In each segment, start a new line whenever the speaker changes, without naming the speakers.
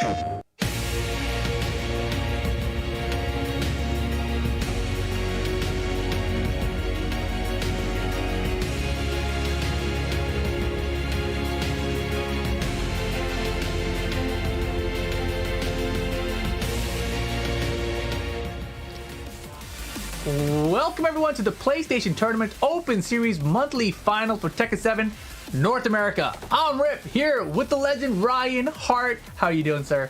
Welcome everyone to the PlayStation Tournament Open Series Monthly Final for Tekken 7 North America. I'm Rip here with the legend Ryan Hart. How are you doing, sir?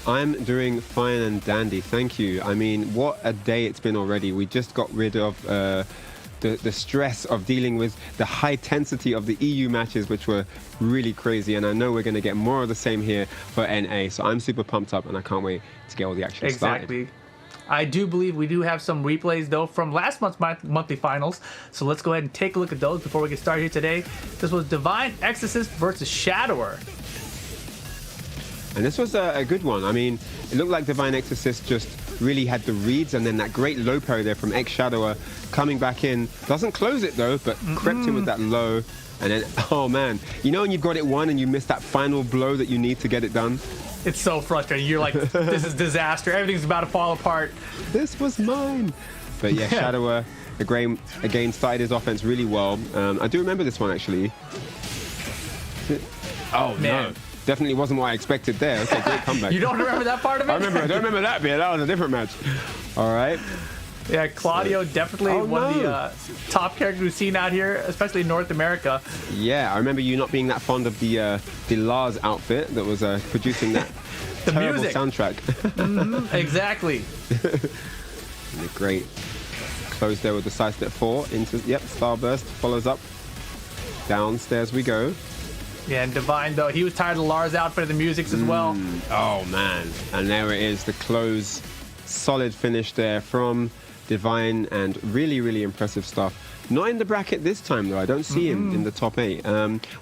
I'm doing fine and dandy, thank you. I mean, what a day it's been already. We just got rid of the stress of dealing with the high intensity of the EU matches, which were really crazy, and I know we're going to get more of the same here for NA, so I'm super pumped up and I can't wait to get all the action started.
I do believe we do have some replays, though, from last month's monthly finals. So let's go ahead and take a look at those before we get started here today. This was Divine Exorcist versus Shadower.
And this was a good one. I mean, it looked like Divine Exorcist just really had the reads, and then that great low parry there from Shadower coming back in. Doesn't close it, though, but crept in with that low. And then, oh, man. You know when you've got it won and you miss that final blow that you need to get it done?
It's so frustrating. You're like, this is disaster. Everything's about to fall apart.
This was mine. But yeah, Shadower again started his offense really well. I do remember this one, actually. Oh, man. No. Definitely wasn't what I expected there. Okay, great comeback.
You don't remember that part of it?
I don't remember that bit. That was a different match. All right.
Yeah, Claudio, definitely one of the top characters we've seen out here, especially in North America.
Yeah, I remember you not being that fond of the Lars outfit that was producing that
the
terrible
music
soundtrack.
Exactly.
Great. Close there with the side step 4 into Starburst follows up. Downstairs we go.
Yeah, and Divine, though, he was tired of the Lars outfit and the music as well.
Oh man, and there it is, the close, solid finish there from Divine, and really impressive stuff. Not in the bracket this time, though. I don't see him in the top 8.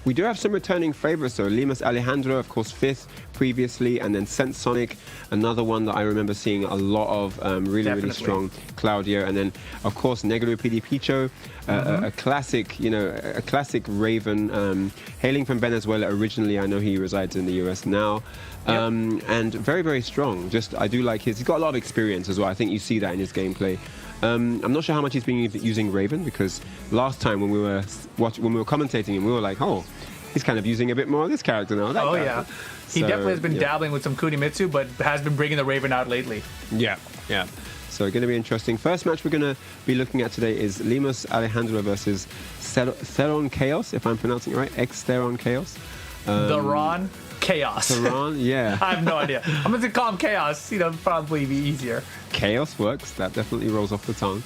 We do have some returning favorites, though. Limas Alejandro, of course, 5th previously, and then Sense Sonic, another one that I remember seeing a lot of, really strong. Claudio, and then, of course, Negro PD Picho, a classic, a classic Raven, hailing from Venezuela originally. I know he resides in the US now. And very strong. I do like he's got a lot of experience as well. I think you see that in his gameplay. I'm not sure how much he's been using Raven, because last time when we were commentating him, we were like, oh, he's kind of using a bit more of this character now.
Yeah. He definitely has been dabbling with some Kunimitsu, but has been bringing the Raven out lately.
Yeah. So going to be interesting. First match we're going to be looking at today is Limas Alejandro versus Theron Chaos, if I'm pronouncing it right. Theron Chaos.
Theron Chaos.
Theron, yeah.
I have no idea. I'm going to call him Chaos. Probably be easier.
Chaos works. That definitely rolls off the tongue.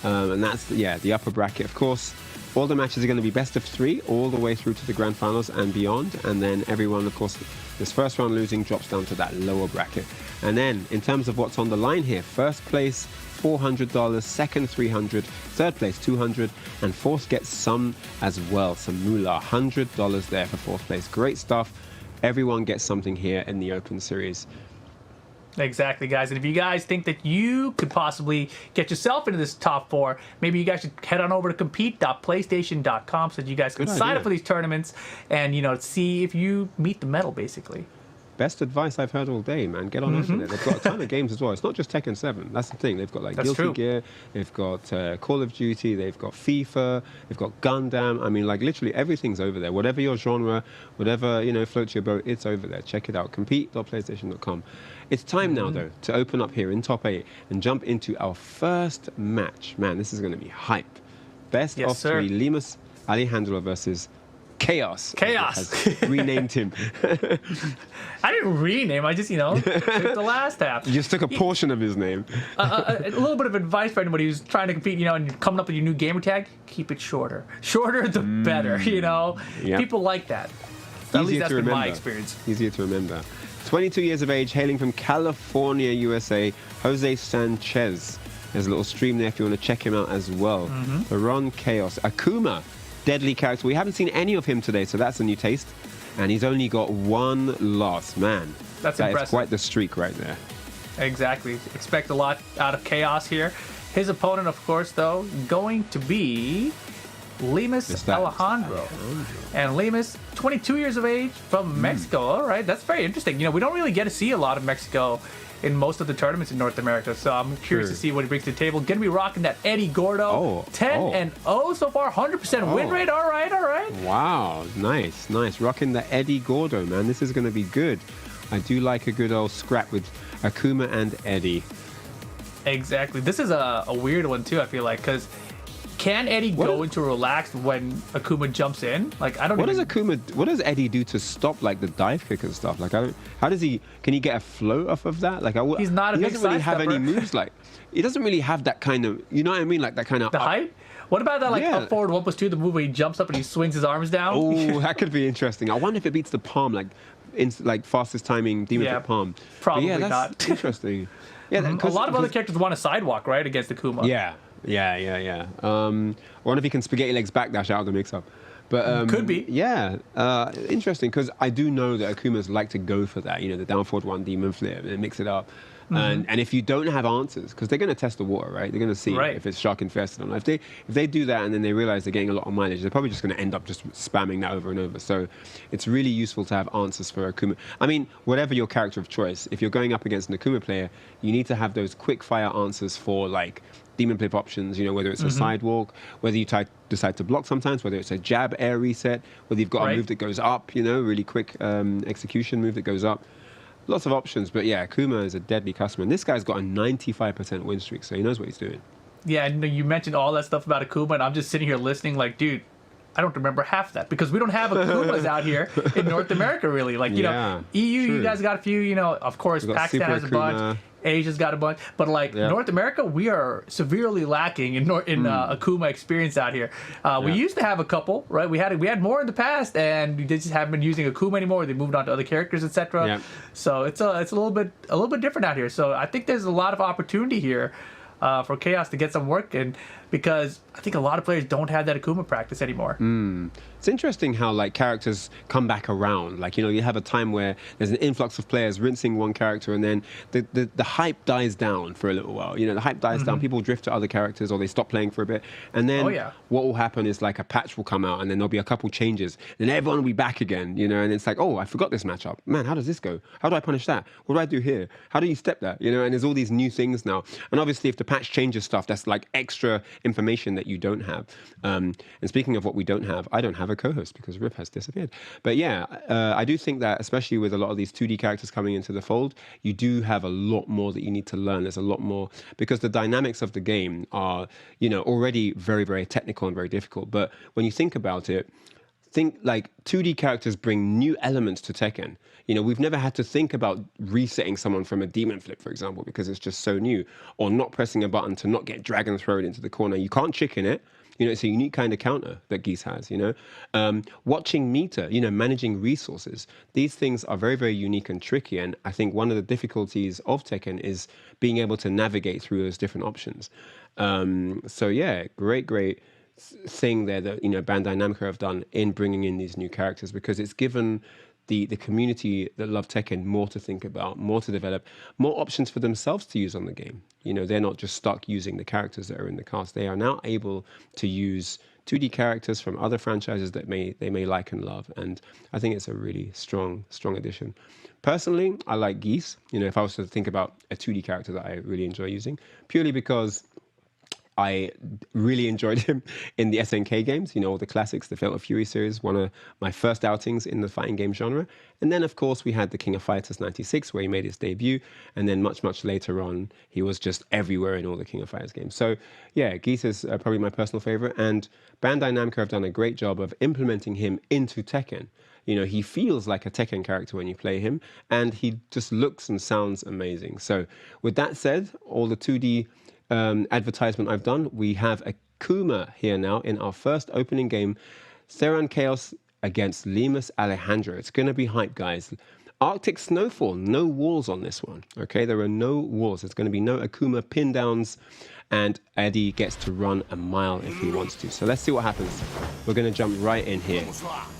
And that's, the upper bracket. Of course, all the matches are going to be best of 3 all the way through to the grand finals and beyond. And then everyone, of course, this first round losing drops down to that lower bracket. And then, in terms of what's on the line here, first place, $400, second, $300, third place, $200, and fourth gets some as well. Some moolah, $100 there for fourth place. Great stuff. Everyone gets something here in the Open Series.
Exactly, guys. And if you guys think that you could possibly get yourself into this top 4, maybe you guys should head on over to compete.playstation.com so that you guys can sign up for these tournaments and, see if you meet the medal, basically.
Best advice I've heard all day, man. Get on into it. They've got a ton of games as well. It's not just Tekken 7. That's the thing. They've got Guilty Gear. They've got Call of Duty. They've got FIFA. They've got Gundam. I mean, literally everything's over there. Whatever your genre, whatever, floats your boat, it's over there. Check it out. Compete.playstation.com. It's time now, though, to open up here in top 8 and jump into our first match. Man, this is going to be hype. Best of 3, Limas Alejandro versus Chaos.
Has
renamed him.
I didn't rename. I just, took the last half.
You just took a portion of his name.
A little bit of advice for anybody who's trying to compete, and coming up with your new gamer tag. Keep it shorter. Shorter, the better.
Yep.
People like that. At least that's been my experience.
Easier to remember. 22 years of age, hailing from California, USA, Jose Sanchez. There's a little stream there if you want to check him out as well. Theron Chaos. Akuma. Deadly character. We haven't seen any of him today, so that's a new taste. And he's only got 1 loss. Man,
that's
impressive.
That
is quite the streak right there.
Exactly. Expect a lot out of Chaos here. His opponent, of course, though, going to be Lemus Alejandro. And Lemus, 22 years of age from Mexico. All right, that's very interesting. You know, we don't really get to see a lot of Mexico in most of the tournaments in North America, so I'm curious to see what he brings to the table. Gonna be rocking that Eddie Gordo. 10-0 so far, 100% win rate. All right.
Wow, nice. Rocking the Eddie Gordo, man. This is gonna be good. I do like a good old scrap with Akuma and Eddie.
Exactly. This is a weird one too, I feel like, because can Eddie go into relaxed when Akuma jumps in? Like, I don't know.
What does Eddie do to stop like the dive kick and stuff? Like, how does he? Can he get a float off of that? Like,
he's not a big
doesn't really have
sidestepper.
any moves. Like, he doesn't really have that kind of. You know what I mean? Like that kind of
the height. What about that, like, up forward 1+2, the move where he jumps up and he swings his arms down?
Oh, that could be interesting. I wonder if it beats the palm, like fastest timing Demon Flip palm.
Probably
that's
not.
Interesting. Yeah,
a lot of other characters want a sidewalk, right, against Akuma.
Yeah. I wonder if he can spaghetti legs backdash out of the mix-up. But
could be.
Yeah, interesting, because I do know that Akumas like to go for that, you know, the down forward one demon flip and mix it up. And if you don't have answers, because they're going to test the water, right? They're going to see if it's shark infested or not. If they do that and then they realize they're getting a lot of mileage, they're probably just going to end up just spamming that over and over. So it's really useful to have answers for Akuma. I mean, whatever your character of choice, if you're going up against an Akuma player, you need to have those quick fire answers for like demon flip options, you know, whether it's a sidewalk, whether you decide to block sometimes, whether it's a jab air reset, whether you've got a move that goes up, you know, really quick execution move that goes up. Lots of options, but yeah, Akuma is a deadly customer. And this guy's got a 95% win streak, so he knows what he's doing.
Yeah, and you mentioned all that stuff about Akuma, and I'm just sitting here listening like, dude, I don't remember half that, because we don't have Akumas out here in North America, really. Like, you know, EU, you guys got a few, you know, of course, Pakistan has a bunch. Asia's got a bunch, but like North America, we are severely lacking in Akuma experience out here. We used to have a couple, right? We had more in the past, and we just haven't been using Akuma anymore. They moved on to other characters, etc. So it's a little bit different out here. So I think there's a lot of opportunity here for Chaos to get some work in, because I think a lot of players don't have that Akuma practice anymore.
It's interesting how like characters come back around. Like, you know, you have a time where there's an influx of players rinsing one character, and then the hype dies down for a little while. You know, the hype dies down, people drift to other characters, or they stop playing for a bit. And then what will happen is like a patch will come out, and then there'll be a couple changes, and everyone will be back again, you know, and it's like, oh, I forgot this matchup. Man, how does this go? How do I punish that? What do I do here? How do you step that? You know, and there's all these new things now. And obviously if the patch changes stuff, that's like extra information that you don't have. And speaking of what we don't have, I don't have a co-host because Rip has disappeared. But yeah, I do think that especially with a lot of these 2D characters coming into the fold, you do have a lot more that you need to learn. There's a lot more, because the dynamics of the game are, you know, already very, very technical and very difficult. But when you think about it, think like 2D characters bring new elements to Tekken. You know, we've never had to think about resetting someone from a demon flip, for example, because it's just so new, or not pressing a button to not get dragon thrown into the corner. You can't chicken it. You know, it's a unique kind of counter that Geese has, you know. Watching meter, you know, managing resources. These things are very, very unique and tricky. And I think one of the difficulties of Tekken is being able to navigate through those different options. So yeah, great thing there that, you know, Bandai Namco have done in bringing in these new characters, because it's given the community that love Tekken more to think about, more to develop, more options for themselves to use on the game. You know, they're not just stuck using the characters that are in the cast. They are now able to use 2D characters from other franchises that they may like and love. And I think it's a really strong addition. Personally, I like Geese. You know, if I was to think about a 2D character that I really enjoy using, purely because I really enjoyed him in the SNK games, you know, all the classics, the Fatal Fury series, one of my first outings in the fighting game genre. And then, of course, we had the King of Fighters 96, where he made his debut. And then much, much later on, he was just everywhere in all the King of Fighters games. So, yeah, Geese is probably my personal favorite. And Bandai Namco have done a great job of implementing him into Tekken. You know, he feels like a Tekken character when you play him, and he just looks and sounds amazing. So, with that said, all the 2D advertisement I've done, we have Akuma here now in our first opening game, Theron Chaos against Lemus Alejandro. It's going to be hype, guys. Arctic Snowfall, no walls on this one. Okay, there are no walls. There's going to be no Akuma pin downs, and Eddie gets to run a mile if he wants to. So let's see what happens. We're going to jump right in here.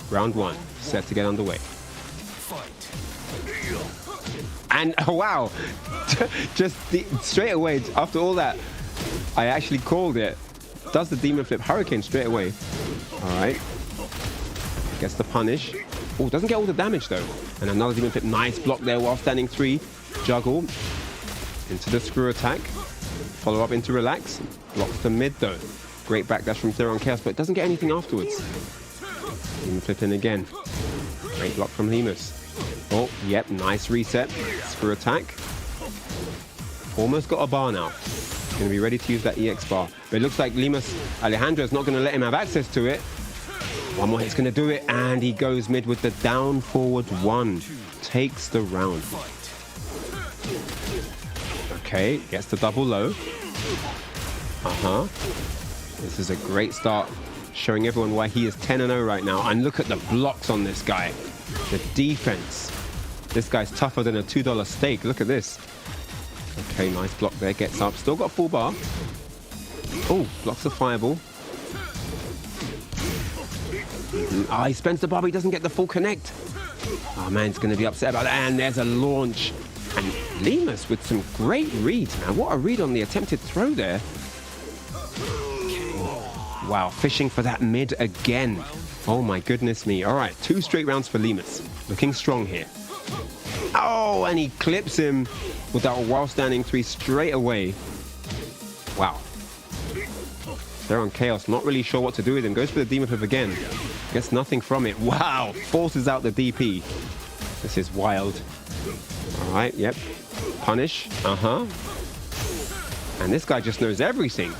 Round one, set to get underway. And oh, wow, just straight away, after all that, I actually called it. Does the Demon Flip Hurricane straight away. All right. Gets the punish. Oh, doesn't get all the damage though. And another demon flip. Nice block there while standing 3. Juggle. Into the screw attack. Follow up into relax. Blocks the mid though. Great backdash from Theron Chaos, but it doesn't get anything afterwards. Demon flip in again. Great block from Lemus. Oh, yep, nice reset. Screw attack. Almost got a bar now. Going to be ready to use that EX bar. But it looks like Alejandro is not going to let him have access to it. One more hit's going to do it, and he goes mid with the down forward 1. Takes the round. Okay, gets the double low. This is a great start, showing everyone why he is 10-0 right now. And look at the blocks on this guy. The defense. This guy's tougher than a $2 steak. Look at this. Okay, nice block there. Gets up. Still got full bar. Oh, blocks the fireball. He spends the bar, but he doesn't get the full connect. Oh, man, he's going to be upset about that. And there's a launch. And Lemus with some great reads, man. What a read on the attempted throw there. Wow, fishing for that mid again. Oh, my goodness me. All right, 2 straight rounds for Lemus. Looking strong here. Oh, and he clips him with that while standing 3 straight away. Wow. They're on Chaos, not really sure what to do with him. Goes for the Demon Flip again. Gets nothing from it. Wow, forces out the DP. This is wild. All right, yep. Punish, And this guy just knows everything.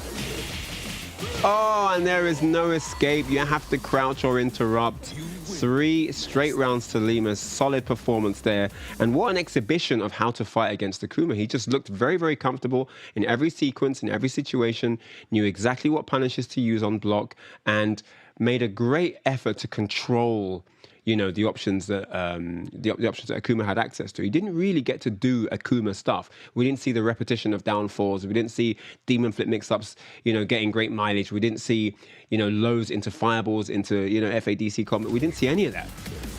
Oh, and there is no escape. You have to crouch or interrupt. 3 straight rounds to Lemus. Solid performance there. And what an exhibition of how to fight against Akuma. He just looked very, very comfortable in every sequence, in every situation, knew exactly what punishes to use on block, and made a great effort to control, you know, the options that the options that Akuma had access to. He didn't really get to do Akuma stuff. We didn't see the repetition of downfalls. We didn't see demon flip mix-ups, you know, getting great mileage. We didn't see, you know, lows into fireballs, into, you know, FADC combat. We didn't see any of that.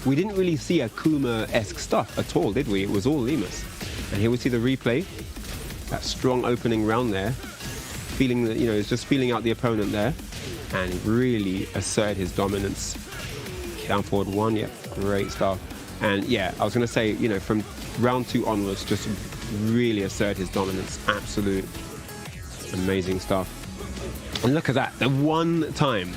We didn't really see Akuma-esque stuff at all, did we? It was all Lemus. And here we see the replay. That strong opening round there. Feeling that, you know, it's just feeling out the opponent there. And really assert his dominance. Down forward 1, yeah, great stuff. And yeah, I was going to say, you know, from round 2 onwards, just really assert his dominance. Absolute amazing stuff. And look at that, the one time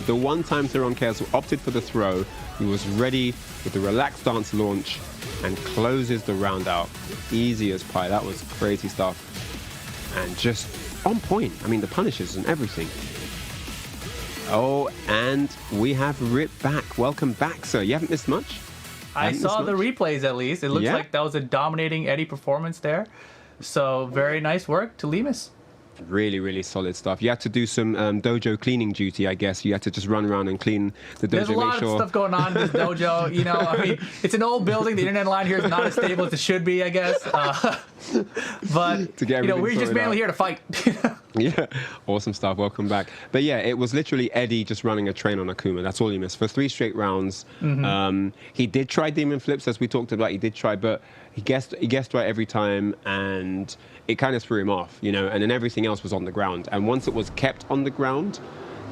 Theron Chaos opted for the throw, he was ready with the relaxed stance launch and closes the round out. Easy as pie, that was crazy stuff. And just on point. I mean, the punishes and everything. Oh, and we have Rip back. Welcome back, sir. You haven't missed much?
I saw the replays at least. It looks like that was a dominating Eddie performance there. So very nice work to Lemus. Really,
really solid stuff. You had to do some dojo cleaning duty, I guess. You had to just run around and clean the dojo.
There's a lot of stuff going on in this dojo. You know, I mean, it's an old building. The internet line here is not as stable as it should be, I guess. But, you know, we're just mainly here to fight.
Yeah, awesome stuff. Welcome back. But yeah, it was literally Eddie just running a train on Akuma. That's all he missed for 3 straight rounds. He did try demon flips, as we talked about. He did try, but he guessed right every time, and it kind of threw him off, you know. And then everything else was on the ground. And once it was kept on the ground,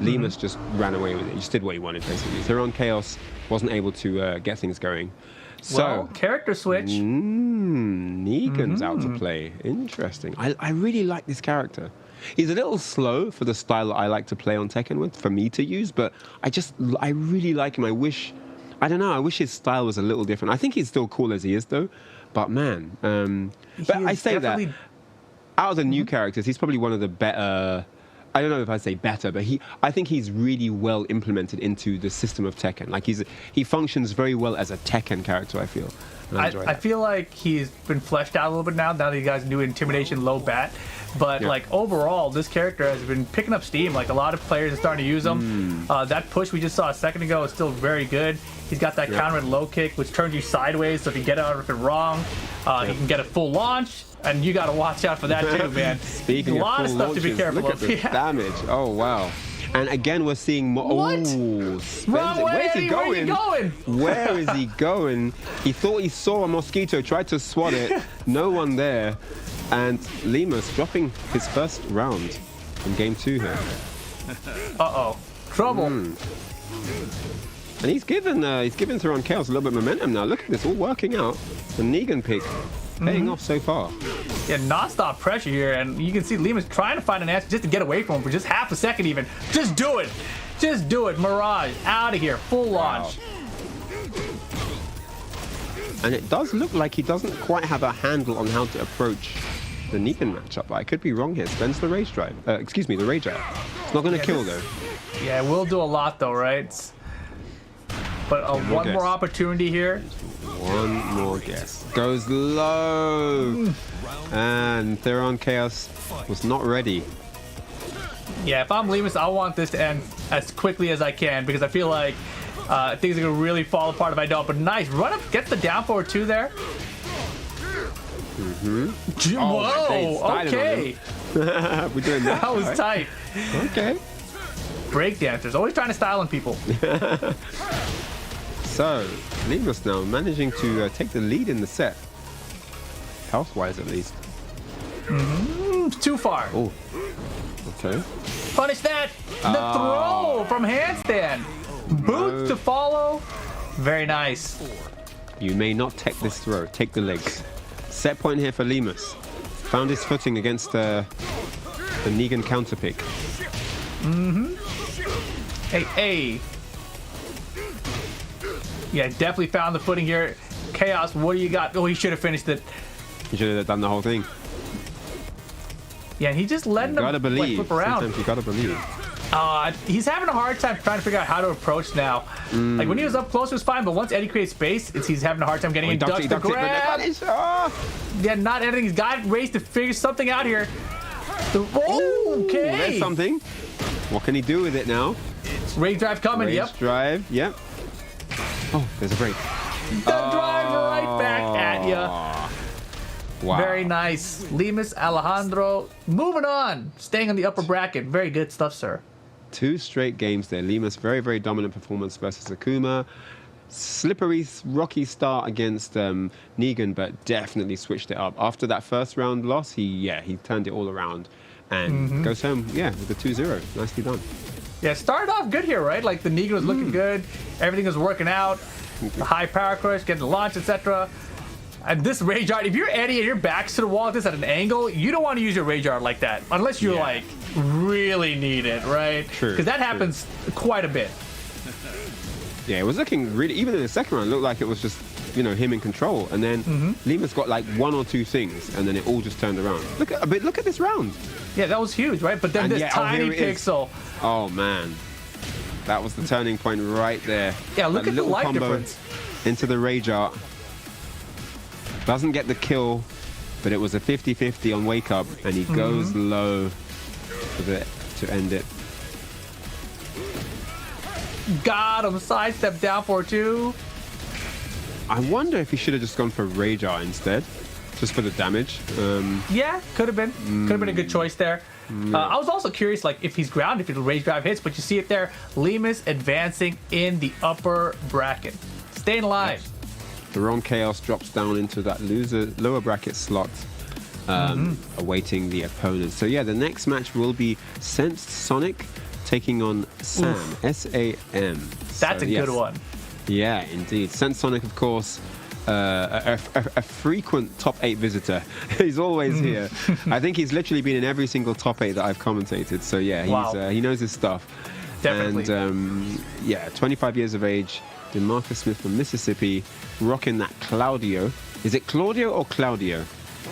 Lemus just ran away with it. He just did what he wanted, basically. Theron Chaos wasn't able to get things going. So,
well, character switch.
Negan's out to play. Interesting. I really like this character. He's a little slow for the style that I like to play on Tekken with, for me to use, but I really like him. I wish his style was a little different. I think he's still cool as he is, though. But man, but I say that out of the new characters, he's probably one of the better. I don't know if I'd say better, but I think he's really well implemented into the system of Tekken. Like he functions very well as a Tekken character, I feel.
I feel like he's been fleshed out a little bit now that he got new intimidation low bat. But like overall, this character has been picking up steam. Like a lot of players are starting to use him. That push we just saw a second ago is still very good. He's got that counter and low kick, which turns you sideways. So if you get out of it wrong, he can get a full launch. And you got to watch out for that too, man.
Speaking
a lot of stuff
launches,
to be careful
look
of.
At the damage. Oh wow. And again, we're seeing more.
What?
Where's he going? Where is he going? He thought he saw a mosquito, tried to swat it. No one there. And Lemus dropping his first round in game 2 here.
Uh-oh. Trouble.
And he's given Theron Chaos a little bit of momentum now. Look at this, all working out. The Negan pick paying off so far.
Yeah, non-stop pressure here, and you can see Lima's trying to find an answer just to get away from him for just half a second even. Just do it. Just do it. Mirage, out of here. Full launch.
And it does look like he doesn't quite have a handle on how to approach the Negan matchup. But I could be wrong here. Spends the rage drive. The rage out. It's not going to kill, though.
Yeah, it will do a lot, though, right? But one more opportunity here.
One more guess. Goes low. And Theron Chaos was not ready.
Yeah, if I'm Lemus, I want this to end as quickly as I can because I feel like things are going to really fall apart if I don't. But nice. Run up, gets the down forward 2 there. Whoa, okay.
We're doing that.
That was tight.
Okay.
Breakdancers, always trying to style on people.
So, Lemus now managing to take the lead in the set. Health-wise, at least.
Too far.
Oh, okay.
Punish that. The throw from handstand. Boots to follow. Very nice.
You may not take this throw. Take the legs. Set point here for Lemus. Found his footing against the Negan counter pick.
Hey. Yeah, definitely found the footing here. Chaos, what do you got? Oh, he should have finished it.
He should have done the whole thing.
Yeah, he just letting him like, flip around.
Sometimes you gotta believe.
He's having a hard time trying to figure out how to approach now. Like when he was up close, it was fine, but once Eddie creates space, he's having a hard time getting in. Ducks the grab. Yeah, not anything. He's got race to figure something out here. Okay.
There's something. What can he do with it now?
Rage drive coming.
Rage drive. Yep. Oh, there's a break.
The drive right back at ya.
Wow.
Very nice. Lemus, Alejandro. Moving on. Staying on the upper bracket. Very good stuff, sir.
2 straight games there. Lemus, very, very dominant performance versus Akuma. Slippery, rocky start against Negan, but definitely switched it up. After that first round loss, he turned it all around and goes home, with a 2-0. Nicely done.
Yeah, started off good here, right? Like the Negan was looking good. Everything was working out. The high power crush, getting the launch, etc. And this rage art, if you're Eddie and your back's to the wall, this at an angle, you don't want to use your rage art like that unless you like really need it, right?
True.
Because that happens quite a bit.
Yeah, it was looking really, even in the second round, it looked like it was just, him in control. And then Lemus got like 1 or 2 things, and then it all just turned around. Look at this round.
Yeah, that was huge, right? But then this tiny pixel.
Oh, man. That was the turning point right there.
Yeah, look at the light difference.
Into the rage art. Doesn't get the kill, but it was a 50-50 on wake up, and he goes low to end it.
Got him. Sidestep down for 2.
I wonder if he should have just gone for rage art instead, just for the damage.
Yeah, could have been. Could have been a good choice there. I was also curious, like, if he's grounded, if the rage drive hits, but you see it there. Lemus advancing in the upper bracket. Staying alive.
Yes. Theron Chaos drops down into that lower bracket slot, awaiting the opponent. So, the next match will be Sensed Sonic taking on Sam. S-A-M.
That's a good one.
Yeah, indeed. Sensed Sonic, of course, a frequent top 8 visitor. He's always here. I think he's literally been in every single top 8 that I've commentated. So he knows his stuff.
Definitely.
And 25 years of age. DeMarcus Smith from Mississippi, rocking that Claudio. Is it Claudio or Claudio?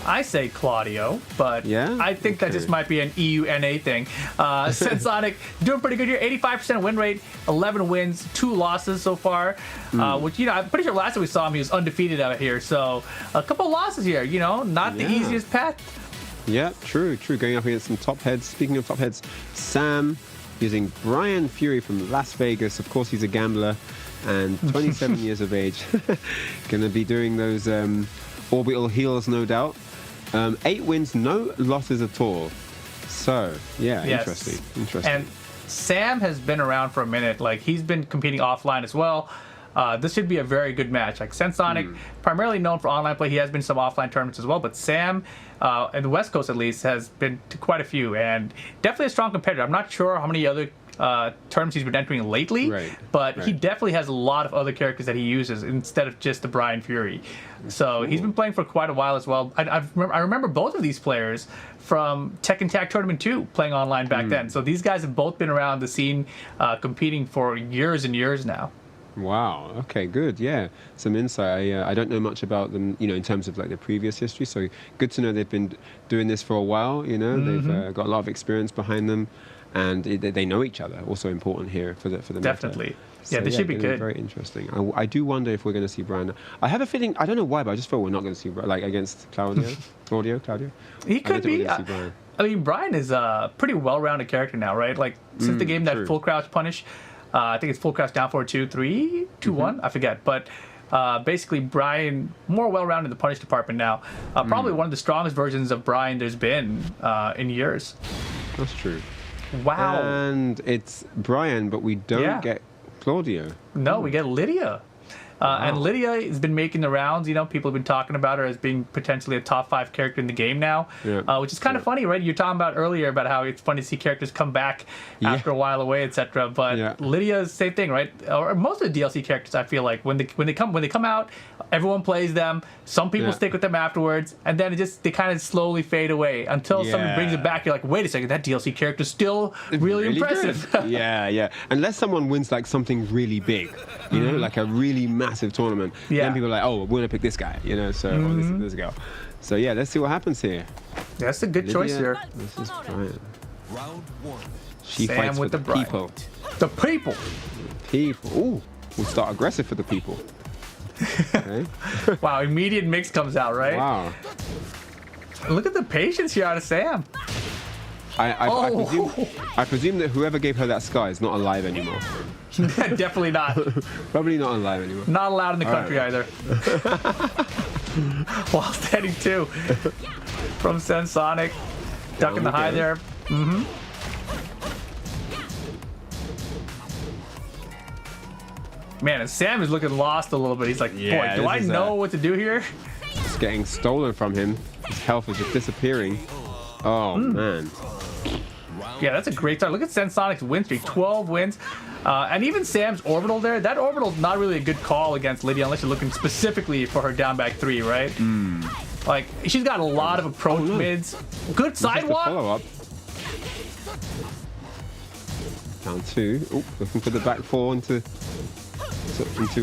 I say Claudio, but I think that just might be an EUNA thing. Sensonic doing pretty good here. 85% win rate, 11 wins, 2 losses so far. Which, I'm pretty sure last time we saw him, he was undefeated out here. So a couple losses here, not the easiest path.
Yeah, true. Going up against some top heads. Speaking of top heads, Sam using Brian Fury from Las Vegas. Of course, he's a gambler and 27 years of age. Going to be doing those orbital heals, no doubt. 8 wins, no losses at all. So, interesting.
And Sam has been around for a minute. Like, he's been competing offline as well. this should be a very good match. Like Sensonic, primarily known for online play, he has been some offline tournaments as well. But Sam, in the West Coast at least, has been to quite a few, and definitely a strong competitor. I'm not sure how many other tournaments he's been entering lately, but he definitely has a lot of other characters that he uses instead of just the Brian Fury. So he's been playing for quite a while as well. I remember both of these players from Tekken Tag Tournament 2 playing online back then. So these guys have both been around the scene competing for years and years now.
Wow. Okay. Good. Yeah. Some insight. I don't know much about them, in terms of like their previous history. So good to know they've been doing this for a while. They've got a lot of experience behind them, and they know each other. Also important here for the
definitely.
Meta.
So, this should be good.
Very interesting. I do wonder if we're going to see Brian. I have a feeling. I don't know why, but I just feel we're not going to see Brian, like against Claudio.
He could be. I mean, Brian is a pretty well-rounded character now, right? Like since the game that full crouch punish. I think it's full crouch down 4-2-3, 2-1. I forget, but basically Brian more well-rounded in the punish department now. Probably one of the strongest versions of Brian there's been in years.
That's true.
Wow.
And it's Brian, but we don't get Claudio.
No, we get Lydia. And Lydia has been making the rounds. People have been talking about her as being potentially a top 5 character in the game now, which is kind of funny, right? You're talking about earlier about how it's funny to see characters come back after a while away, etc. But Lydia's same thing, right? Or most of the DLC characters, I feel like when they come out, everyone plays them. Some people stick with them afterwards, and then they kind of slowly fade away until someone brings it back. You're like, wait a second, that DLC character's still really impressive.
yeah. Unless someone wins like something really big, like a really massive tournament, then people are like, oh, we're gonna pick this guy, so this go. So yeah, let's see what happens here.
That's a good choice here.
This is Brian.
Round 1.
She
Sam
fights
with
for
the
people.
The people.
Ooh, we'll start aggressive for the people. Okay.
Wow, immediate mix comes out, right?
Wow.
Look at the patience here out of Sam.
I presume that whoever gave her that sky is not alive anymore.
Definitely not.
Probably not alive anymore.
Not allowed in the country either. While standing 2 from Sensonic. Ducking the high there. Man, and Sam is looking lost a little bit. He's like, boy, do I know what to do here?
It's getting stolen from him. His health is just disappearing. Oh, man.
Yeah, that's a great start. Look at Sensonic's win streak, 12 wins. And even Sam's orbital there, that orbital's not really a good call against Lydia unless you're looking specifically for her down back 3, right? Like, she's got a lot of approach mids. Good sidewalk.
Follow up. Down 2. Oh, looking for the back 4 into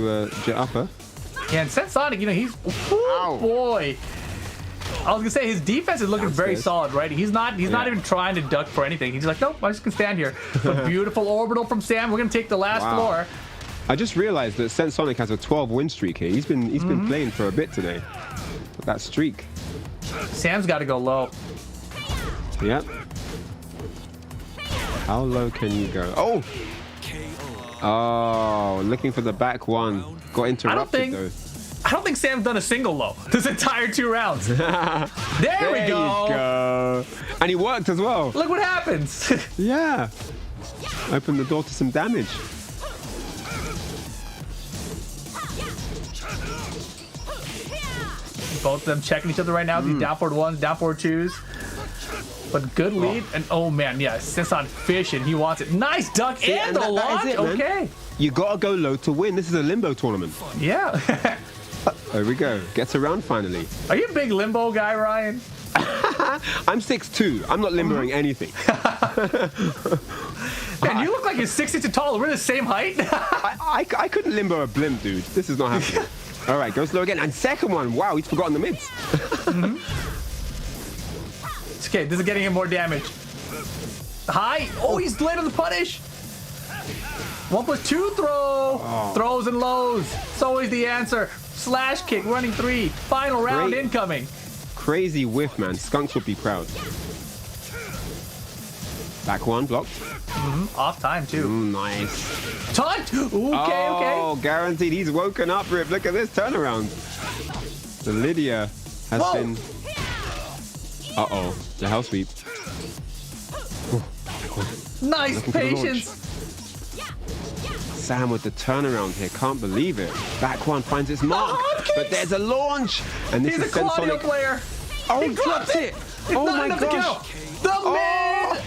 a jet upper.
Yeah, and Sensonic, he's... Oh, boy. I was gonna say his defense is looking very solid, right? He's not even trying to duck for anything. He's like, nope, I'm just gonna stand here. But beautiful orbital from Sam. We're gonna take the last floor.
I just realized that Sensonic has a 12 win streak here. He's been playing for a bit today. That streak.
Sam's got to go low.
Yep. How low can you go? Oh! Oh, looking for the back 1. Got interrupted though.
I don't think Sam's done a single low this entire 2 rounds. There we go.
You go. And he worked as well.
Look what happens.
Yeah. Opened the door to some damage.
Both of them checking each other right now. These down forward 1s, down forward 2s. But good lead. And oh man, yeah, Senson fishing. He wants it. Nice duck. See, and the launch. Okay.
You gotta go low to win. This is a limbo tournament.
Yeah.
There we go. Gets around finally.
Are you a big limbo guy, Ryan?
I'm 6'2". I'm not limboing anything.
Man, you look like you're 6 inches tall. We're the same height.
I couldn't limbo a blimp, dude. This is not happening. All right, go slow again. And second one. Wow, he's forgotten the mids.
It's okay. This is getting him more damage. High. Oh, he's delayed on the punish. 1+2 throw. Oh. Throws and lows. It's always the answer. Slash kick, running 3. Final round incoming.
Crazy whiff, man. Skunks would be proud. Back 1, blocked.
Off time, too.
Nice.
Taunt! Okay.
Oh, guaranteed. He's woken up, Rip. Look at this turnaround. The Lydia has been... Uh-oh. The hell sweep.
Nice patience.
Sam with the turnaround here. Can't believe it. Back one finds its mark. But there's a launch. And this
He's
is
a Claudio
Sensonic.
player.
Oh,
He
he drops it. Oh
not
my
enough to
gosh.
kill. The mid.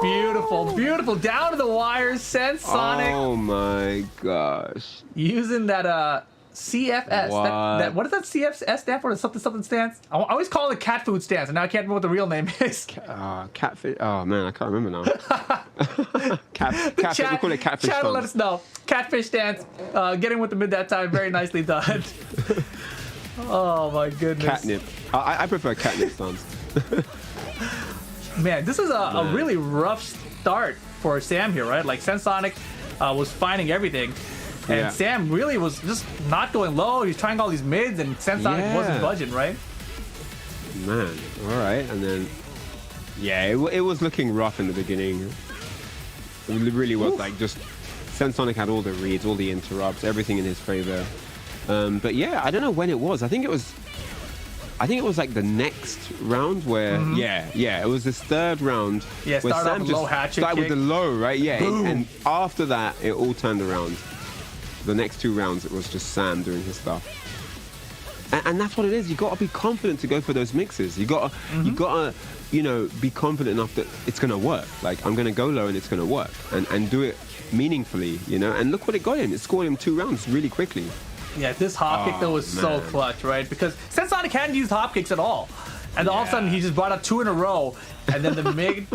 Beautiful, beautiful. Down to the wire, Sensonic.
Oh my gosh.
Using that CFS.
What?
What does that CFS stand for? Something stance? I always call it cat food stance, and now I can't remember what the real name is.
Catfish. Oh man, I can't remember now. Catfish. We call it catfish.
Chat will let us know. Catfish stance. Getting with the mid that time. Very nicely done. Oh my goodness.
Catnip. I prefer catnip stance.
Man, this is a really rough start for Sam here, right? Like Sensonic was finding everything. And Sam really was just not going low. He was trying all these mids, and Sensonic wasn't budging, right?
Man, all right. And then, it was looking rough in the beginning. It really was like just Sensonic had all the reads, all the interrupts, everything in his favor. But yeah, I don't know when it was. I think it was like the next round where, it was this third round.
Yeah,
where
started off with low hatchet
started with
kick.
the low, right? Yeah,
Boom.
and after that, it all turned around. The next two rounds, it was just Sam doing his stuff. And that's what it is. You got to be confident to go for those mixes. You got to, be confident enough that it's going to work. Like, I'm going to go low and it's going to work. And do it meaningfully, And look what it got him. It scored him 2 rounds really quickly.
Yeah, this hop kick though was so clutch, right? Because Sensonic hadn't used hop kicks at all, and all of a sudden he just brought up 2 in a row, and then the mid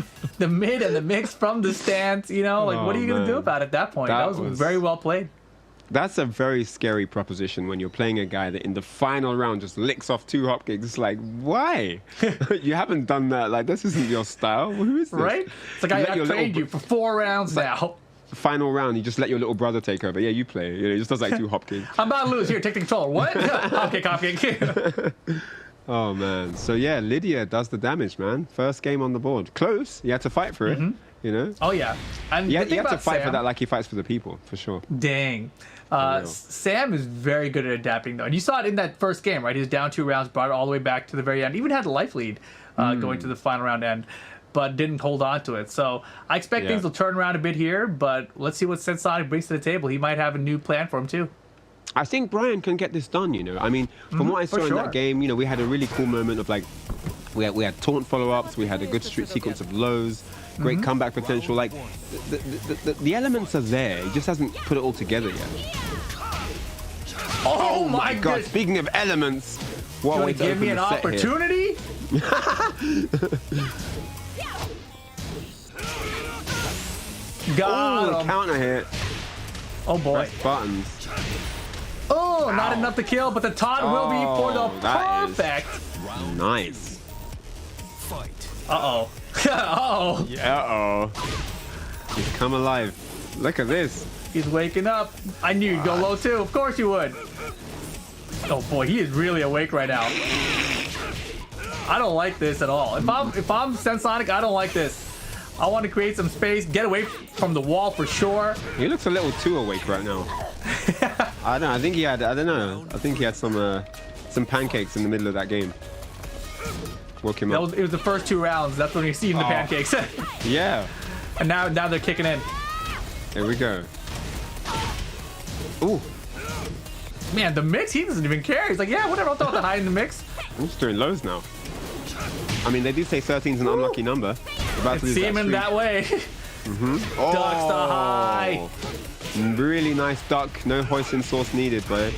and the mix from the stance. What are you gonna do about it at that point? That was very well played.
That's a very scary proposition when you're playing a guy that in the final round just licks off 2 hop kicks. It's like, why? You haven't done that. Like, this isn't your style. Who is this?
Right? It's like I've trained you for 4 rounds now.
Final round, you just let your little brother take over. Yeah, you play. He just does like 2 hop kicks.
I'm about to lose. Here, take the controller. What? Hop kick.
Oh, man. So, yeah, Lydia does the damage, man. First game on the board. Close. You had to fight for it,
Oh, yeah. And
you have to fight
Sam,
for that like he fights for the people, for sure.
Dang. Sam is very good at adapting, though. And you saw it in that first game, right? He was down 2 rounds, brought it all the way back to the very end. Even had a life lead going to the final round end, but didn't hold on to it. So I expect things will turn around a bit here, but let's see what Sensonic brings to the table. He might have a new plan for him, too.
I think Brian can get this done, I mean, from what I saw in that game, we had a really cool moment of, like, we had taunt follow-ups, we had a good sequence of lows, great comeback potential. Like, the elements are there. He just hasn't put it all together yet.
Oh my
God. Speaking of elements, what way to
give me an opportunity? Got him.
Counter hit.
Oh boy.
Press buttons.
Oh, not enough to kill, but the taunt will be for the perfect.
Nice.
Fight.
Uh-oh. Uh-oh.
Yeah, He's come alive. Look at this.
He's waking up. I knew you'd go low too. Of course you would. Oh boy, he is really awake right now. I don't like this at all. If I'm Sensonic, I don't like this. I want to create some space, get away from the wall for sure.
He looks a little too awake right now. I don't know. I think he had. I don't know. I think he had some pancakes in the middle of that game. Woke him up.
It was the first 2 rounds. That's when you're seeing the pancakes.
Yeah.
And now they're kicking in.
There we go. Ooh.
Man, the mix, he doesn't even care. He's like, yeah, whatever, I'll throw the high in the mix.
I'm just doing lows now. I mean, they do say 13's an unlucky number. About to lose
Seeming that way.
Oh.
Ducks the high.
Really nice duck. No hoisin sauce needed, but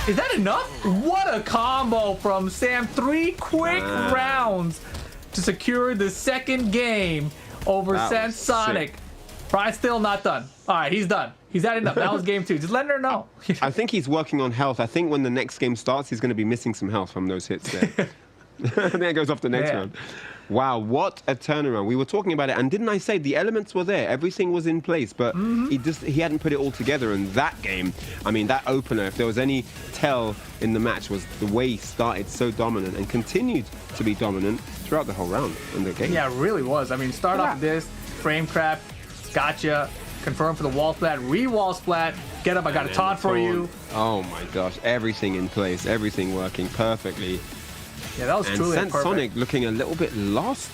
Is that enough? What a combo from Sam. 3 quick rounds to secure the second game over Sensonic. Brian's still not done. All right, he's done. He's had enough. That was game 2. Just letting her know.
I think he's working on health. I think when the next game starts, he's going to be missing some health from those hits there. And then it goes off the next round. Wow, what a turnaround. We were talking about it, and didn't I say the elements were there? Everything was in place, but he hadn't put it all together. And that game, I mean, that opener, if there was any tell in the match, was the way he started so dominant and continued to be dominant throughout the whole round in the game.
Yeah, it really was. I mean, start off with this, frame trap, gotcha, confirm for the wall splat, re-wall splat, get up, I got a taunt for you.
Oh my gosh, everything in place, everything working perfectly.
Yeah, that was truly
perfect. And Sonic looking a little bit lost.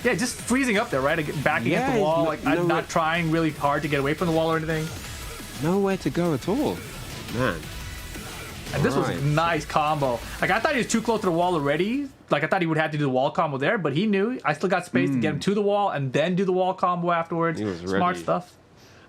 Yeah, just freezing up there, right? Back against the wall. Like, I'm not trying really hard to get away from the wall or anything.
Nowhere to go at all. Man.
And this was a nice combo. Like, I thought he was too close to the wall already. Like, I thought he would have to do the wall combo there, but he knew I still got space to get him to the wall and then do the wall combo afterwards.
He was
Smart
ready.
stuff.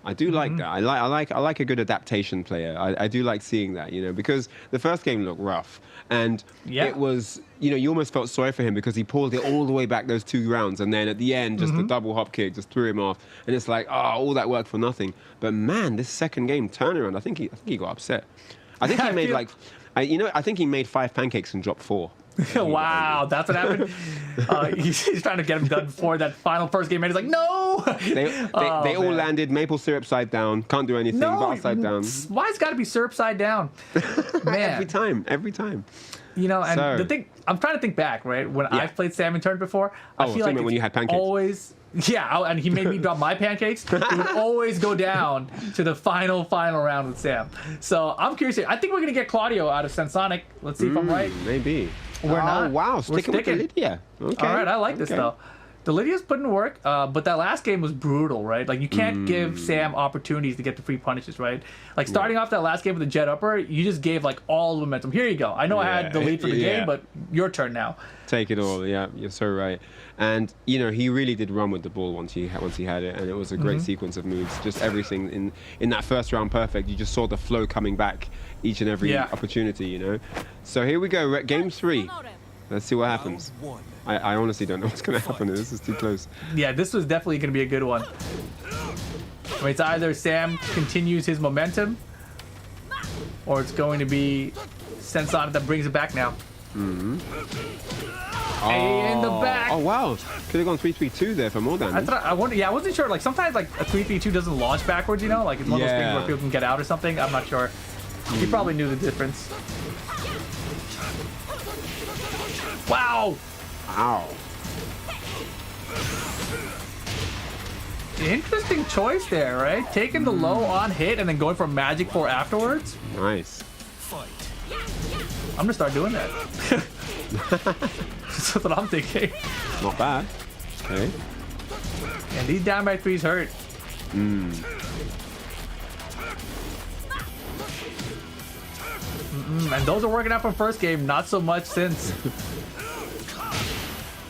I do like that. I like a good adaptation player. I do like seeing that, you know, because the first game looked rough, and it was, you know, you almost felt sorry for him because he pulled it all the way back those 2 rounds, and then at the end, just the double hop kick just threw him off, and it's like, oh, all that work for nothing. But man, this second game turnaround, I think he got upset. I think he made I think he made 5 pancakes and dropped 4.
Wow, that's what happened. He's trying to get him done before that final first game, and he's like, no.
They all landed maple syrup side down. Can't do anything. Bar side down.
Why it's got to be syrup side down? Man,
every time.
You know, and the thing, I'm trying to think back, right? When I've played Sam in turn before, I feel like
when you had pancakes.
Always, and he made me drop my pancakes. It would always go down to the final round with Sam. So I'm curious here. I think we're gonna get Claudio out of Sensonic. Let's see if I'm right.
Maybe.
We're not.
Wow, sticking with the Lydia. Okay.
All right, I like this though. The Lydia's putting in work, but that last game was brutal, right? Like, you can't give Sam opportunities to get the free punishes, right? Like, starting off that last game with the jet upper, you just gave, like, all the momentum. Here you go. I know I had the lead for the game, but your turn now.
Take it all, yeah, you're so right. And, you know, he really did run with the ball once he had it, and it was a great sequence of moves. Just everything in that first round perfect. You just saw the flow coming back each and every opportunity, you know? So here we go, game 3. Let's see what happens. I honestly don't know what's going to happen. This is too close.
Yeah, this was definitely going to be a good one. I mean, it's either Sam continues his momentum, or it's going to be Sensonic that brings it back now. In the back.
Oh, wow. Could have gone 3-3-2 there for more damage.
I wasn't sure. Like, sometimes, like, a 3-3-2 doesn't launch backwards, you know? Like, it's one of those things where people can get out or something. I'm not sure. He probably knew the difference. Wow.
Ow.
Interesting choice there, right? Taking the low on hit and then going for Magic 4 afterwards.
Nice.
I'm gonna start doing that. That's what I'm thinking.
Not bad. Okay.
And these down by 3s hurt. And those are working out from first game, not so much since.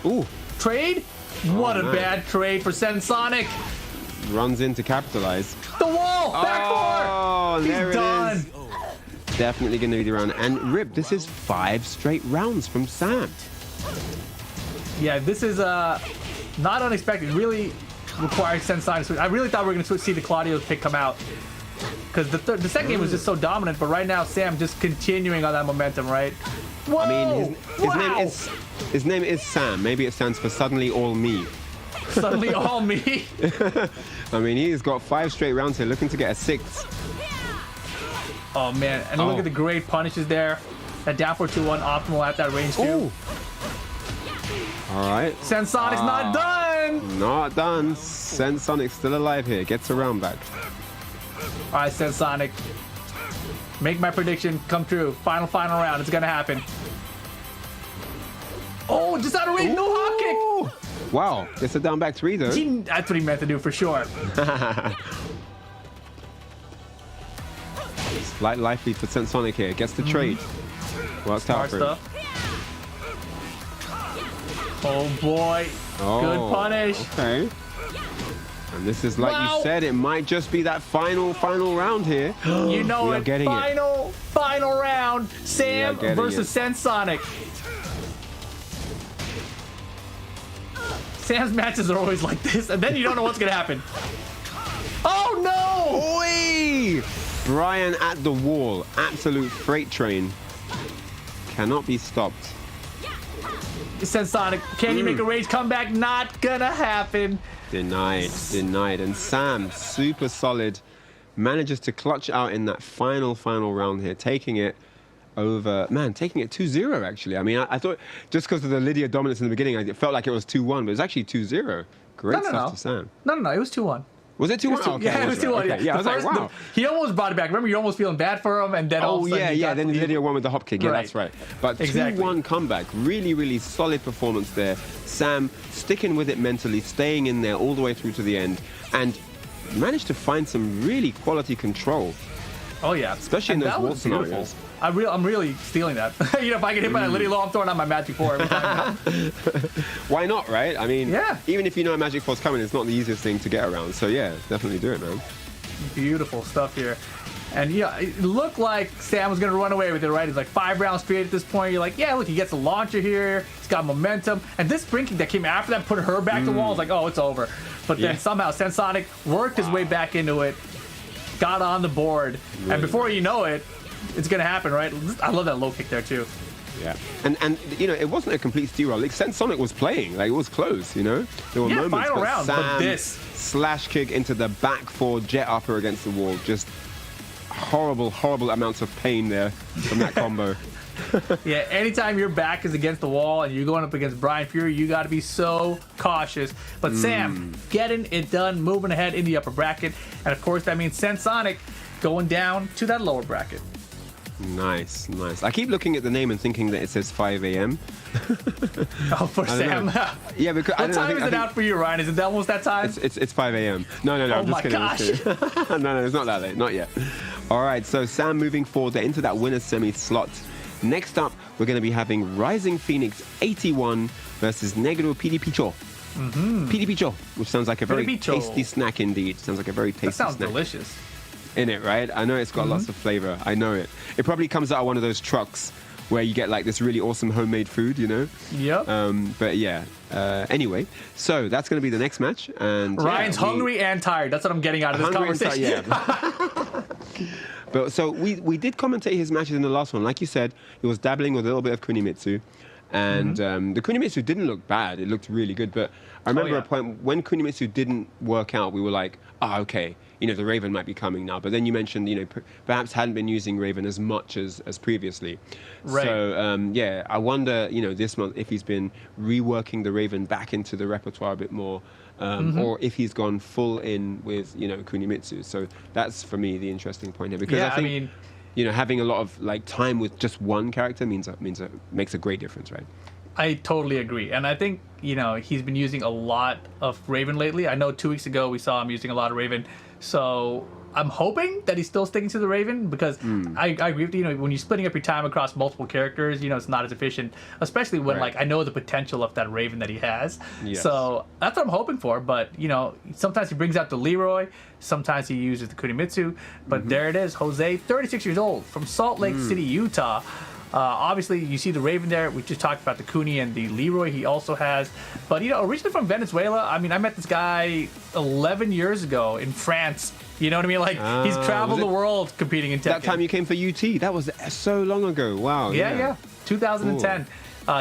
Ooh.
Trade? What a bad trade for Sensonic.
Runs in to capitalize.
The wall! Back 4!
Oh, there
done.
it is. Definitely going to be the round. And Rip, this is 5 straight rounds from Sam.
Yeah, this is not unexpected. Really requires Sensonic to switch. I really thought we were going to see the Claudio pick come out. Because the second game was just so dominant, but right now Sam just continuing on that momentum, right? Whoa!
I mean, his name is Sam. Maybe it stands for Suddenly All Me.
Suddenly All Me.
I mean, he's got 5 straight rounds here, looking to get a 6th.
Oh man, and look at the great punishes there. That down for 2-1 optimal at that range too.
All right.
Sensonic's not done.
Not done. Sensonic's still alive here. Gets a round back.
All right, Sensonic. Make my prediction come true. Final round. It's gonna happen. Oh, just out of range. No hop kick.
Wow. Gets a down back 3 though.
That's what he meant to do for sure.
Light life lead for Sensonic here. Gets the trade. Worked out for him.
Stuff. Oh boy. Good punish.
Okay. And this is like you said, it might just be that final round here.
You know it. Final round. Sam versus Sensonic. Sam's matches are always like this, and then you don't know what's gonna happen. Oh no!
Oi! Brian at the wall. Absolute freight train. Cannot be stopped.
Sensonic, can you make a rage comeback? Not gonna happen.
Denied. And Sam, super solid, manages to clutch out in that final round here, taking it over, taking it 2-0 actually. I mean, I thought just because of the Lydia dominance in the beginning, it felt like it was 2-1, but it was actually 2-0. Great stuff to Sam.
No, it was 2-1.
Was it 2-1? Okay,
Yeah, it was 2-1.
okay. Yeah, I was like, wow.
He almost brought it back. Remember, you're almost feeling bad for him, and then all of a sudden
yeah. Then Lydia won with the hop kick. Yeah,
Right.
that's right. But
Exactly.
2-1 comeback. Really, really solid performance there. Sam sticking with it mentally, staying in there all the way through to the end, and managed to find some really quality control.
Oh yeah,
Especially in
And
those
that
wall
was beautiful.
scenarios.
I'm really stealing that. You know, if I get hit by a Lydia Law, I'm throwing out my Magic 4 every time.
Why not, right? I mean,
Yeah.
even if you know a Magic Force coming, it's not the easiest thing to get around. So yeah, definitely do it, man.
Beautiful stuff here. And yeah, it looked like Sam was going to run away with it, right? He's like 5 rounds straight at this point. You're like, yeah, look, he gets a launcher here. He's got momentum. And this spring kick that came after that put her back to the wall. I was like, oh, it's over. But then somehow Sensonic worked his way back into it, got on the board.
Really
and before
nice.
you know it, it's going to happen, right? I love that low kick there, too.
Yeah, and you know, it wasn't a complete steal. Like Sonic was playing, like it was close. You know, there were moments.
Final
but
round,
Sam,
but this
slash kick into the back 4 jet upper against the wall, just horrible amounts of pain there from that combo.
Yeah, anytime your back is against the wall and you're going up against Brian Fury, you got to be so cautious. But Sam getting it done, moving ahead in the upper bracket, and of course that means Sensonic going down to that lower bracket.
Nice. I keep looking at the name and thinking that it says 5 a.m.
Oh, for Sam.
Yeah, because
What time is it out for you, Ryan? Is it almost that time?
It's 5 a.m. No,
Oh
I'm just
my
kidding. I'm just kidding. No, it's not that late. Not yet. All right, so Sam moving forward there into that winner's semi slot. Next up, we're going to be having Rising Phoenix 81 versus Negro Picho. Picho, which sounds like a very
Picho.
tasty snack indeed. Sounds like a very tasty
That sounds
snack.
delicious.
In it, right? I know it's got lots of flavor. I know it. It probably comes out of one of those trucks where you get like this really awesome homemade food, you know?
Yep.
But yeah. Anyway, so that's going to be the next match. And
Ryan's hungry and tired. That's what I'm getting out of this conversation.
But so we did commentate his matches in the last one. Like you said, he was dabbling with a little bit of Kunimitsu. And the Kunimitsu didn't look bad. It looked really good. But I remember a point when Kunimitsu didn't work out, we were like, okay, you know, the Raven might be coming now. But then you mentioned, you know, perhaps hadn't been using Raven as much as previously.
Right.
So, yeah, I wonder, you know, this month if he's been reworking the Raven back into the repertoire a bit more. Or if he's gone full in with, you know, Kunimitsu. So that's, for me, the interesting point here. Because I think, you know, having a lot of, like, time with just one character makes a great difference, right?
I totally agree. And I think, you know, he's been using a lot of Raven lately. I know 2 weeks ago we saw him using a lot of Raven. So I'm hoping that he's still sticking to the Raven because I agree with you. You know, when you're splitting up your time across multiple characters, you know, it's not as efficient, especially when, like, I know the potential of that Raven that he has.
Yes.
So that's what I'm hoping for. But, you know, sometimes he brings out the Leroy. Sometimes he uses the Kunimitsu. But there it is. Jose, 36 years old, from Salt Lake City, Utah. Obviously, you see the Raven there. We just talked about the Kuni and the Leroy he also has. But, you know, originally from Venezuela, I mean, I met this guy 11 years ago in France. You know what I mean? Like, he's traveled the world competing in Tekken.
That time you came for UT. That was so long ago. Wow.
Yeah. 2010.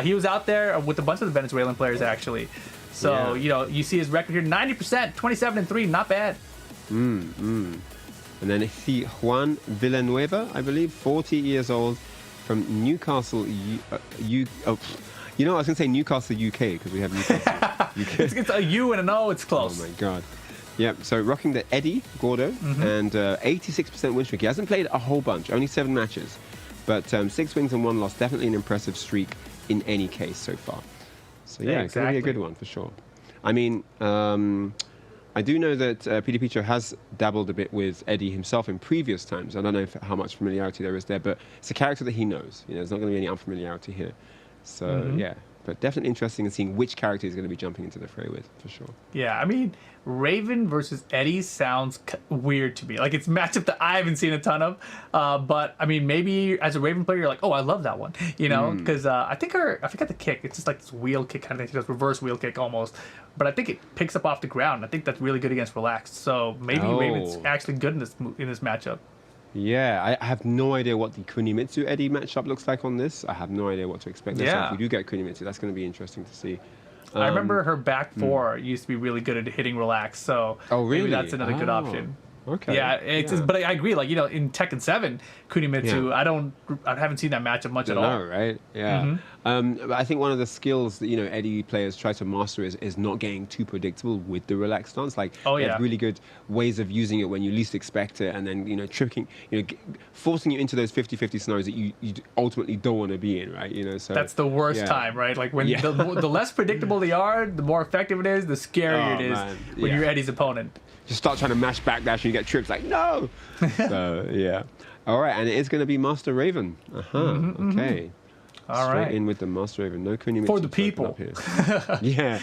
He was out there with a bunch of the Venezuelan players, actually. So, you know, you see his record here, 90%, 27-3, not bad.
And then Juan Villanueva, I believe, 40 years old, from Newcastle, you know, I was going to say Newcastle, UK, because we have Newcastle, UK.
It's a U and an O, it's close.
Oh, my God. Yep, so rocking the Eddie Gordo, and 86% win streak. He hasn't played a whole bunch, only 7 matches. But 6 wins and 1 loss, definitely an impressive streak in any case so far. So, yeah, it's going to be a good one for sure. I mean, I do know that Peter Picho has dabbled a bit with Eddie himself in previous times. I don't know how much familiarity there is there, but it's a character that he knows. You know, there's not going to be any unfamiliarity here. So, yeah, but definitely interesting in seeing which character he's going to be jumping into the fray with, for sure.
Yeah, I mean, Raven versus Eddie sounds weird to me. Like, it's a matchup that I haven't seen a ton of. But, I mean, maybe as a Raven player, you're like, oh, I love that one. You know, because I forgot the kick. It's just like this wheel kick kind of thing. She does reverse wheel kick almost. But I think it picks up off the ground. I think that's really good against Relaxed. So maybe Raven's actually good in this matchup.
Yeah, I have no idea what the Kunimitsu Eddie matchup looks like on this. I have no idea what to expect. So if we do get Kunimitsu, that's going to be interesting to see.
I remember her back 4 used to be really good at hitting Relax. So maybe that's another good option.
Okay.
Yeah, but I agree. Like, you know, in Tekken 7, Kunimitsu, I haven't seen that matchup much at all.
No, right? Yeah. But I think one of the skills that Eddie players try to master is not getting too predictable with the relaxed stance. Like, they have really good ways of using it when you least expect it, and then tricking, forcing you into those 50-50 scenarios that you ultimately don't want to be in, right? So
that's the worst time, right? Like when the less predictable they are, the more effective it is, the scarier it is when you're Eddie's opponent.
Just start trying to mash backdash and you get trips like no. So yeah, all right, and it is going to be Master Raven. Okay.
All
Straight
right.
in with the Master Raven. No Kunimitsu
For the people.
here. Yeah.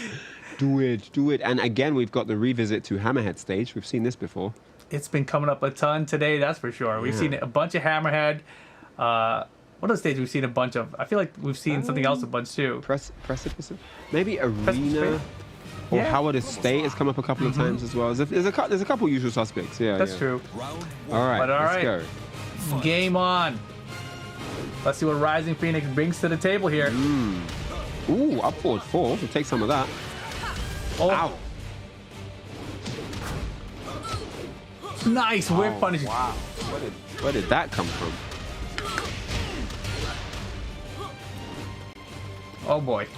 Do it. And again, we've got the revisit to Hammerhead stage. We've seen this before.
It's been coming up a ton today, that's for sure. We've seen a bunch of Hammerhead. What other stage we've seen a bunch of? I feel like we've seen something else a bunch too.
Precipice? Maybe Arena or Howard Estate has come up a couple of times as well. There's a couple usual suspects. Yeah,
that's true.
All right, let's go.
Game on. Let's see what Rising Phoenix brings to the table here.
Ooh, up forward 4. We'll take some of that.
Oh.
Ow.
Nice whip punish.
Wow. Where did that come from?
Oh boy.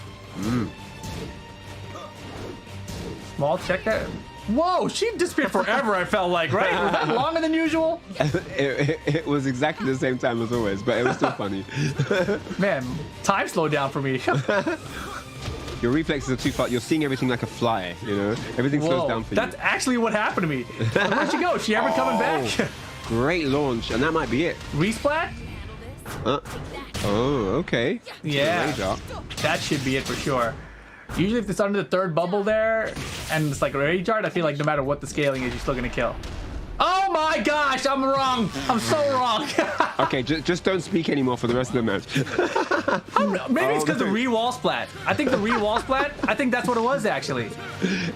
Small check that. Whoa, she disappeared forever, I felt like, right? Was that longer than usual?
It was exactly the same time as always, but it was still funny.
Man, time slowed down for me.
Your reflexes are too fast. You're seeing everything like a fly, Everything slows down for you.
That's actually what happened to me. Where'd she go? Is she ever coming back?
Great launch, and that might be it.
Resplat?
Oh, okay.
Yeah. That should be it for sure. Usually if it's under the third bubble there, and it's like a rage art, I feel like no matter what the scaling is, you're still gonna kill. Oh my gosh, I'm wrong. I'm so wrong.
Okay, just don't speak anymore for the rest of the match.
Maybe it's because the re-wall splat. I think the re-wall splat, I think that's what it was actually.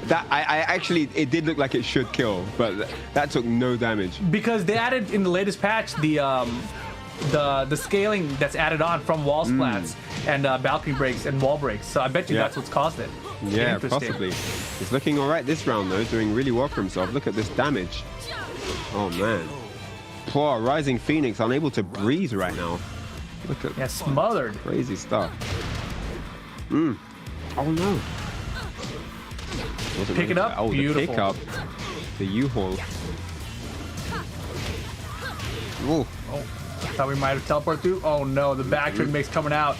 That I actually, it did look like it should kill, but that took no damage.
Because they added in the latest patch the scaling that's added on from wall splats and balcony breaks and wall breaks. So I bet you that's what's caused it.
Yeah, possibly. He's looking all right this round though, doing really well for himself. Look at this damage. Oh man. Poor Rising Phoenix, unable to breathe right now. Look at
smothered.
Crazy stuff. Oh no.
Pick it up. Beautiful.
The pick up. The U-haul. Oh.
Thought we might have teleported through. Oh no, the back turn mix coming out.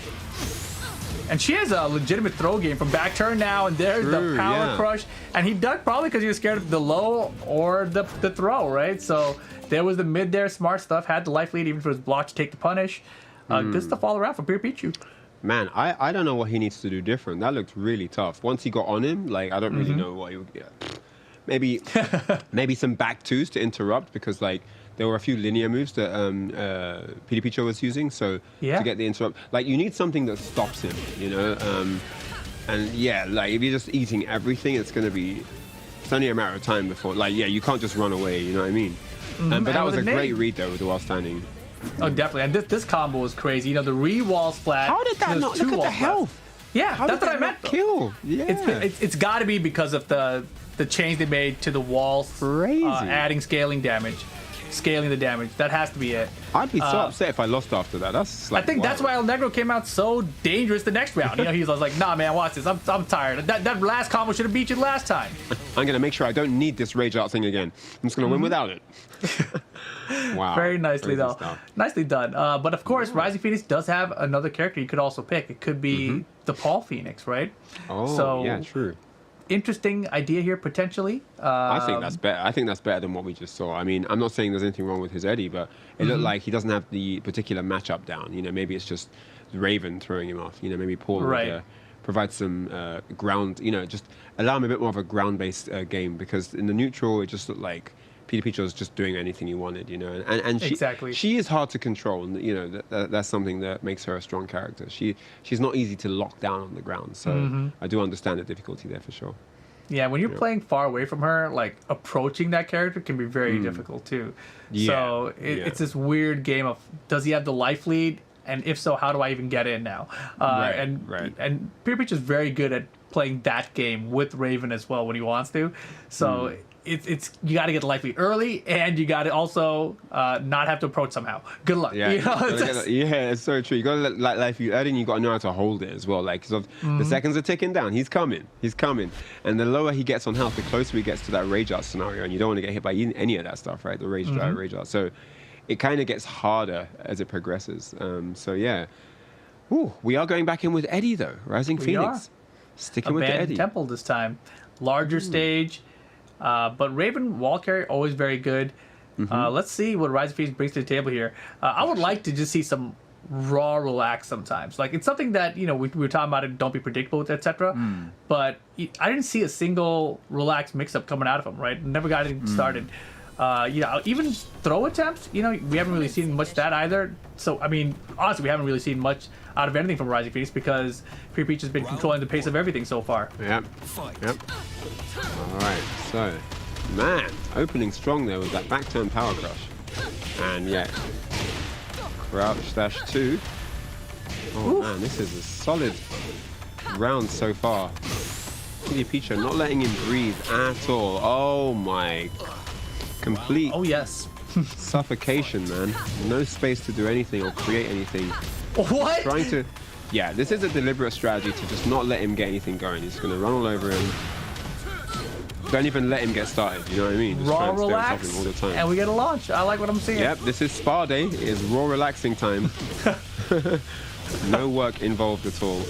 And she has a legitimate throw game from back turn now, and there's the power crush. And he ducked probably because he was scared of the low or the throw, right? So there was the mid there, smart stuff, had the life lead even for his block to take the punish. Good stuff all around for Pure Pichu.
Man, I don't know what he needs to do different. That looked really tough. Once he got on him, like I don't really know what he would get. Maybe some back twos to interrupt because like there were a few linear moves that Picho was using, so to get the interrupt, like you need something that stops him, and like if you're just eating everything, it's only a matter of time before, like you can't just run away, you know what I mean? But that was a great read though with the while standing.
Oh, definitely, and this combo was crazy. The re-wall splat.
How did that not? Look at the health.
Yeah,
how
that's
did
what I meant.
Kill. Yeah.
It's got to be because of the change they made to the walls, adding scaling the damage. That has to be it.
I'd be so upset if I lost after that. That's like,
I think that's why El Negro came out so dangerous the next round. He was like, nah, man, watch this. I'm tired. That last combo should have beat you last time.
I'm going to make sure I don't need this rage art thing again. I'm just going to win without it. Wow.
Very nicely, though. Stuff. Nicely done. But of course, Rising Phoenix does have another character you could also pick. It could be the Paul Phoenix, right?
Oh, so, yeah, true.
Interesting idea here potentially.
I think that's better. I think that's better than what we just saw. I mean, I'm not saying there's anything wrong with his Eddie, but it looked like he doesn't have the particular matchup down. Maybe it's just Raven throwing him off. Maybe Paul would provide some ground. Just allow him a bit more of a ground-based game, because in the neutral it just looked like Peter Picho was just doing anything he wanted. And she is hard to control, and that's something that makes her a strong character. She's not easy to lock down on the ground, so I do understand the difficulty there for sure.
Yeah, when you're playing far away from her, like approaching that character can be very difficult too. Yeah, so it's this weird game of, does he have the life lead, and if so, how do I even get in now? And Pure Peach is very good at playing that game with Raven as well when he wants to. So it's you got to get the life lead early, and you got to also not have to approach somehow. Good luck.
Yeah,
You know,
it's so true. You got to let life lead early, and you got to know how to hold it as well. Like, so the seconds are ticking down. He's coming, and the lower he gets on health, the closer he gets to that rage art scenario, and you don't want to get hit by any of that stuff, right? The rage art. So it kind of gets harder as it progresses. So yeah. Ooh, we are going back in with Eddie though. Rising Phoenix. Sticking with the Eddie.
Temple this time. Larger stage. But Raven wall carry, always very good. Let's see what Rising Phoenix brings to the table here. I would like to just see some raw relax sometimes. Like, it's something that, we were talking about it, don't be predictable with, etc. But I didn't see a single relaxed mix-up coming out of him, right? Never got anything started. Even throw attempts, we haven't really seen much of that either. So, I mean, honestly, we haven't really seen much out of anything from Rising Phoenix because Pure Peach has been controlling the pace of everything so far.
Yep. All right, so, man, opening strong there with that back turn power crush. And yeah, crouch dash 2. Oh man, this is a solid round so far. Picho not letting him breathe at all. Oh my, complete
yes.
suffocation, man. No space to do anything or create anything.
What?
Trying to, yeah, this is a deliberate strategy to just not let him get anything going. He's gonna run all over him. Don't even let him get started, you know what I mean? Just
raw
try and stay on top
relax,
of him all the time.
and we get a launch. I like what I'm seeing.
Yep, this is spa day. It is raw relaxing time. No work involved at all.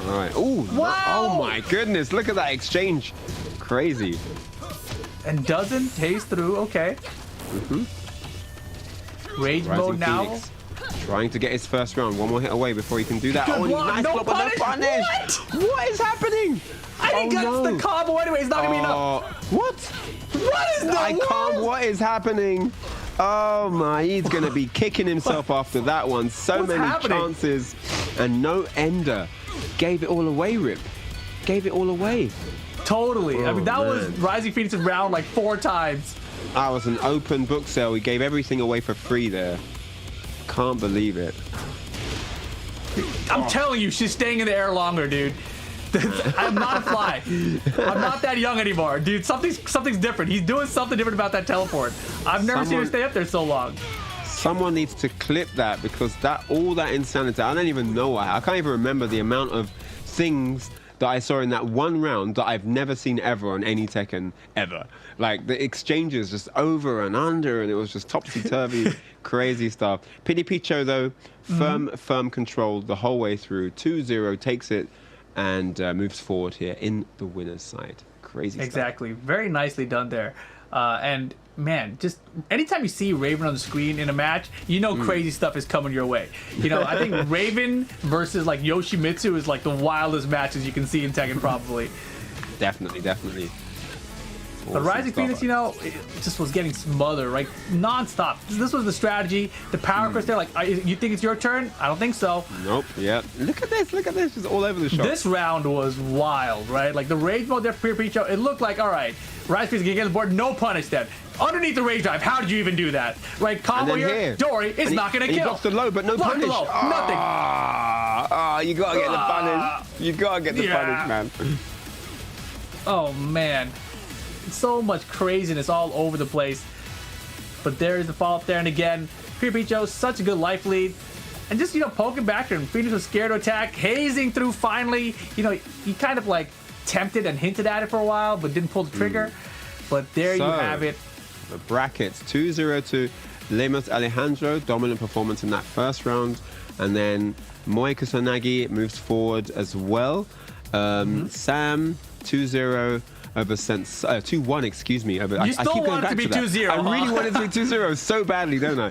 All right. Ooh,
wow.
Oh my goodness, look at that exchange. Crazy.
And doesn't taste through, okay. Rage
Rising
mode now.
Phoenix, trying to get his first round. One more hit away before he can do that.
Good block.
Nice
No
block, but no
punish.
punish. What is happening?
I think that's the combo anyway. It's not gonna be enough.
What?
What is
I can't. What is happening? Oh my, he's gonna be kicking himself after that one. So
What's
many
happening?
chances and no ender. Gave it all away, Rip. Gave it all away.
Totally. I mean, that was
man.
Rising Phoenix's round like 4 times.
That was an open book sale. We gave everything away for free there. Can't believe it.
I'm telling you, she's staying in the air longer, dude. I'm not a fly. I'm not that young anymore, dude. Something's different. He's doing something different about that teleport. I've never seen her stay up there so long.
Someone needs to clip that because all that insanity. I don't even know. I can't even remember the amount of things that I saw in that one round that I've never seen ever on any Tekken ever. Like the exchanges just over and under, and it was just topsy-turvy, crazy stuff. Picho though, firm control the whole way through. 2-0 takes it and moves forward here in the winner's side. Crazy
Exactly. Very nicely done there. And man, just anytime you see Raven on the screen in a match, crazy stuff is coming your way. I think Raven versus like Yoshimitsu is like the wildest matches you can see in Tekken probably.
Definitely.
But Rising Phoenix, it just was getting smothered, right? Non-stop. This was the strategy. The power crystal, like, you think it's your turn? I don't think so.
Nope, yeah. Look at this. Just all over the shop.
This round was wild, right? Like, the rage mode there for Picho, it looked like, all right, Rising Phoenix can get on the board, no punish then. Underneath the rage drive, how did you even do that? Right, combo here, Dory is not going to kill.
He blocks the low, but no punish.
Nothing.
You got to get the punish. You got to get the punish, man.
Oh, man. So much craziness all over the place. But there's the follow-up there, and again, Picho, such a good life lead. And just, poking back and Phoenix was scared to attack, hazing through finally. He kind of like tempted and hinted at it for a while, but didn't pull the trigger. But there you have it.
The brackets, 2-0 to Lemos Alejandro, dominant performance in that first round. And then Moe Kusanagi moves forward as well. Sam, 2-0. Over 2-1, excuse me. Over,
you still want it to be 2-0.
I really want it to be 2-0 so badly, don't I?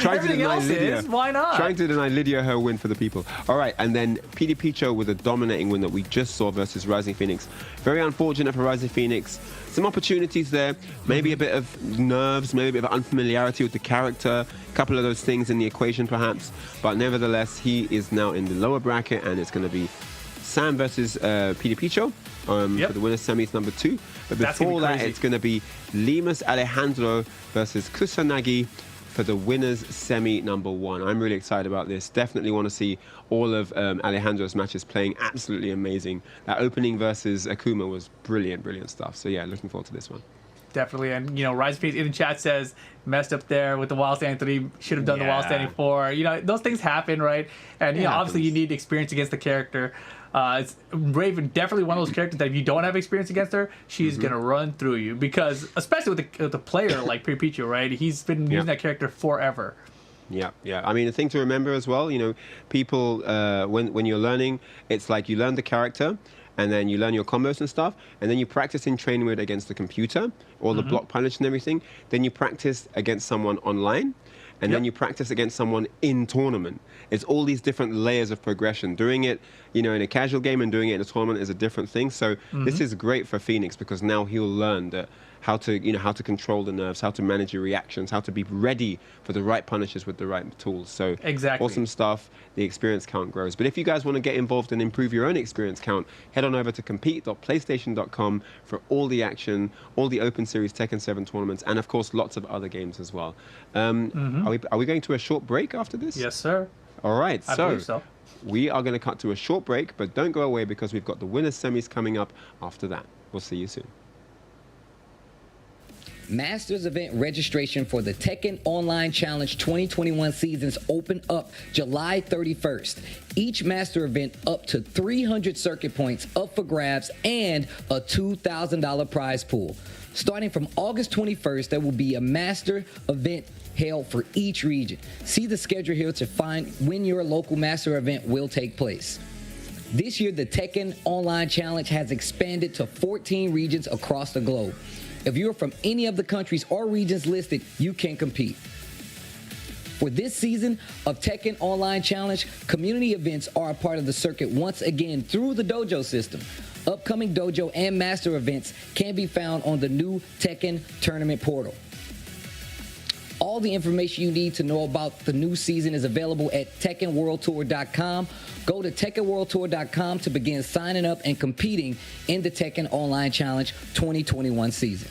Trying to deny Lydia.
Why not?
Trying to deny Lydia her win for the people. All right, and then Picho with a dominating win that we just saw versus Rising Phoenix. Very unfortunate for Rising Phoenix. Some opportunities there, maybe a bit of nerves, maybe a bit of unfamiliarity with the character, a couple of those things in the equation perhaps, but nevertheless, he is now in the lower bracket, and it's going to be Sam versus Picho for the winner's semis number 2. But before that, it's going to be Lemos Alejandro versus Kusanagi for the winner's semi number 1. I'm really excited about this. Definitely want to see all of Alejandro's matches playing absolutely amazing. That opening versus Akuma was brilliant stuff. So yeah, looking forward to this one.
definitely. And, Rise of Peace in the chat says, messed up there with the while standing 3, should have done the while standing 4. Those things happen, right? And, obviously you need experience against the character. It's Raven, definitely one of those characters that if you don't have experience against her, she's going to run through you. Because, especially with the player like Picho, right? He's been using that character forever.
Yeah. I mean, the thing to remember as well, people, when you're learning, it's like you learn the character, and then you learn your combos and stuff, and then you practice in training mode against the computer, or the block punish and everything. Then you practice against someone online, and then you practice against someone in tournament. It's all these different layers of progression. Doing it, in a casual game and doing it in a tournament is a different thing. So this is great for Phoenix because now he'll learn that how to control the nerves, how to manage your reactions, how to be ready for the right punishes with the right tools. So awesome stuff. The experience count grows. But if you guys want to get involved and improve your own experience count, head on over to compete.playstation.com for all the action, all the Open Series Tekken 7 tournaments, and of course lots of other games as well. Are we going to a short break after this?
Yes, sir.
All right.
I believe so.
We are going to cut to a short break, but don't go away because we've got the winners semis coming up after that. We'll see you soon.
Masters event registration for the Tekken Online Challenge 2021 seasons open up July 31st. Each master event up to 300 circuit points up for grabs and a $2,000 prize pool. Starting from August 21st, there will be a master event held for each region. See the schedule here to find when your local master event will take place. This year, the Tekken Online Challenge has expanded to 14 regions across the globe. If you're from any of the countries or regions listed, you can compete. For this season of Tekken Online Challenge, community events are a part of the circuit once again through the dojo system. Upcoming dojo and master events can be found on the new Tekken Tournament portal. All the information you need to know about the new season is available at TekkenWorldTour.com. Go to TekkenWorldTour.com to begin signing up and competing in the Tekken Online Challenge 2021 season.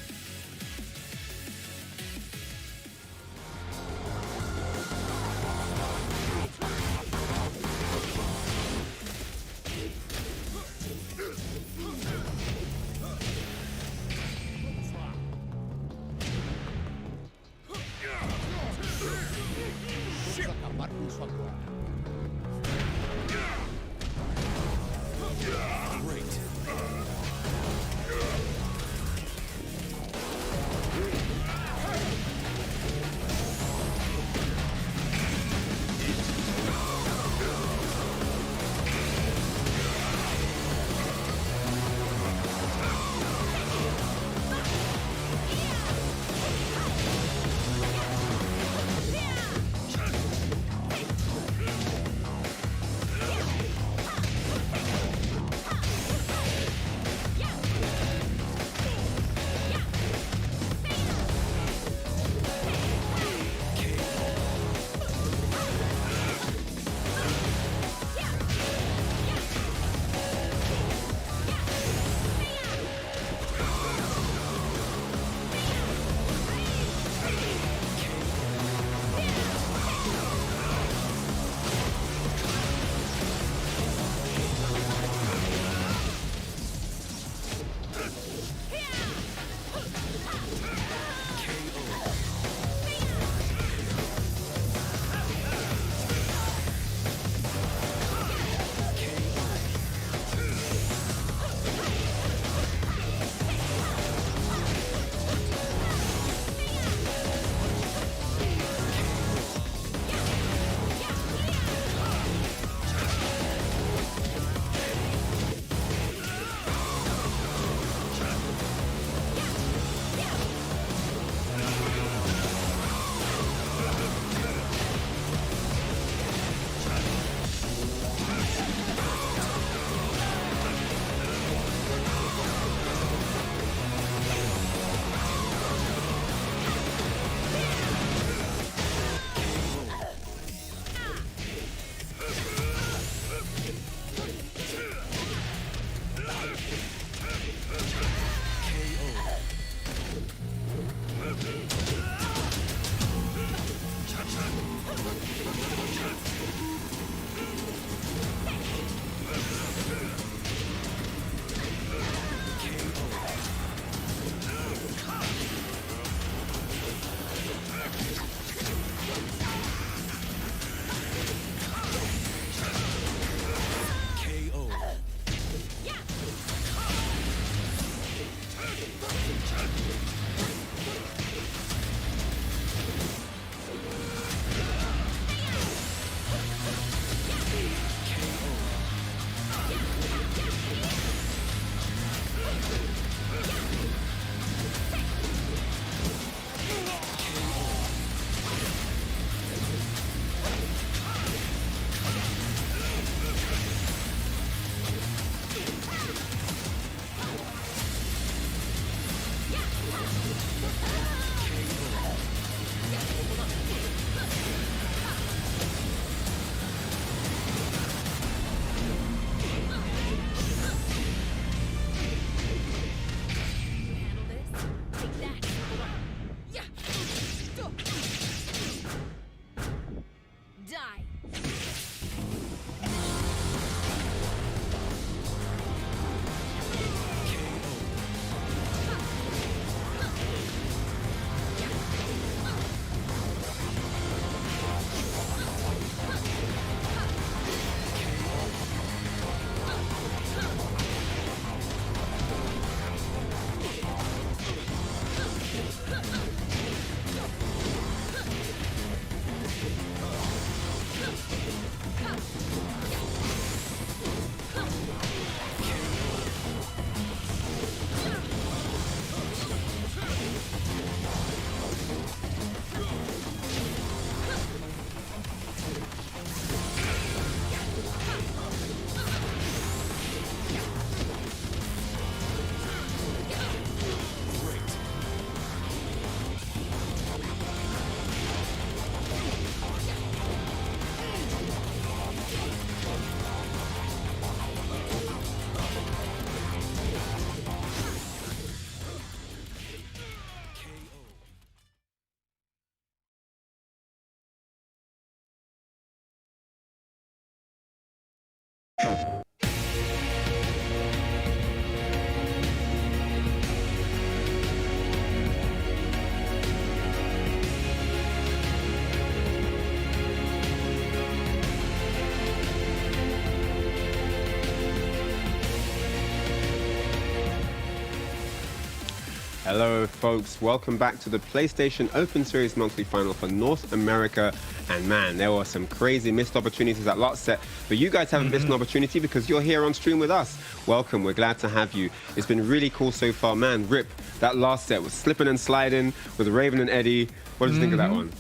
Hello, folks. Welcome back to the PlayStation Open Series Monthly Final for North America. And man, there were some crazy missed opportunities at last set, but you guys haven't missed an opportunity because you're here on stream with us. Welcome. We're glad to have you. It's been really cool so far. Man, Rip, that last set was slipping and sliding with Raven and Eddie. What did you think of that one?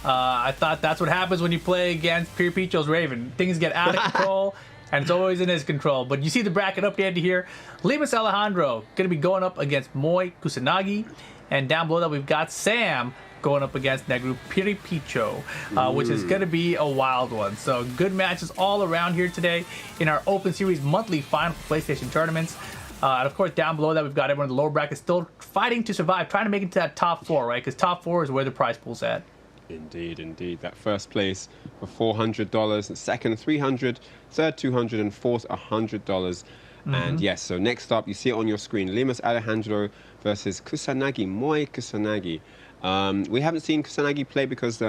I thought that's what happens when you play against Picho's Raven. Things get out of control. And it's always in his control. But you see the bracket updated here. Lemus Alejandro going to be going up against Moi Kusanagi. And down below that, we've got Sam going up against Negru Picho, which is going to be a wild one. So good matches all around here today in our Open Series monthly final PlayStation tournaments. And of course, down below that, we've got everyone in the lower bracket still fighting to survive, trying to make it to that top 4, right? Because top 4 is where the prize pool's at.
Indeed, indeed. That first place for $400, second $300, third $200, and fourth $100. And yes, so next up, you see it on your screen, Lemus Alejandro versus Kusanagi, Moi Kusanagi. We haven't seen Kusanagi play because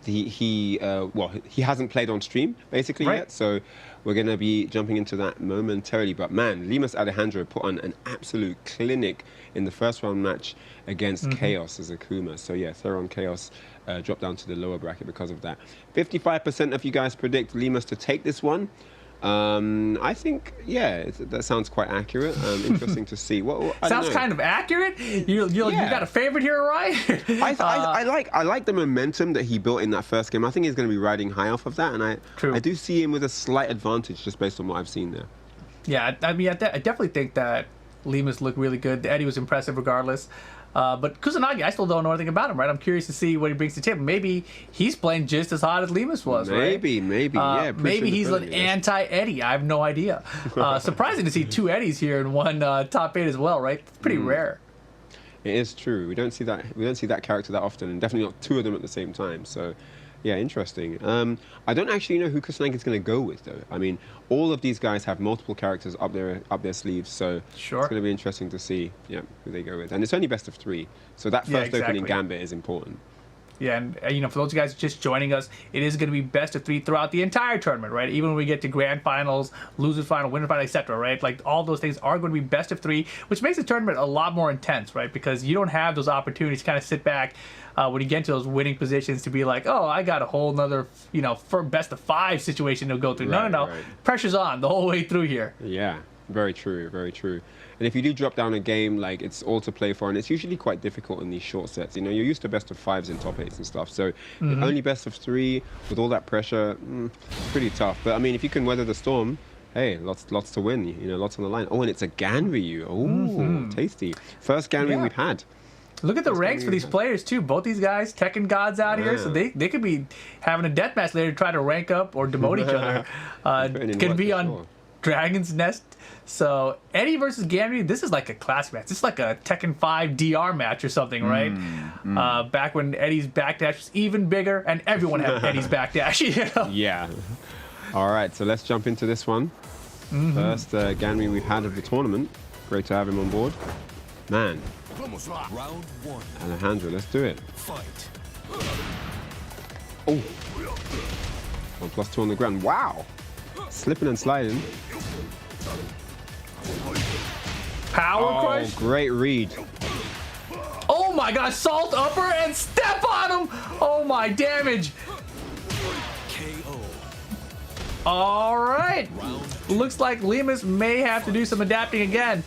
he hasn't played on stream basically yet, so we're going to be jumping into that momentarily. But man, Lemus Alejandro put on an absolute clinic in the first round match against Chaos as Akuma. So yeah, Theron Chaos dropped down to the lower bracket because of that. 55% of you guys predict Lemus to take this one. I think, yeah, that sounds quite accurate. Interesting to see.
Sounds kind of accurate. You got a favorite here, right?
I like the momentum that he built in that first game. I think he's going to be riding high off of that, and I do see him with a slight advantage just based on what I've seen there.
Yeah, I mean, I definitely think that Lemus looked really good. Eddie was impressive regardless. But Kusanagi, I still don't know anything about him, right? I'm curious to see what he brings to the table. Maybe he's playing just as hot as Lemus was, right?
Maybe, yeah.
Maybe he's an anti-Eddie. I have no idea. Surprising to see 2 Eddies here in one top 8 as well, right? It's pretty rare.
It is true. We don't see that character that often, and definitely not 2 of them at the same time. So, yeah, interesting. I don't actually know who Kusanagi is going to go with, though. I mean, all of these guys have multiple characters up their sleeves, so it's going to be interesting to see, who they go with. And it's only best of 3, so that first opening gambit is important.
Yeah, and for those guys just joining us, it is going to be best of 3 throughout the entire tournament, right? Even when we get to grand finals, loser final, winner final, etc., right? Like all those things are going to be best of 3, which makes the tournament a lot more intense, right? Because you don't have those opportunities to kind of sit back when you get into those winning positions to be like, oh, I got a whole nother, for best of 5 situation to go through. No. Pressure's on the whole way through here.
Yeah, very true, very true. And if you do drop down a game, like, it's all to play for, and it's usually quite difficult in these short sets. You're used to best of 5s in top 8s and stuff, so only best of 3 with all that pressure, pretty tough. But I mean, if you can weather the storm, hey, lots to win. Lots on the line. Oh, and it's a Ganryu. Oh, tasty. First Ganryu we've had.
Look at the ranks for these players too. Both these guys, Tekken gods out here, so they could be having a deathmatch later to try to rank up or demote each other. Could be on Dragon's Nest. So Eddie versus Ganryu, this is like a class match. This is like a Tekken 5 DR match or something, right? Back when Eddie's backdash was even bigger, and everyone had Eddie's backdash.
Yeah. All right, so let's jump into this one. First Ganryu we've had of the tournament. Great to have him on board. Man.
Round 1.
Alejandro, let's do it.
Fight.
Oh. 1+2 on the ground. Wow. Slipping and sliding.
Power crush.
Great read.
Oh my gosh, salt upper and step on him. Oh my damage.
KO.
All right. Looks like Lemus may have to do some adapting again.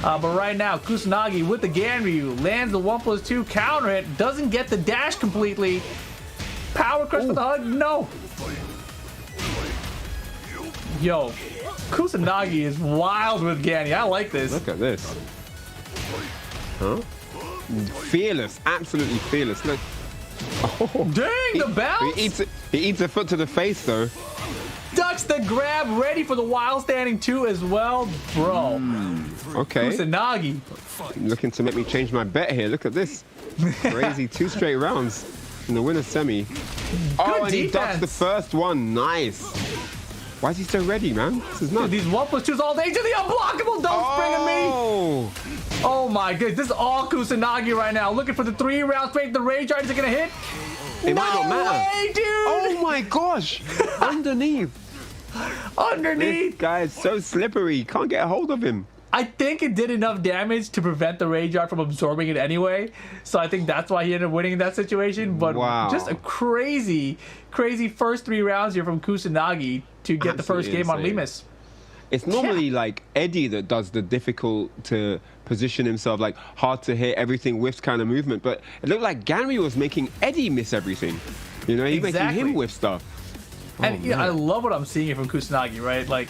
But right now, Kusanagi with the Ganryu lands the 1+2, counter it, doesn't get the dash completely. Power crush for the hug, no. Yo, Kusanagi is wild with Ganryu. I like this.
Look at this. Huh? Fearless, absolutely fearless. Look. Oh.
Dang, the bounce.
He eats a foot to the face, though.
Ducks the grab, ready for the wild standing 2 as well, bro.
Okay.
Kusanagi.
Looking to make me change my bet here. Look at this. Crazy 2 straight rounds in the winner's semi. Oh, and he ducks the first one. Nice. Why is he so ready, man? This is nuts.
These 1+2s all day to the unblockable. Don't spring at me. Oh my goodness. This is all Kusanagi right now. Looking for the 3-round straight. The Rage Art is going to hit.
It might not matter.
Way, dude.
Oh my gosh. Underneath. This guy is so slippery. Can't get a hold of him.
I think it did enough damage to prevent the Rage Art from absorbing it anyway. So I think that's why he ended up winning in that situation. But just a crazy first 3 rounds here from Kusanagi to get the first game on Lemus.
It's normally like Eddie that does the difficult to position himself, like hard to hit, everything whiffs kind of movement. But it looked like Ganry was making Eddie miss everything. You know, he's making him whiff stuff.
And yeah, I love what I'm seeing here from Kusanagi, right? Like,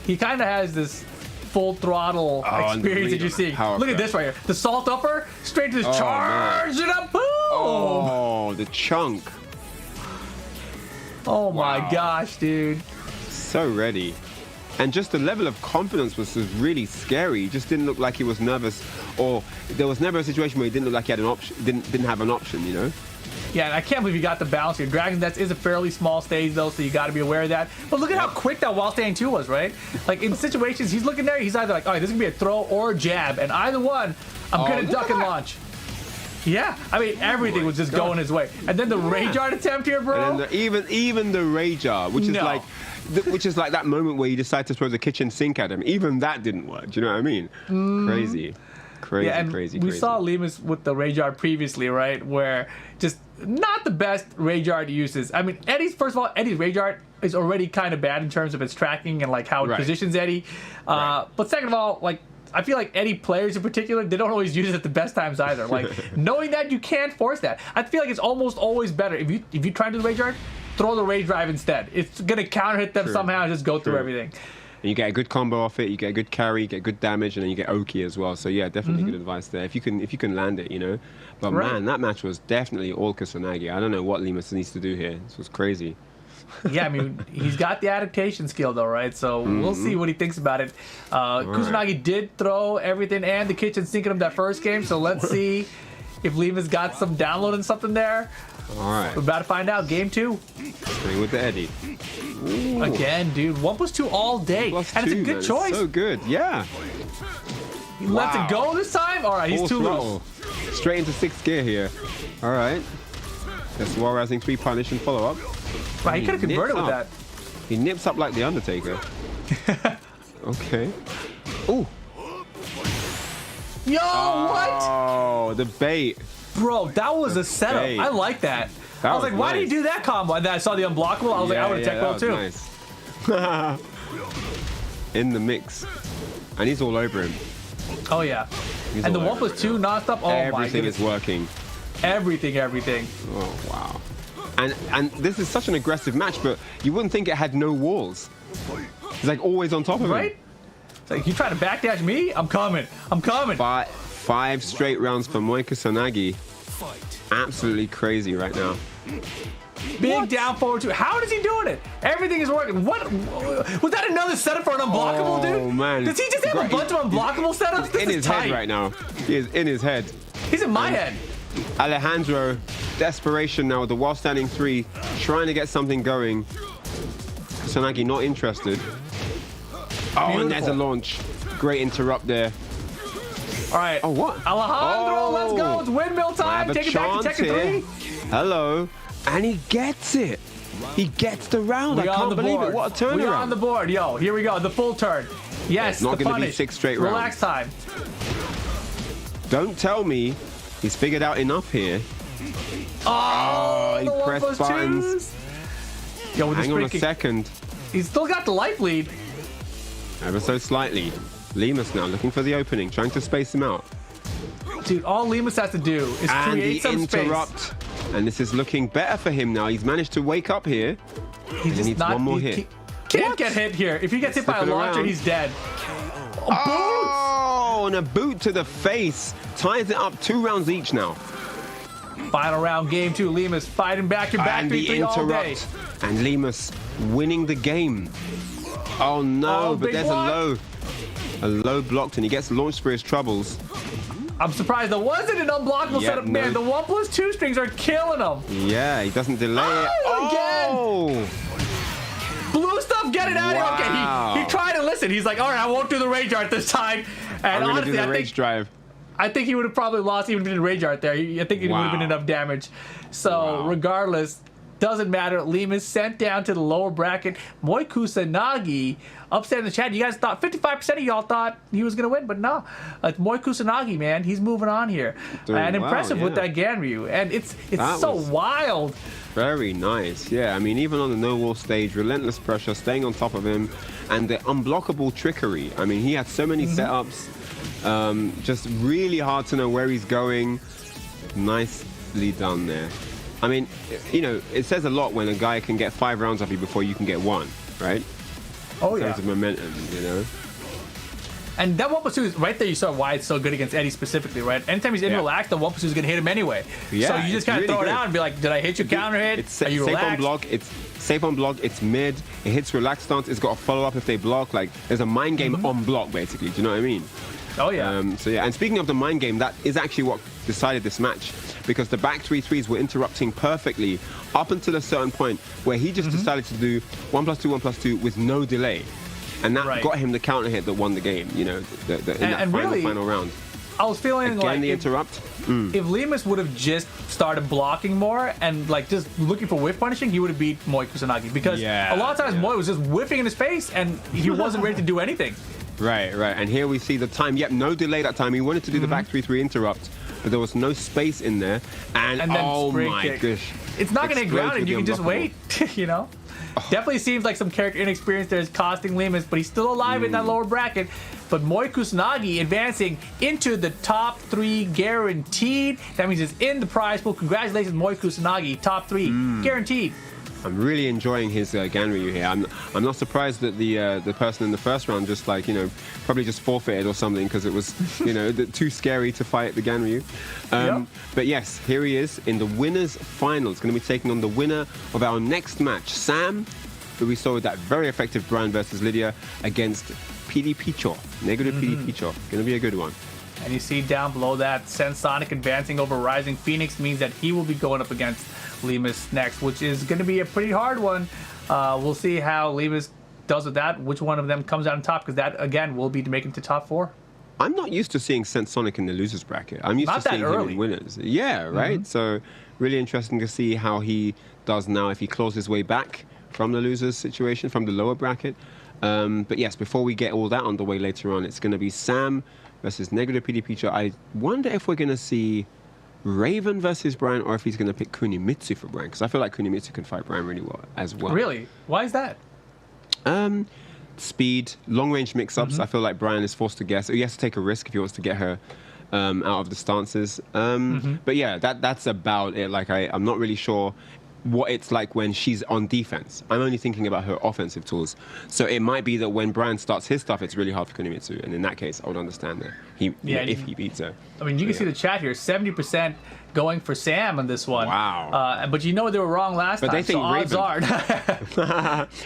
he kind of has this full throttle experience that you're seeing. Look at this right here. The salt upper, straight to the charge it up. Boom!
Oh, the chunk.
Oh my gosh, dude.
So ready. And just the level of confidence was really scary. He just didn't look like he was nervous, or there was never a situation where he didn't look like he had an option, didn't have an option, you know?
Yeah, and I can't believe you got the balance here. Dragon's Nest is a fairly small stage, though, so you got to be aware of that. But look at how quick that wall standing 2 was, right? Like, in situations, he's looking there, he's either like, all right, this is going to be a throw or a jab, and either one, I'm going to duck and launch. Yeah, I mean, everything was just going his way. And then the Rage Art attempt here, bro.
And then even the Rage Art, which is like that moment where you decide to throw the kitchen sink at him. Even that didn't work. Do you know what I mean? Crazy.
We saw Lemus with the Rage Art previously, right? Where just not the best Rage Art uses. I mean, first of all, Eddie's Rage Art is already kind of bad in terms of its tracking and like how it positions Eddie. But second of all, like, I feel like Eddie players in particular, they don't always use it at the best times either. Like, knowing that, you can't force that. I feel like it's almost always better if you try to do the Rage Art, throw the Rage Drive instead. It's gonna counter hit them somehow and just go through everything.
And you get a good combo off it, you get a good carry, you get good damage, and then you get Oki as well. So yeah, definitely good advice there. If you can land it, you know. But man, that match was definitely all Kusanagi. I don't know what Lemus needs to do here. This was crazy.
Yeah, I mean, he's got the adaptation skill though, right? So we'll see what he thinks about it. Kusanagi did throw everything and the kitchen sink at him that first game, so let's see if Lemus got some downloading something there.
All right.
We're about to find out. Game 2.
Staying with the Eddie. Ooh.
Again, dude. 1+2 all day. And it's a good choice.
So good. Yeah.
He lets it go this time? All right, he's too low.
Straight into 6th gear here. All right. That's War Rising 3 punish and follow up.
Right, he could have converted with that.
He nips up like the Undertaker. Okay. Ooh.
Yo, what?
Oh, the bait.
Bro, that was a setup. I like that. I was like, why did he do that combo? And then I saw the unblockable. I was like, I would have tech roll too.
Nice. In the mix. And he's all over him.
Oh, yeah. And the 1+2 nonstop. Oh, my goodness.
Everything is working.
Everything.
Oh, wow. And this is such an aggressive match, but you wouldn't think it had no walls. He's like always on top of him.
Right? It's like, you trying to backdash me? I'm coming.
5 straight rounds for Moika Kusanagi. Absolutely crazy right now.
Big down forward 2. How is he doing it? Everything is working. What? Was that another setup for an unblockable, dude?
Oh, man.
Does he just have a bunch of unblockable setups? This
in
is
his
tight.
head right now. He is in his head.
He's in my head.
Alejandro, desperation now with the wall standing 3, trying to get something going. Kusanagi not interested. Oh, and there's a launch. Great interrupt there.
All right.
Oh, what?
Alejandro, let's go. It's windmill time. Take it back to Tekken 3.
Hello. And he gets it. He gets the round. I can't believe it. What a turnaround.
We're on the board. Yo, here we go. The full turn. Yes,
not going to be 6 straight rounds.
Relax time.
Don't tell me he's figured out enough here.
Oh,
he pressed buttons.
Yo, with
Hang on a second.
He's still got the life lead.
Ever so slightly. Lemus now looking for the opening, trying to space him out.
Dude, all Lemus has to do is create some
interrupt. And this is looking better for him now. He's managed to wake up here. He needs one more hit.
Can't get hit here. If he gets hit by a launcher, he's dead.
Oh, and a boot to the face. Ties it up 2 rounds each now.
Final round, game 2. Lemus fighting back and back.
And the interrupt. And Lemus winning the game. Oh no, but there's a low blocked, and he gets launched for his troubles.
I'm surprised there wasn't an unblockable setup. Man, the 1+2 strings are killing him.
Yeah, he doesn't delay it.
Again.
Oh!
Blue stuff get it out of here. Okay, he tried to listen. He's like, all right, I won't do the rage art this time. And
I'm
honestly,
do the rage drive.
I think he would have probably lost even if he did rage art there. I think it would have been enough damage. So regardless, doesn't matter. Limas sent down to the lower bracket. Moi Kusanagi upset in the chat. You guys thought 55% of y'all thought he was gonna win, but no, it's Moi Kusanagi, man. He's moving on here, and impressive with that Ganryu. And it's so wild.
Very nice. Yeah, I mean, even on the no wall stage, relentless pressure, staying on top of him, and the unblockable trickery. I mean, he had so many setups. Just really hard to know where he's going. Nicely done there. I mean, you know, it says a lot when a guy can get 5 rounds off you before you can get 1, right?
Oh,
in terms of momentum, you know?
And that 1+2 is right there. You saw why it's so good against Eddie specifically, right? Anytime he's in relaxed, the 1+2 is going to hit him anyway.
Yeah,
so you just kind of throw it out and be like, did I hit your counter hit?
It's
Are you
safe
relaxed?
on block. It's safe on block. It's mid. It hits relaxed stance. It's got a follow up if they block. Like, there's a mind game on block, basically. Do you know what I mean?
Oh, yeah.
So, yeah. And speaking of the mind game, that is actually what decided this match. Because the back 3-3s were interrupting perfectly up until a certain point where he just decided to do 1+2, 1+2 with no delay. And that got him the counter hit that won the game, you know, in that final round.
I was feeling like
the interrupt.
If Limas would have just started blocking more and like just looking for whiff punishing, he would have beat Moi Kusanagi. Because a lot of times Moi was just whiffing in his face and he wasn't ready to do anything.
Right. And here we see the time. Yep, no delay that time. He wanted to do the back 3-3 interrupt, but there was no space in there. And
then
oh my
kick.
gosh.
It's not going to get grounded. You can just wait, you know? Definitely seems like some character inexperience there is costing Limas, but he's still alive in that lower bracket. But Moi Kusanagi advancing into the top 3 guaranteed. That means it's in the prize pool. Congratulations, Moi Kusanagi, top 3 guaranteed.
I'm really enjoying his Ganryu here. I'm not surprised that the person in the first round just like, you know, probably just forfeited or something because it was, you know, too scary to fight the Ganryu. But yes, here he is in the winners finals. Going to be taking on the winner of our next match, Sam, who we saw with that very effective Brian versus Lydia against Picho. Negative Picho. Going to be a good one.
And you see down below that, Sensonic advancing over Rising Phoenix means that he will be going up against Limas next, which is going to be a pretty hard one. We'll see how Limas does with that, which one of them comes out on top, because that, again, will be to make him to top 4.
I'm not used to seeing Sensonic in the losers bracket. I'm used to seeing him in winners. Yeah, right? So really interesting to see how he does now if he claws his way back from the losers situation, from the lower bracket. But yes, before we get all that on the way later on, it's going to be Sam versus Negative Picho. I wonder if we're going to see Raven versus Brian, or if he's going to pick Kunimitsu for Brian, because I feel like Kunimitsu can fight Brian really well as well.
Really? Why is that?
Speed, long-range mix-ups. I feel like Brian is forced to guess. He has to take a risk if he wants to get her out of the stances. But yeah, that's about it. Like I'm not really sure what it's like when she's on defense. I'm only thinking about her offensive tools. So it might be that when Brian starts his stuff, it's really hard for Kunimitsu. And in that case, I would understand that if he beats her.
I mean, you can see the chat here, 70% going for Sam on this one.
Wow.
But you know they were wrong last time,
they think
so odds are.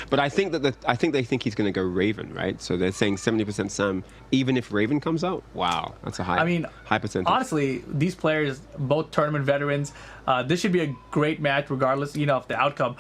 But I think they think he's going to go Raven, right? So they're saying 70% Sam, even if Raven comes out. Wow, that's a high percentage.
Honestly, these players, both tournament veterans, this should be a great match regardless, you know, of the outcome.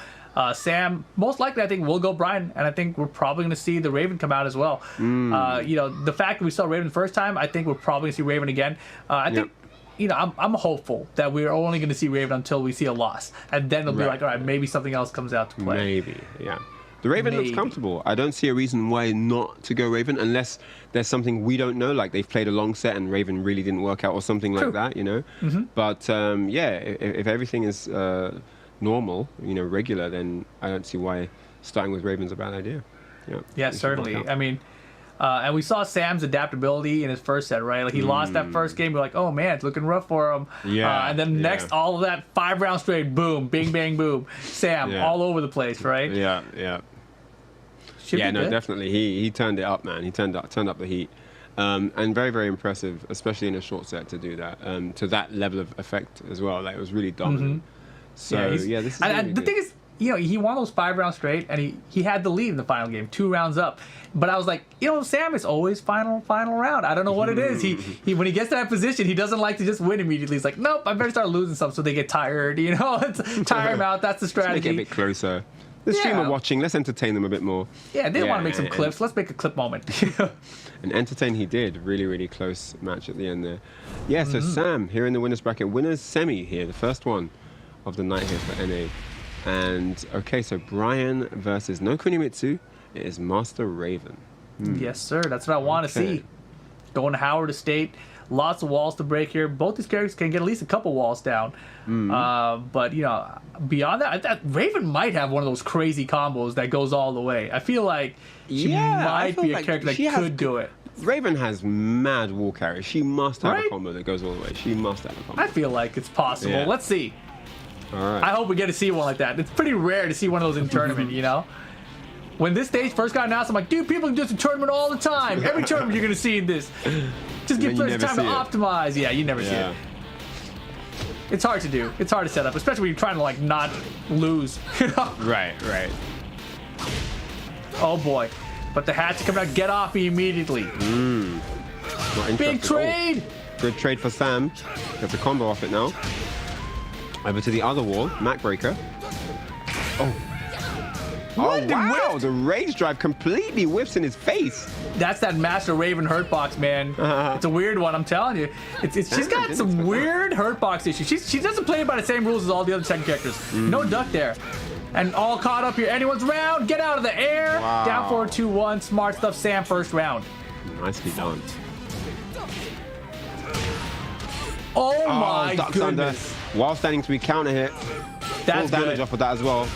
Sam, most likely, I think, will go Brian, and I think we're probably going to see the Raven come out as well. You know, the fact that we saw Raven the first time, I think we're probably going to see Raven again. I think, you know, I'm hopeful that we're only going to see Raven until we see a loss, and then it'll be like, all right, maybe something else comes out to play.
Maybe, yeah. The Raven looks comfortable. I don't see a reason why not to go Raven, unless there's something we don't know, like they've played a long set and Raven really didn't work out or something like that, you know. But yeah, if everything is normal, you know, regular, then I don't see why starting with Raven's a bad idea.
Yeah, certainly. I mean, and we saw Sam's adaptability in his first set, right? Like he lost that first game. We're like, oh man, it's looking rough for him. And then next, all of that 5 round straight, boom, bing, bang, boom. Sam all over the place, right? Should be good.
Definitely. He turned it up, man. He turned up the heat. And very, very impressive, especially in a short set to do that, to that level of effect as well. Like, it was really dominant. So, this is
and the thing is, you know, he won those 5 rounds straight, and he had the lead in the final game, 2 rounds up. But I was like, you know, Sam is always final round. I don't know what it is. He when he gets to that position, he doesn't like to just win immediately. He's like, nope, I better start losing some so they get tired. You know, tire him out. That's the strategy.
Make it a bit closer. The streamer
Yeah.
watching, let's entertain them a bit more.
Yeah, they want to make some
and-
clips. Let's make a clip moment.
And entertain he did. Really, really close match at the end there. Yeah, so Sam here in the winners bracket. Winners semi here, the first one of the night here for NA. And okay, so Brian versus no Kunimitsu. It is Master Raven.
Yes, sir. That's what I want to
Okay.
see. Going to Howard Estate. Lots of walls to break here. Both these characters can get at least a couple walls down. But, you know, beyond that, I thought Raven might have one of those crazy combos that goes all the way. I feel like she
I
might
feel
be a
like
character that
she has
could do it.
Raven has mad wall carry. She must have a
Right?
combo that goes all the way. She must have a combo.
I feel like it's possible.
Yeah.
Let's see.
All right.
I hope we get to see one like that. It's pretty rare to see one of those in tournament, you know? When this stage first got announced, I'm like, dude, people can do this in tournament all the time. Every tournament you're going to see this. Just give
then you
players
never
time to
see it.
optimize. Yeah, you never see
Yeah.
it. It's hard to do. It's hard to set up, especially when you're trying to, like, not lose. You know?
Right, right.
Oh, boy. But the hat's coming out. Get off me immediately.
Not
Big
interested.
trade.
Oh, good trade for Sam. Gets a combo off it now. Over to the other wall. Mac breaker. Oh.
What?
Oh,
Did
wow.
whip?
The rage drive completely whips in his face.
That's that Master Raven hurtbox, man. It's a weird one, I'm telling you. She's got
didn't
some
expect
weird hurtbox issues. She doesn't play by the same rules as all the other Tekken characters. No duck there. And all caught up here. Anyone's round. Get out of the air.
Wow.
Down 4-2-1. Smart stuff, Sam. First round.
Nicely done.
Oh my
ducks under.
goodness.
While standing to be counter hit. Full
That's
damage
good.
off of that as well.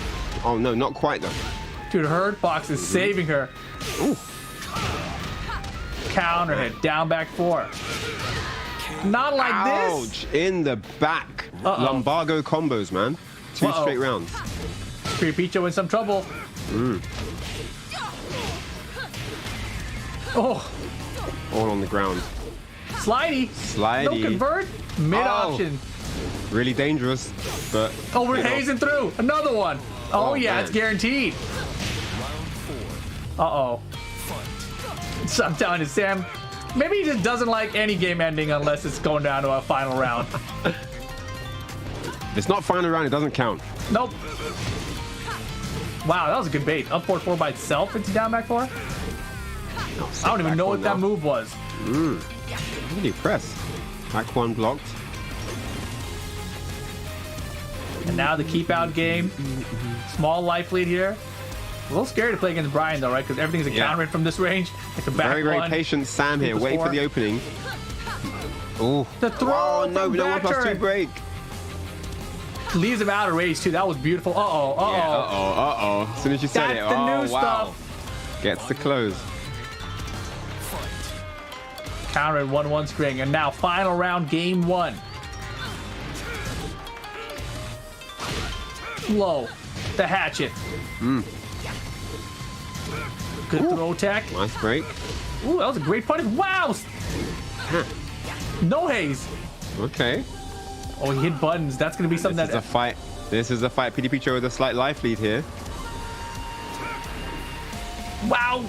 Oh, no, not quite though.
Dude, hurtbox is saving her.
Ooh.
Counter hit. Down back 4. Not like this.
Ouch. In the back.
Uh-oh.
Lumbago combos, man. 2
Uh-oh.
straight rounds.
Picho in some trouble. Oh,
All on the ground.
slidey.
Slidey.
No convert. Mid option.
Really dangerous, but...
Oh, we're
you know,
hazing through. Another one. Oh,
Oh,
yeah,
man.
it's guaranteed. Uh-oh. So I'm telling you, Sam, maybe he just doesn't like any game ending unless it's going down to a final round.
If it's not final round, it doesn't count.
Nope. Wow, that was a good bait. Up 4-4 by itself into down back 4? I don't even know what that move was.
Really press. Back one blocked.
And now the keep out game. Small life lead here. A little scary to play against Brian, though, right? Because everything's a
Yeah.
counter hit from this range. Like a back
Very, very
one.
patient Sam here,
Keep
waiting for
score.
the opening. Ooh.
The throw
Oh, no,
from
no
back
1+2
turn.
break.
Leaves him out of range, too. That was beautiful. Uh-oh, uh-oh.
Yeah, uh-oh. As soon as you said
That's
it,
the
oh,
new
wow.
stuff.
Gets the close.
Counter in 1-1 string. And now final round, game 1. Low. The hatchet. Good throw tech.
Nice break.
Ooh, that was a great punish. Wow. No haze.
Okay.
Oh, he hit buttons. That's going to be something
This is a
that...
fight. This is a fight. PD Picho with a slight life lead here.
Wow.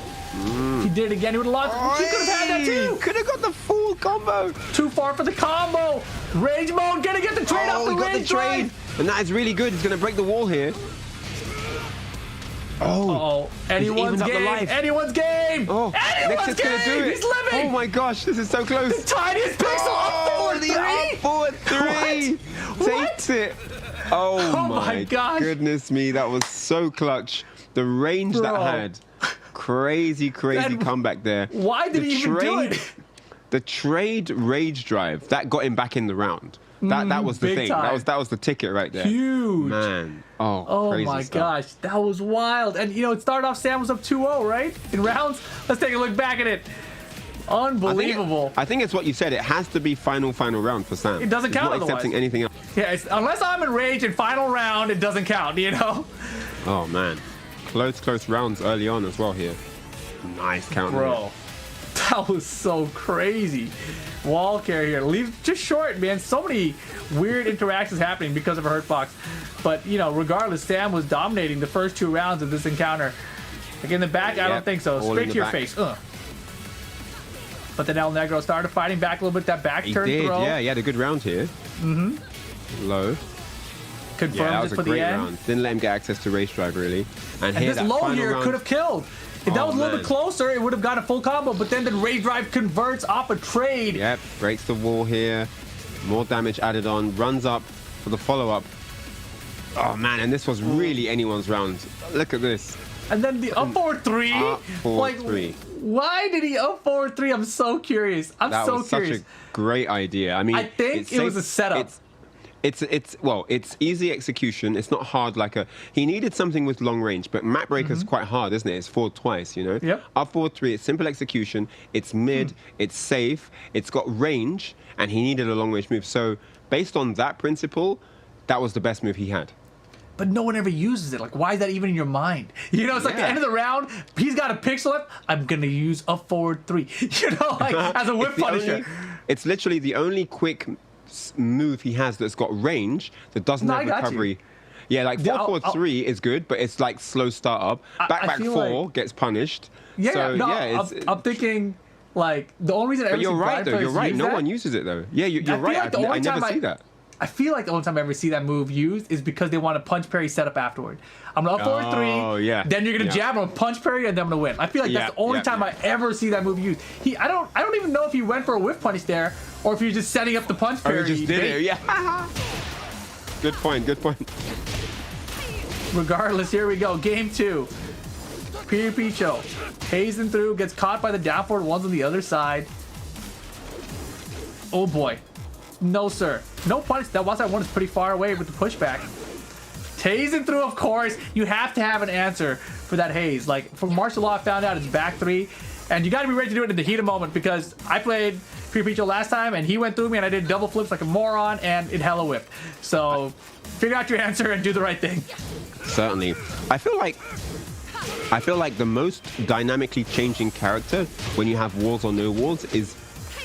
He did it again. He would have lost. He could have had that too.
Could have got the full combo.
Too far for the combo. Rage mode. Gonna get the trade off the
he got the
rage
trade.
drive.
And that is really good. He's going to break the wall here. Oh.
Uh-oh. Anyone's
evened up the
game.
life.
Anyone's game.
Oh,
Anyone's
Nexus going to do
game.
it.
He's living.
Oh my gosh, this is so close.
Tiniest pixel
Oh,
up
the
4-3.
up forward 3.
What?
Takes it. Oh,
Oh my gosh.
goodness me. That was so clutch. The range that
Bro.
had. Crazy
That-
comeback there.
Why did
The
he even do it?
The trade rage drive that got him back in the round. That was the
big
thing.
time.
That was the ticket right there.
Huge.
Man. Oh,
Oh
crazy
my
stuff.
gosh, that was wild. And you know, it started off Sam was up 2-0, right? In rounds. Let's take a look back at it. Unbelievable.
I think it's what you said. It has to be final round for Sam.
It doesn't
He's
count
not
otherwise.
accepting anything else.
Yeah, unless I'm in rage in final round, it doesn't count, you know?
Oh man. Close rounds early on as well here. Nice counter.
Bro, that was so crazy. Wall carry here. Leaves just short, man. So many weird interactions happening because of a hurt box. But, you know, regardless, Sam was dominating the first 2 rounds of this encounter. Like in the back, I don't think so.
all
Straight
in
to
the
your
back.
face. But then El Negro started fighting back a little bit. That back
He
turn
did,
throw.
yeah. He had a good round here. Mm-hmm. Low.
confirmed
Yeah, that
it
was
for
a
the
great
end.
round. Didn't let him get access to race drive, really. And here,
This
that
low
final
here
round,
could have killed. If that
Oh,
was a little bit
man.
closer, it would have got a full combo. But then the Rage Drive converts off a trade.
Yep, breaks the wall here. More damage added on. Runs up for the follow-up. Oh, man, and this was really anyone's round. Look at this.
And then the up forward 3.
Up forward 3.
Why did he up forward 3? I'm so curious. I'm
That
so
was
curious.
such a great idea. I mean,
I think it was a setup.
It's easy execution. It's not hard like a. He needed something with long range, but map breaker's quite hard, isn't it? It's forward twice, you know.
Yep.
Up forward 3. It's simple execution. It's mid. It's safe. It's got range, and he needed a long range move. So based on that principle, that was the best move he had.
But no one ever uses it. Like, why is that even in your mind? You know, it's like the
Yeah.
end of the round. He's got a pixel left. I'm gonna use up forward 3. You know, like as a whip
It's the
punisher.
it's literally the only quick move he has that's got range that doesn't
No,
have
I got you.
recovery. Yeah, like
Yeah,
forward
I'll-
3 is good, but it's like slow start up.
I
Back
feel
4
like-
gets punished.
Yeah,
So,
no,
yeah,
I'm thinking like the only reason I ever
But you're
see
right,
Brian
though.
players
You're right.
use
No
that-
one uses it, though. Yeah, you're
I feel
right.
like the only
I never
time
see that.
I feel like the only time I ever see that move used is because they want a punch parry setup afterward. I'm gonna up forward 3,
Oh, yeah.
then you're gonna
Yeah.
jab, I'm gonna punch parry, and then I'm gonna win. I feel like that's
Yeah,
the only
yeah,
time
yeah.
I ever see that move used. I don't even know if he went for a whiff punish there, or if he was just setting up the punch
Oh,
parry.
you just did
bait.
it. Yeah. Good point. Good point.
Regardless, here we go. Game 2. Picho hazing through, gets caught by the down forward ones on the other side. Oh boy. No, sir. No punish. That was that one is pretty far away with the pushback. Tasing through, of course. You have to have an answer for that haze. Like, from martial law, I found out it's back 3. And you got to be ready to do it in the heat of moment because I played Picho last time and he went through me and I did double flips like a moron and it hella whipped. So figure out your answer and do the right thing.
Certainly. I feel like the most dynamically changing character when you have walls or no walls is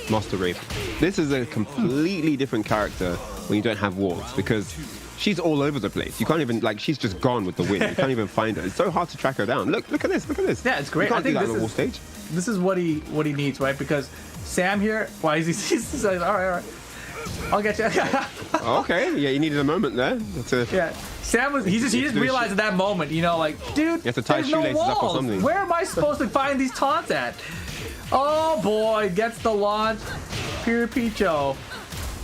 Master Rafe. This is a completely different character when you don't have walls because she's all over the place. You can't even, like, she's just gone with the wind. You can't even find her. It's so hard to track her down. Look at this.
Yeah, it's great.
You
I
can't do
think
that
this
on a wall
is
stage.
this is what he needs, right? Because Sam here, why is he's like, all right, I'll get you.
Okay, yeah, you needed a moment there.
Yeah, Sam was he just realized at that moment, you know, like, dude,
You have to tie
there's no
shoelaces up or
walls.
something.
Where am I supposed to find these taunts at? Oh boy, gets the launch. Pure Picho,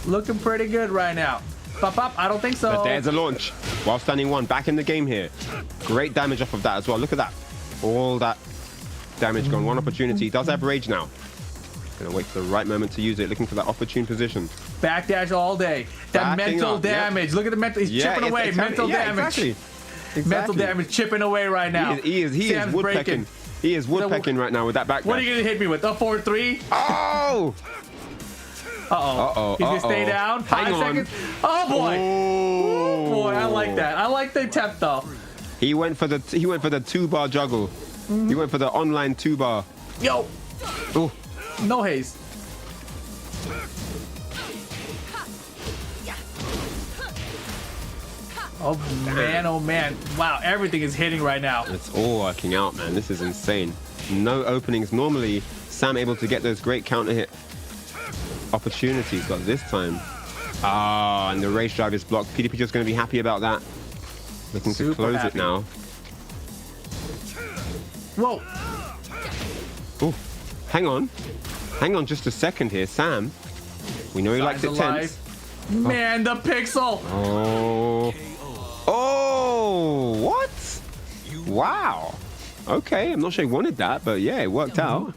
looking pretty good right now. Pop up, I don't think so.
But there's a launch. While standing 1, back in the game here. Great damage off of that as well. Look at that. All that damage gone. One opportunity. Does have rage now. Gonna wait for the right moment to use it. Looking for that opportune position.
Backdash all day. That
Backing
mental
up, yep.
damage. Look at the mental. He's chipping away. Mental damage.
Exactly.
Mental damage chipping away right now.
He is
Sam's
woodpecking.
breaking.
He is woodpecking right now with that backdash.
What are you gonna hit me with? Up forward 3?
Oh!
Uh-oh. He's gonna stay down. 5
Hang on.
seconds. Oh boy.
Oh.
Boy, I like that. I like the attempt though.
He went for the 2-bar juggle. He went for the online 2-bar.
Yo,
Oh,
no haze. Oh man, oh man. Wow, everything is hitting right now.
it's all working out, man. This is insane. No openings. Normally, Sam able to get those great counter hit opportunities, but this time, and the race drive is blocked. PDP just going to be happy about that. Looking to
Super
close
happy.
it now.
Whoa.
Oh, hang on just a second here, Sam. We know he likes it
Signs
tense.
alive. Man, the pixel.
Oh, what? Wow. Okay, I'm not sure he wanted that, but yeah, it worked out.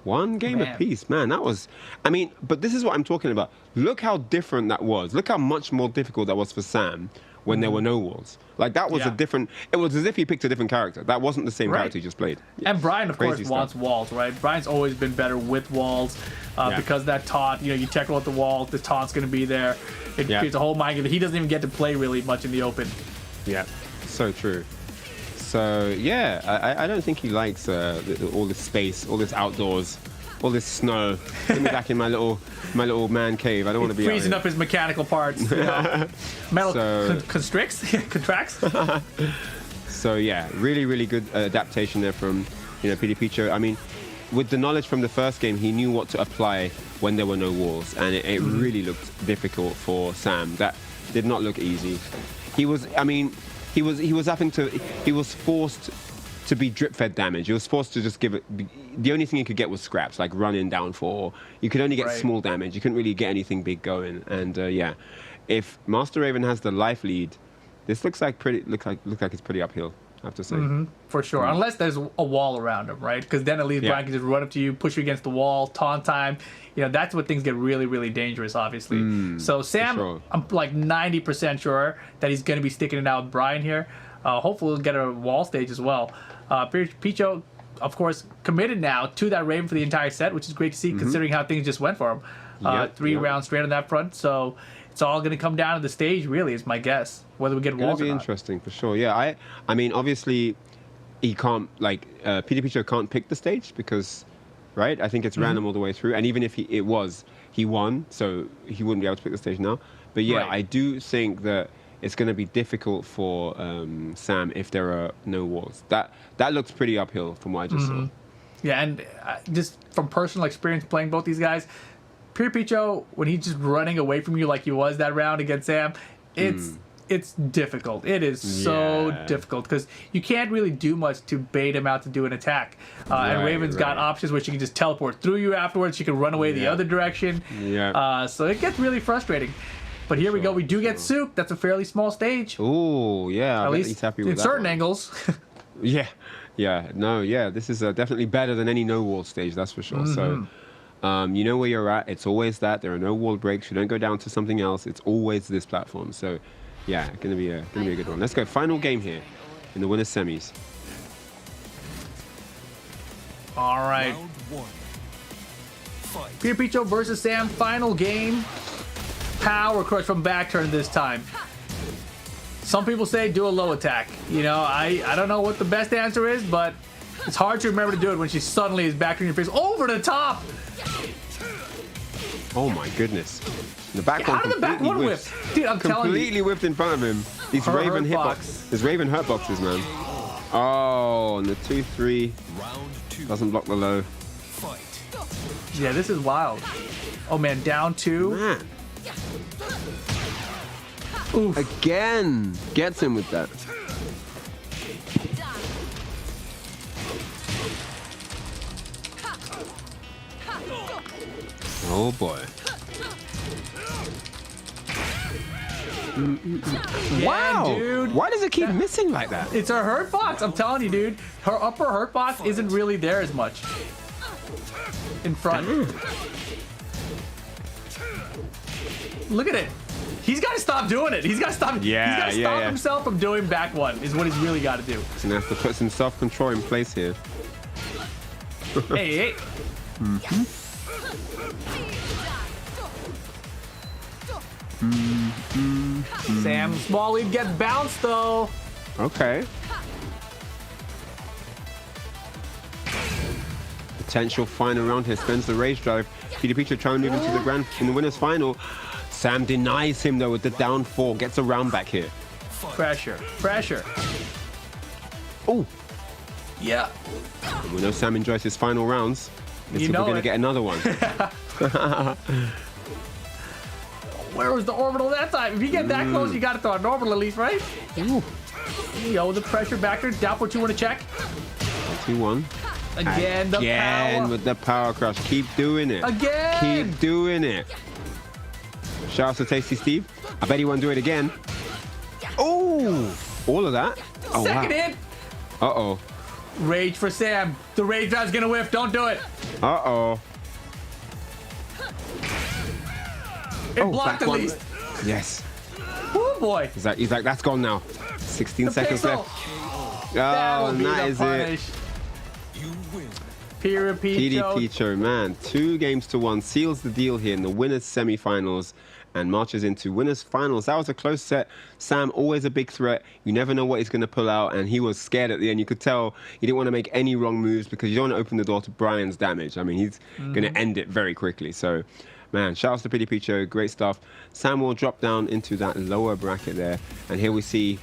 One game
Man.
apiece, man. That was, I mean, but this is what I'm talking about. Look how different that was. Look how much more difficult that was for Sam when there were no walls. Like, that was
Yeah.
a different, it was as if he picked a different character. That wasn't the same
Right.
character he just played.
And Brian, of
Crazy
course,
stuff.
wants walls, right? Brian's always been better with walls
Yeah.
because of that taunt, you know, you tackle at the wall, the taunt's going to be there. It
Yeah.
creates a whole mind game that he doesn't even get to play really much in the open.
Yeah, so true. So, yeah, I don't think he likes all this space, all this outdoors, all this snow. Get me back in my little man cave. I don't want to be out
Freezing
here.
up his mechanical parts. You know? Metal
So-
contracts.
So yeah, really, really good adaptation there from Picho. I mean, with the knowledge from the first game, he knew what to apply when there were no walls, and it really looked difficult for Sam. That did not look easy. He was forced to be drip fed damage. He was forced to just give it. The only thing he could get was scraps, like running down for. You could only get small damage. You couldn't really get anything big going. And yeah, if Master Raven has the life lead, this looks like it's pretty uphill, I have to say.
For sure, unless there's a wall around him, right? Because then at least Brian can just run up to you, push you against the wall, taunt time. You know, that's when things get really, really dangerous, obviously. So Sam, I'm like 90% sure that he's going to be sticking it out with Brian here. Hopefully we'll get a wall stage as well. Picho, of course, committed now to that Raven for the entire set, which is great to see considering how things just went for him. 3 rounds straight on that front, so it's all going to come down to the stage, really, is my guess, whether we get walls or not.
It'll be interesting, for sure. Yeah, I mean, obviously, he can't, like, Picho can't pick the stage because, right, I think it's random all the way through, and even if he won, so he wouldn't be able to pick the stage now. But yeah, I do think that it's going to be difficult for Sam if there are no walls. That looks pretty uphill from what I just saw.
Yeah, and just from personal experience playing both these guys, Picho, when he's just running away from you like he was that round against Sam, it's difficult. It is so difficult because you can't really do much to bait him out to do an attack. And Raven's got options where she can just teleport through you afterwards. She can run away the other direction. So it gets really frustrating. But here we go. We do get Sook. That's a fairly small stage.
Oh, yeah.
At least
he's happy with
in
that
certain
one.
angles.
This is definitely better than any no-wall stage, that's for sure. So, you know where you're at. It's always that. There are no wall breaks. You don't go down to something else. It's always this platform. So, yeah, gonna be a good one. Let's go. Final game here in the winners semis.
All right.
Round 1. Fight.
Picho versus Sam. Final game. Power crush from back turn this time. Some people say do a low attack. You know, I don't know what the best answer is, but it's hard to remember to do it when she suddenly is back in your face over the top.
Oh my goodness. The back
How did the back one whip? Dude, I'm telling you.
Completely whipped in front of him. These
Her
Raven
hurt
hitboxes. These Raven hurt boxes, man. Oh, and the 2-3
Round 2.
doesn't block the low.
Fight.
Yeah, this is wild. Oh man, down 2.
Man.
Oof.
Again. Gets him with that. Oh boy.
Wow, dude.
Why does it keep missing like that?
It's her hurt box. I'm telling you, dude. Her upper hurt box isn't really there as much. In front. Look at it. He's got to stop doing it. He's got to stop. He's got to stop himself from doing back one. Is what he's really got to do.
He's gonna have to put some self-control in place here.
Hey. Sam, small lead gets bounced though.
Okay. Potential final round here. Spends the rage drive. Picho trying to move into the winners final. Sam denies him though with the down 4. Gets a round back here.
Pressure.
Oh.
Yeah.
And we know Sam enjoys his final rounds. We're going to get another one.
Where was the orbital that time? If you get that close, you got to throw an orbital at least, right?
Ooh.
Yo, the pressure back there. Down for 2 want to check.
2-1.
Again, the power.
With the power crush. Keep doing it.
Again.
Keep doing it. Shout out to Tasty Steve. I bet he won't do it again. Oh, all of that. Oh,
Second hit.
Uh-oh.
Rage for Sam. The rage drive's gonna whiff. Don't do it.
Uh-oh.
It blocked at
one.
least.
Yes.
Oh boy.
He's like, that's gone now. 16 seconds
pixel.
left. Oh,
That'll
and
be
that
the
is
punish.
You win.
Picho, man. 2-1 seals the deal here in the winners semifinals and marches into winners finals. That was a close set. Sam, always a big threat. You never know what he's going to pull out, and he was scared at the end. You could tell he didn't want to make any wrong moves because you don't want to open the door to Brian's damage. I mean, he's going to end it very quickly. So, man, shout out to Picho. Great stuff. Sam will drop down into that lower bracket there, and here we see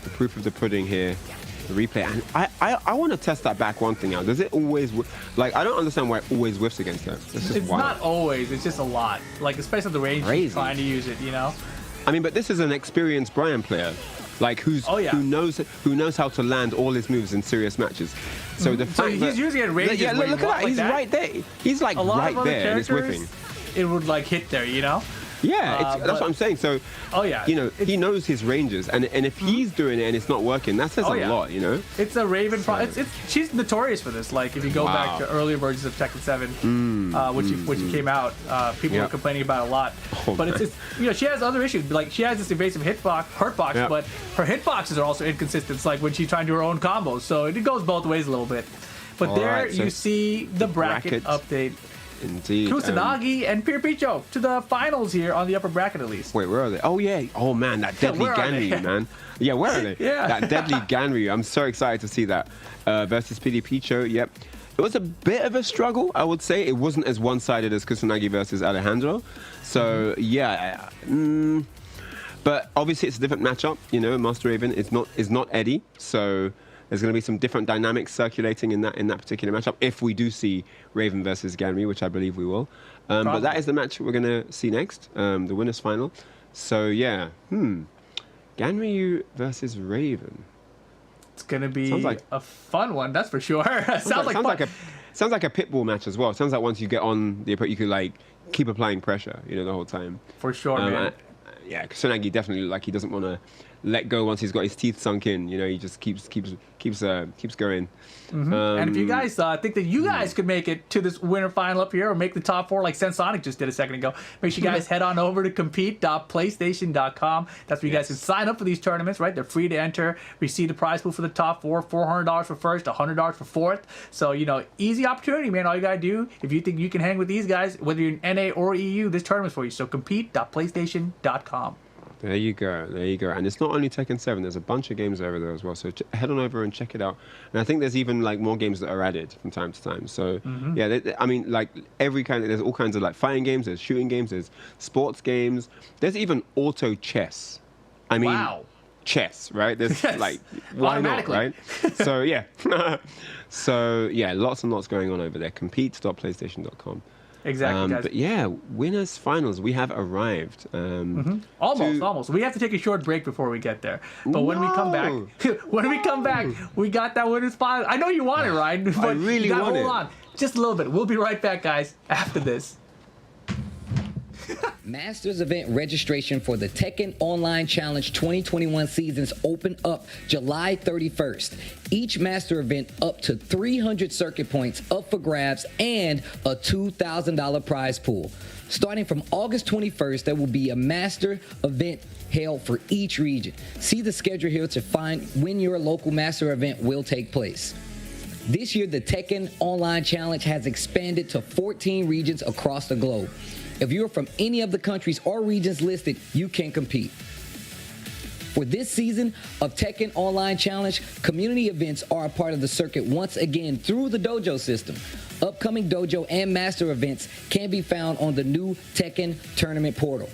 the proof of the pudding here. The replay, and I want to test that back one thing out. Does it always I don't understand why it always whiffs against her. It's
It's not always. It's just a lot. Like especially the range
Crazy.
trying to use it. You know.
I mean, but this is an experienced Brian player, like who knows how to land all his moves in serious matches. So the fact
he's using it ranges.
Yeah, look at that.
Like
he's right there. He's like right there, and it's whipping.
It would like hit there, you know.
Yeah, that's what I'm saying. So, you know, he knows his ranges, and if he's doing it and it's not working, that says a lot, you know.
It's a Raven. She's notorious for this. Like if you go back to earlier versions of Tekken 7, which came out, people were complaining about it a lot. But it's you know, she has other issues. Like she has this evasive hurtbox, but her hitboxes are also inconsistent. It's like when she's trying to do her own combos, so it goes both ways a little bit. But you see the bracket update.
Indeed.
Kusanagi and Picho to the finals here on the upper bracket at least.
Wait, where are they? Oh, yeah. Oh, man, that deadly Ganryu, man. Yeah, where are they? That deadly Ganryu. I'm so excited to see that. Versus Picho, yep. It was a bit of a struggle, I would say. It wasn't as one-sided as Kusanagi versus Alejandro. So, yeah. But obviously, it's a different matchup. You know, Master Raven is not Eddie. So there's going to be some different dynamics circulating in that particular matchup if we do see Raven versus Ganryu, which I believe we will. But that is the match we're going to see next, the winners final. So yeah, Ganryu versus Raven.
It's going to be a fun one, that's for sure. sounds like a Pitbull match as well. Sounds like once you get on the approach, you could like keep applying pressure, you know, the whole time. For sure, man.
Yeah, Kusanagi definitely like he doesn't want to let go once he's got his teeth sunk in. You know, he just keeps going.
And if you guys think that you guys could make it to this winter final up here or make the top 4 like Sensonic just did a second ago, make sure you guys head on over to compete.playstation.com. That's where you guys can sign up for these tournaments, right? They're free to enter. Receive the prize pool for the top 4, $400 for first, $100 for fourth. So, you know, easy opportunity, man. All you got to do, if you think you can hang with these guys, whether you're in NA or EU, this tournament's for you. So compete.playstation.com.
There you go. And it's not only Tekken 7. There's a bunch of games over there as well. So head on over and check it out. And I think there's even like more games that are added from time to time. So yeah, I mean, like there's all kinds of like fighting games. There's shooting games. There's sports games. There's even auto chess. I mean, chess, right? There's like why not, right? So yeah, lots and lots going on over there. Compete.playstation.com.
Exactly, guys.
But yeah, winners finals, we have arrived.
Almost. We have to take a short break before we get there. But when we come back, we got that winners finals. I know you want it, right? But
I really want it.
Hold on, just a little bit. We'll be right back, guys, after this.
Masters event registration for the Tekken Online Challenge 2021 seasons open up July 31st. Each Master event up to 300 circuit points up for grabs and a $2,000 prize pool. Starting from August 21st, there will be a Master event held for each region. See the schedule here to find when your local Master event will take place. This year, the Tekken Online Challenge has expanded to 14 regions across the globe. If you're from any of the countries or regions listed, you can compete. For this season of Tekken Online Challenge, community events are a part of the circuit once again through the dojo system. Upcoming dojo and master events can be found on the new Tekken tournament portal.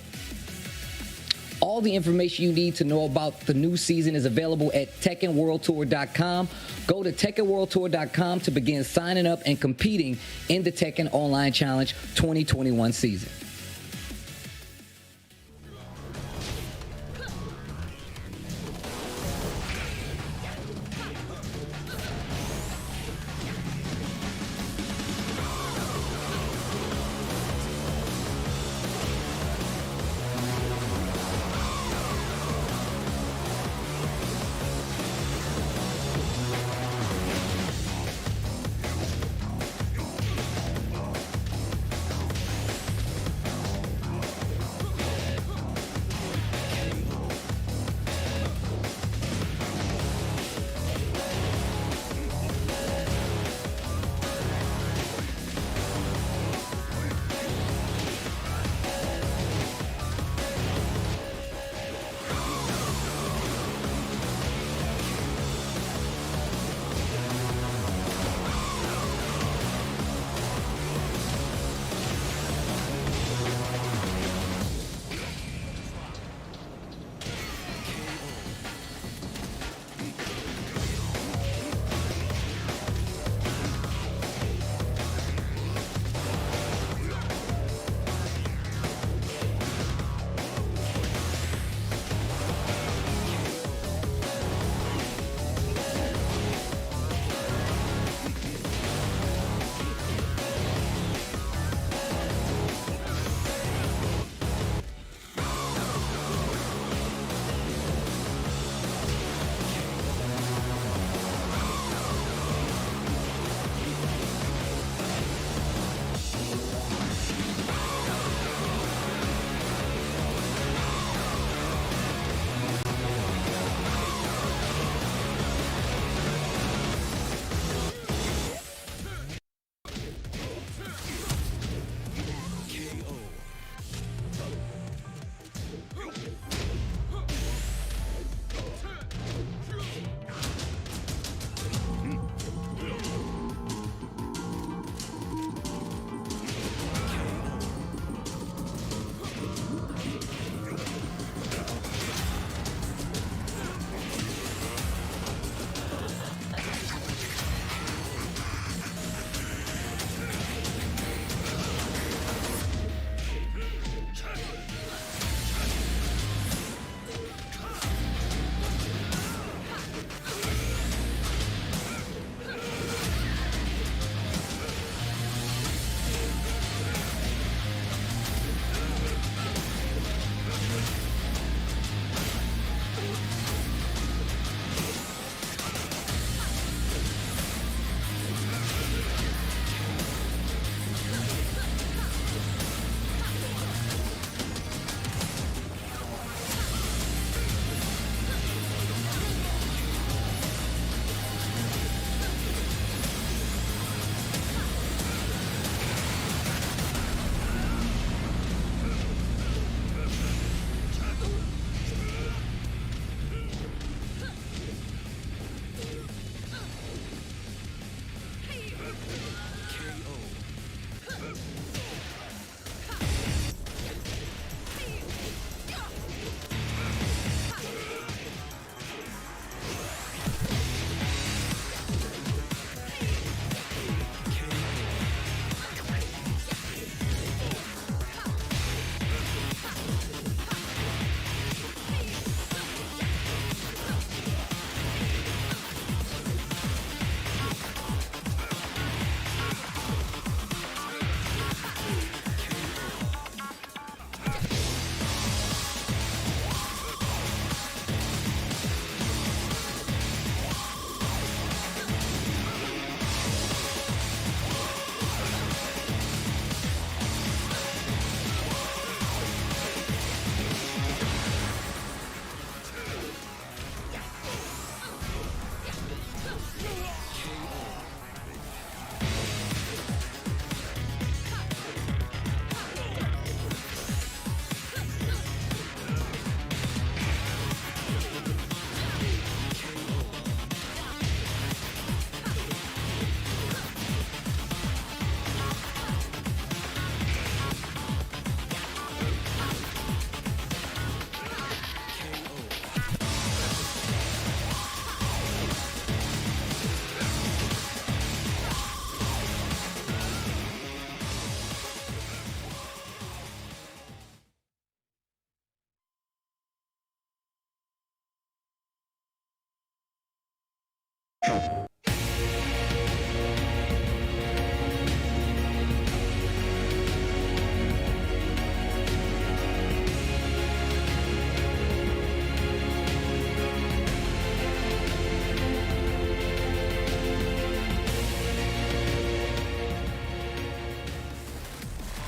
All the information you need to know about the new season is available at TekkenWorldTour.com. Go to TekkenWorldTour.com to begin signing up and competing in the Tekken Online Challenge 2021 season.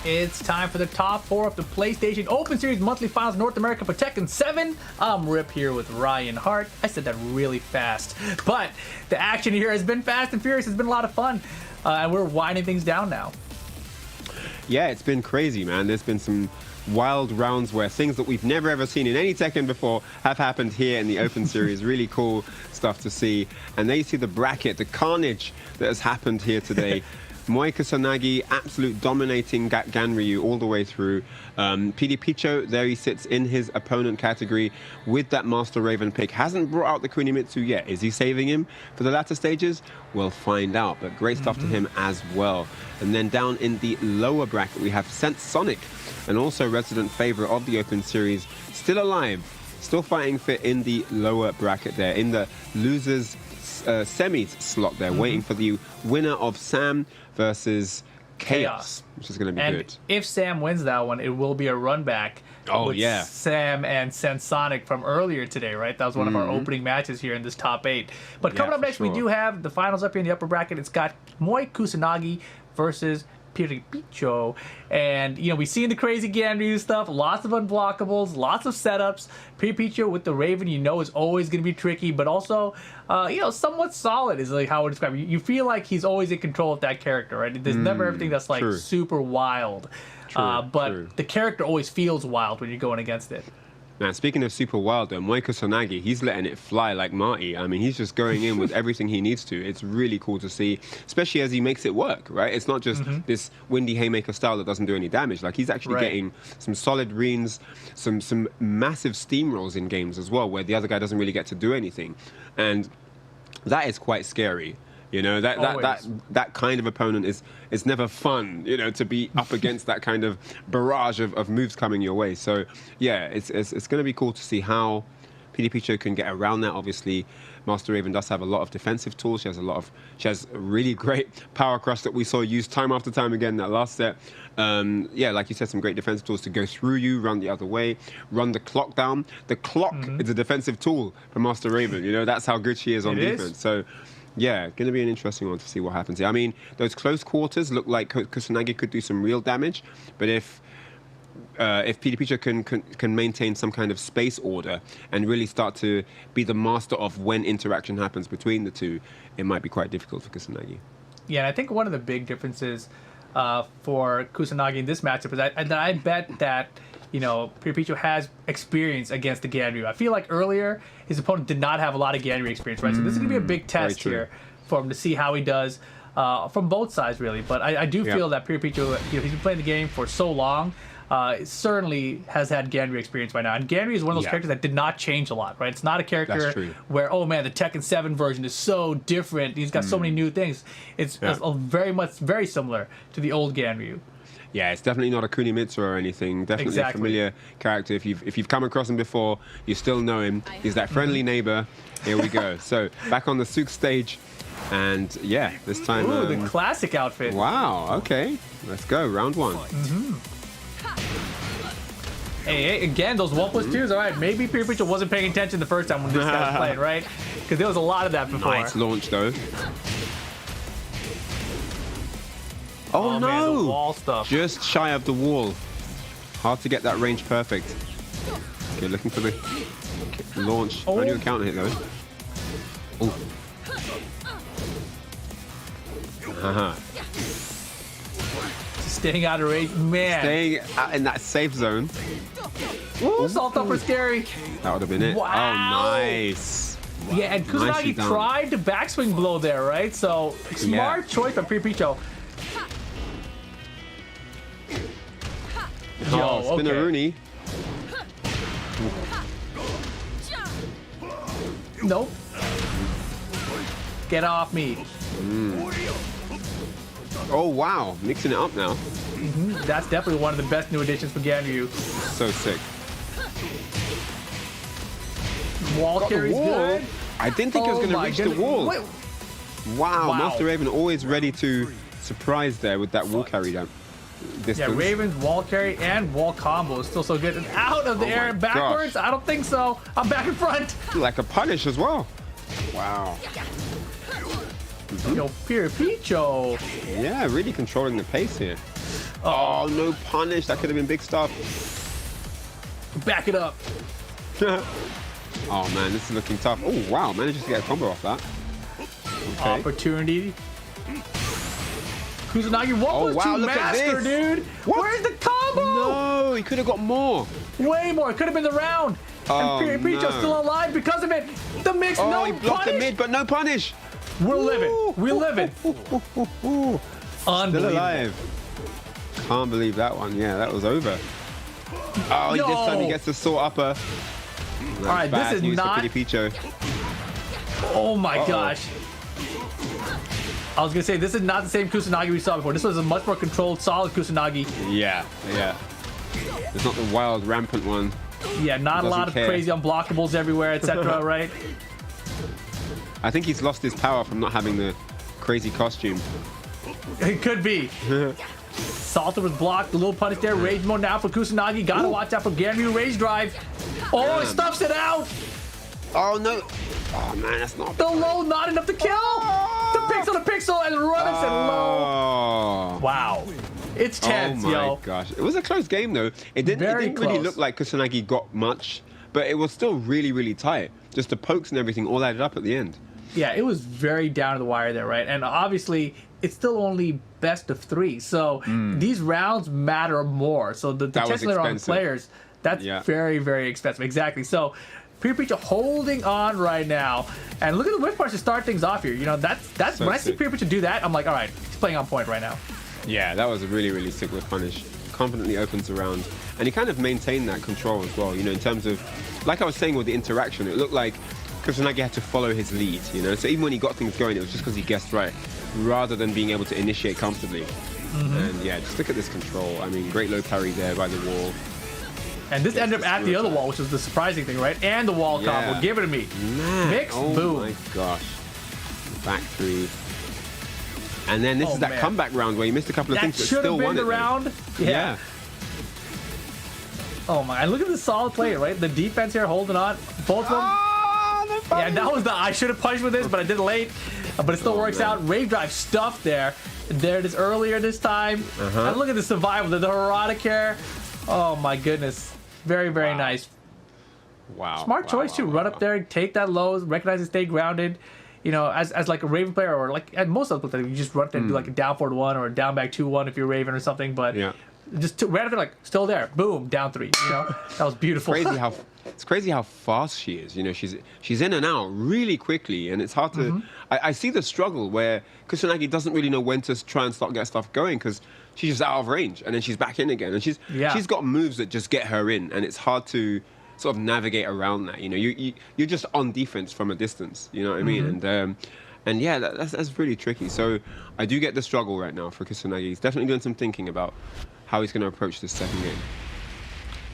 It's time for the top 4 of the PlayStation Open Series Monthly Finals North America for Tekken 7. I'm Rip here with Ryan Hart. I said that really fast, but the action here has been fast and furious. It's been a lot of fun, and we're winding things down now.
Yeah, it's been crazy, man. There's been some wild rounds where things that we've never ever seen in any Tekken before have happened here in the Open Series. Really cool stuff to see. And there you see the bracket, the carnage that has happened here today. Moi Kusanagi, absolute dominating Ganryu all the way through. PD Picho, there he sits in his opponent category with that Master Raven pick. Hasn't brought out the Kunimitsu yet. Is he saving him for the latter stages? We'll find out, but great stuff to him as well. And then down in the lower bracket, we have Sense Sonic, and also resident favorite of the Open Series, still alive, still fighting fit in the lower bracket there, in the losers semis slot there, waiting for the winner of Sam versus Chaos, which is going to be good.
And if Sam wins that one, it will be a run back with Sam and Sensonic from earlier today, right? That was one of our opening matches here in this top 8. But coming up next, we do have the finals up here in the upper bracket. It's got Moi Kusanagi versus Picho, and you know, we've seen the crazy Ganryu stuff, lots of unblockables, lots of setups. Picho with the Raven, you know, is always going to be tricky, but also you know, somewhat solid is like how I would describe it. You feel like he's always in control of that character, right? There's never everything that's like super wild, but the character always feels wild when you're going against it.
Man, speaking of super wild though, Moi Kusanagi, he's letting it fly like Marty. I mean, he's just going in with everything he needs to. It's really cool to see, especially as he makes it work, right? It's not just this windy haymaker style that doesn't do any damage. Like, he's actually getting some solid reens, some massive steamrolls in games as well, where the other guy doesn't really get to do anything. And that is quite scary. You know, that kind of opponent is never fun, you know, to be up against that kind of barrage of moves coming your way. So, yeah, it's going to be cool to see how PD Picho can get around that. Obviously, Master Raven does have a lot of defensive tools. She has a really great power crush that we saw used time after time again in that last set. Yeah, like you said, some great defensive tools to go through you, run the other way, run the clock down. The clock is a defensive tool for Master Raven. You know, that's how good she is on defense. So, yeah, going to be an interesting one to see what happens here. I mean, those close quarters look like Kusanagi could do some real damage, but if PD Picho can maintain some kind of space order and really start to be the master of when interaction happens between the two, it might be quite difficult for Kusanagi.
Yeah, and I think one of the big differences for Kusanagi in this matchup is that I bet that, you know, Picho has experience against the Ganryu. I feel like earlier his opponent did not have a lot of Ganryu experience, right? So this is going to be a big test here for him to see how he does from both sides, really. But I do feel that Picho, you know, he's been playing the game for so long, certainly has had Ganryu experience by now. And Ganryu is one of those characters that did not change a lot, right? It's not a character where, oh man, the Tekken 7 version is so different. He's got so many new things. It's very similar to the old Ganryu.
Yeah, it's definitely not a Kunimitsu or anything. Definitely a familiar character. If you've come across him before, you still know him. He's that friendly neighbor. Here we go. So back on the Souk stage, and yeah, this time.
Ooh, the classic outfit.
Wow. Okay, let's go. Round 1.
Hey, again, those 1+2s. All right, maybe Picho wasn't paying attention the first time when this guy was playing, right? Because there was a lot of that before.
Nice launch though. Oh no!
Man, the wall stuff.
Just shy of the wall. Hard to get that range perfect. Okay, looking for the launch. Only a counter hit though. Oh.
Staying out of range, man.
Staying in that safe zone.
Ooh, salt upper scary.
That would have been it.
Wow.
Oh, nice.
Yeah, and Kusanagi tried to backswing blow there, right? So smart choice from Picho.
Oh, Spinneroonie.
Nope. Get off me.
Oh, wow. Mixing it up now.
That's definitely one of the best new additions for Ganryu.
So sick.
Wall carry's good.
I didn't think it was going to reach the wall.
Wait,
Wow,
Wow.
Master Raven always ready to surprise there with that wall carry down distance.
Yeah, Raven's wall carry and wall combo is still so good. And out of the air
my
and backwards?
gosh.
I don't think so. I'm back in front.
Like a punish as well. Wow.
Yo, Picho.
Yeah, really controlling the pace here. Oh, no punish. That could have been big stuff.
Back it up.
Oh, man, this is looking tough. Oh, wow. Manages to get a combo off that. Okay.
Opportunity. Kusanagi, what
Oh,
was
wow,
to
look at
master,
this.
dude?
What?
Where's the combo?
No, he could have got more.
Way more. It could have been the round.
Oh,
and Picho's
no.
still alive because of it. The mix,
Oh,
no
he blocked the
punish.
mid, but no punish.
We're living. We're living.
Still
Unbelievable.
alive. Can't believe that one. Yeah, that was over. Oh, this time he gets the sort upper. All
right, this is
news
not-
for Pretty Picho.
Oh my gosh. I was gonna say this is not the same Kusanagi we saw before. This was a much more controlled, solid Kusanagi.
Yeah, yeah. It's not the wild, rampant one.
Yeah, not a
Doesn't
lot of
care.
crazy unblockables everywhere, etc. Right?
I think he's lost his power from not having the crazy costume.
It could be. Salter was blocked. A little punish there. Rage mode now for Kusanagi. Gotta watch out for Ganryu Rage Drive. Oh, it stuffs it out.
Oh, no. Oh, man, that's not...
The low, not enough to kill. The pixel, and runs it low.
Oh.
Wow. It's tense,
Oh my
yo.
gosh. It was a close game, though. It didn't
Very
really
close.
look like Kusanagi got much, but it was still really, really tight. Just the pokes and everything all added up at the end.
Yeah, it was very down to the wire there, right? And obviously, it's still only best of 3. So these rounds matter more. So the
That was
potential on
expensive.
players, that's
Yeah.
very, very expensive. Exactly. So Picho holding on right now. And look at the whip punch to start things off here. You know, that's
So
when I see
sick.
Picho do that, I'm like, all right, he's playing on point right now.
Yeah, that was a really, really sick whip punish. Confidently opens around. And he kind of maintained that control as well, you know, in terms of, like I was saying with the interaction, it looked like Kusanagi had to follow his lead, you know? So even when he got things going, it was just because he guessed right, rather than being able to initiate comfortably. And yeah, just look at this control. I mean, great low parry there by the wall.
And this ended up
this
at the other
real
wall, which was the surprising thing, right? And the wall
Yeah.
combo. Give it to me.
Man,
Mix,
oh
boom.
my gosh. Back three. And then this
Oh,
is that
man.
comeback round where he missed a couple of
That
things, but
should
still
have been
won
the
it. though.
round.
Yeah.
Oh my, and look at the solid play, right? The defense here holding on. Both of them.
Oh, the
Yeah,
punish.
that was the I should have punched with this, but I did it late. But it still works
man.
out. Rave drive stuff there. There it is earlier this time. And look at the survival, the Harada care. Oh my goodness. Very, very nice.
Wow.
Smart
wow,
choice
wow,
too.
wow,
Run
wow.
up there, take that low, recognize and stay grounded. You know, as like a Raven player, or like at most of the players, you just run up there and do like a down forward 1 or a down back 2-1 if you're Raven or something. But
Yeah.
just ran up there like still there, boom, down 3. You know, that was beautiful.
It's crazy how fast she is. You know, she's in and out really quickly, and it's hard to. I see the struggle where Kusanagi doesn't really know when to try and start get stuff going because she's just out of range, and then she's back in again, and she's got moves that just get her in, and it's hard to sort of navigate around that. You know, you're just on defense from a distance. You know what I mean? And yeah, that's really tricky. So I do get the struggle right now for Kusanagi. He's definitely doing some thinking about how he's going to approach this second game.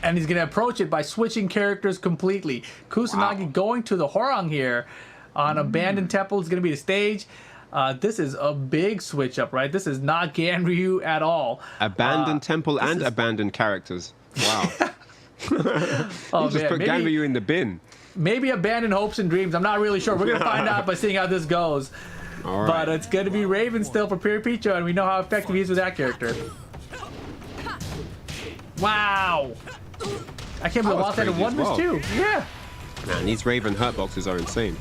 And he's going to approach it by switching characters completely. Kusanagi going to the Horang here on Abandoned Temple is going to be the stage. This is a big switch up, right? This is not Ganryu at all.
Abandoned temple and
is-
abandoned characters. Wow.
Oh,
Just put Ganryu in the bin.
maybe Abandoned Hopes and Dreams. I'm not really sure. We're going to find out by seeing how this goes.
All
But
right.
it's going to be Raven still for Picho, and we know how effective he is with that character. Wow. I can't believe
was
Wild had
crazy
one
as
miss
well.
too. Yeah.
Man, these Raven hurt boxes are insane.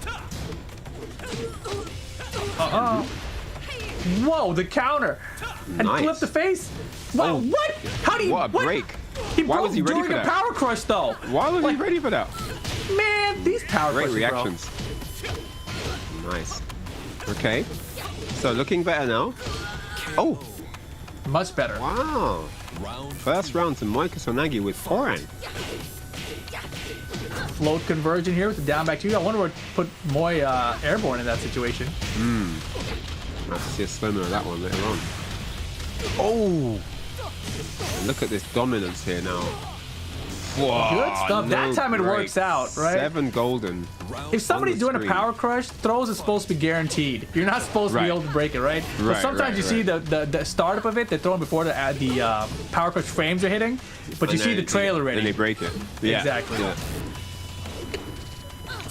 Whoa, the counter. And
Nice.
flip the face. Wow,
Oh.
what? How do you...
What a break.
He
Why
broke
was he ready
during
for
a
that?
power crush, though.
Why was he ready for that?
Man, these power
Great
crushes, bro.
reactions. Nice. Okay. So looking better now. Oh,
Much better.
wow.
Round
First round to Moika Sonagi with Horang.
Float conversion here with the down back 2. I wonder what put Moy airborne in that situation.
I'll have to see a slow-mo of that one later on. Oh! And look at this dominance here now. Whoa,
Good stuff. That time it
break.
works out, right?
7 golden.
If somebody's
on the
doing a
screen.
power crush, throws is supposed to be guaranteed. You're not supposed to be
Right.
able to break it, right? But
Right,
sometimes
right,
you see the startup of it, they're throwing before the power crush frames are hitting, but you
And
see the
then
trailer
Then they
ready.
break it. Yeah,
Exactly.
Yeah.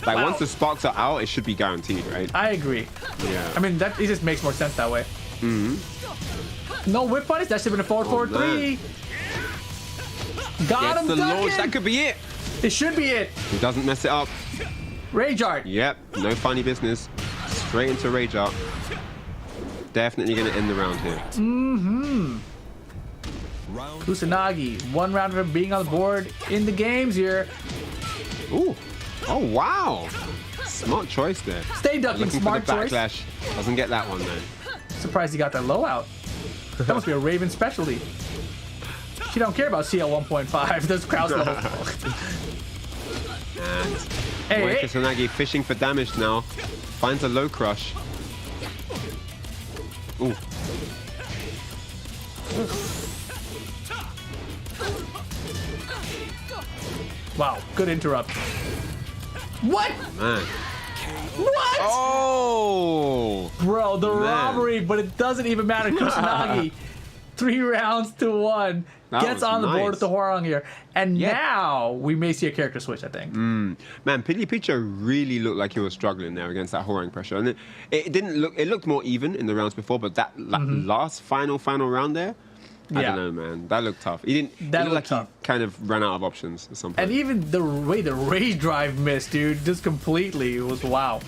Like
Wow.
once the sparks are out, it should be guaranteed, right?
I agree.
Yeah.
I mean, it just makes more sense that way. No whip punish. That should have been a forward
man.
3. Got
Gets
him,
the launch.
ducking.
That could be it.
It should be it.
He doesn't mess it up.
Rage art.
Yep. No funny business. Straight into rage art. Definitely going to end the round here.
Round
Kusanagi, 1 round of him being on the board in the games here.
Ooh. Oh, wow. Smart choice there.
Stay ducking,
Looking
smart
for the
choice.
backlash. Doesn't get that one, though.
Surprised he got that low out. That must be a Raven specialty. She don't care about CL 1.5. Those crowds level.
And
Hey,
Boy
hey.
Kusanagi fishing for damage now. Finds a low crush. Ooh.
Wow, good interrupt. What?
Man.
What?
Oh!
Bro, the
Man.
robbery, but it doesn't even matter. Kusanagi, 3 rounds to 1.
That
Gets
was
on the board
nice.
with the Hwarang here. And
Yeah.
now we may see a character switch, I think.
Man, Picho really looked like he was struggling there against that Hwarang pressure. And it didn't look, it looked more even in the rounds before, but that last final round there, I
Yeah.
don't know, man. That looked tough. He didn't, it
That
looked like
looked tough.
he kind of ran out of options at some point.
And even the way the rage drive missed, dude, just completely, it was wow.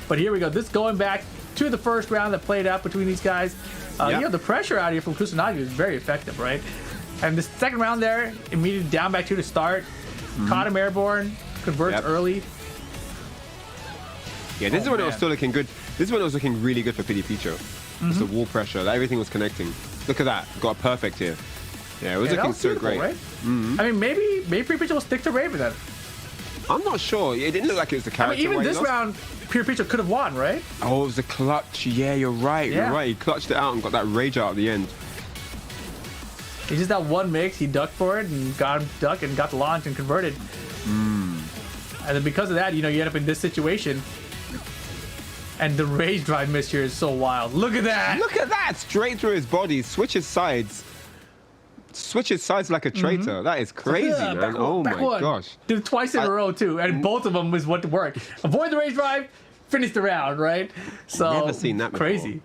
But here we go. This going back to the first round that played out between these guys.
Yeah.
You know, the pressure out here from Kusanagi was very effective, right? And the second round there, immediately down back 2 to start. Caught him airborne, converts
Yep.
early.
Yeah, this is when it was
man.
still looking good. This is when it was looking really good for Picho. Just the wall pressure, everything was connecting. Look at that, got a perfect here. Yeah, it was
Yeah, that
looking
was
so
beautiful,
great.
right? I mean, maybe Pure Picho will stick to Raven then.
I'm not sure. It didn't look like it was the
I
character.
mean, even
why he
this
lost.
round, Pure Picho could have won, right?
Oh, it was a clutch. Yeah, you're right.
Yeah.
You're right. He clutched it out and got that rage out at the end.
It's just that one mix, he ducked for it and got him duck and got the launch and converted. And then because of that, you know, you end up in this situation. And the rage drive miss here is so wild. Look at that!
Look at that! Straight through his body. Switches sides. Switches sides like a traitor. That is crazy,
Yeah,
man.
back
Oh
one,
my
back one.
gosh.
Did it twice in a row too, and both of them was what worked. Avoid the rage drive, finish the round, right? So
Never seen that before.
crazy.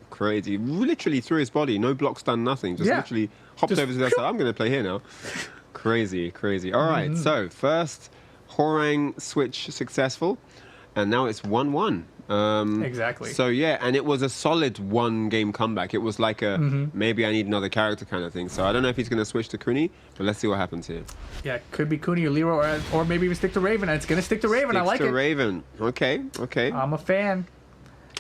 Crazy. Literally through his body. No blocks done, nothing. Just
Yeah.
literally hopped
Just-
over to the other side. I'm going to play here now. Crazy, crazy. All right, so first Hwarang switch successful. And now it's 1-1.
Exactly.
So yeah, and it was a solid 1-game comeback. It was like a maybe I need another character kind of thing. So I don't know if he's going to switch to Kuni, but let's see what happens here.
Yeah, could be Kuni or Leroy, or maybe even stick to Raven. And it's gonna stick to Raven. I
Sticks
like
to
it.
Raven. Okay, okay.
I'm a fan.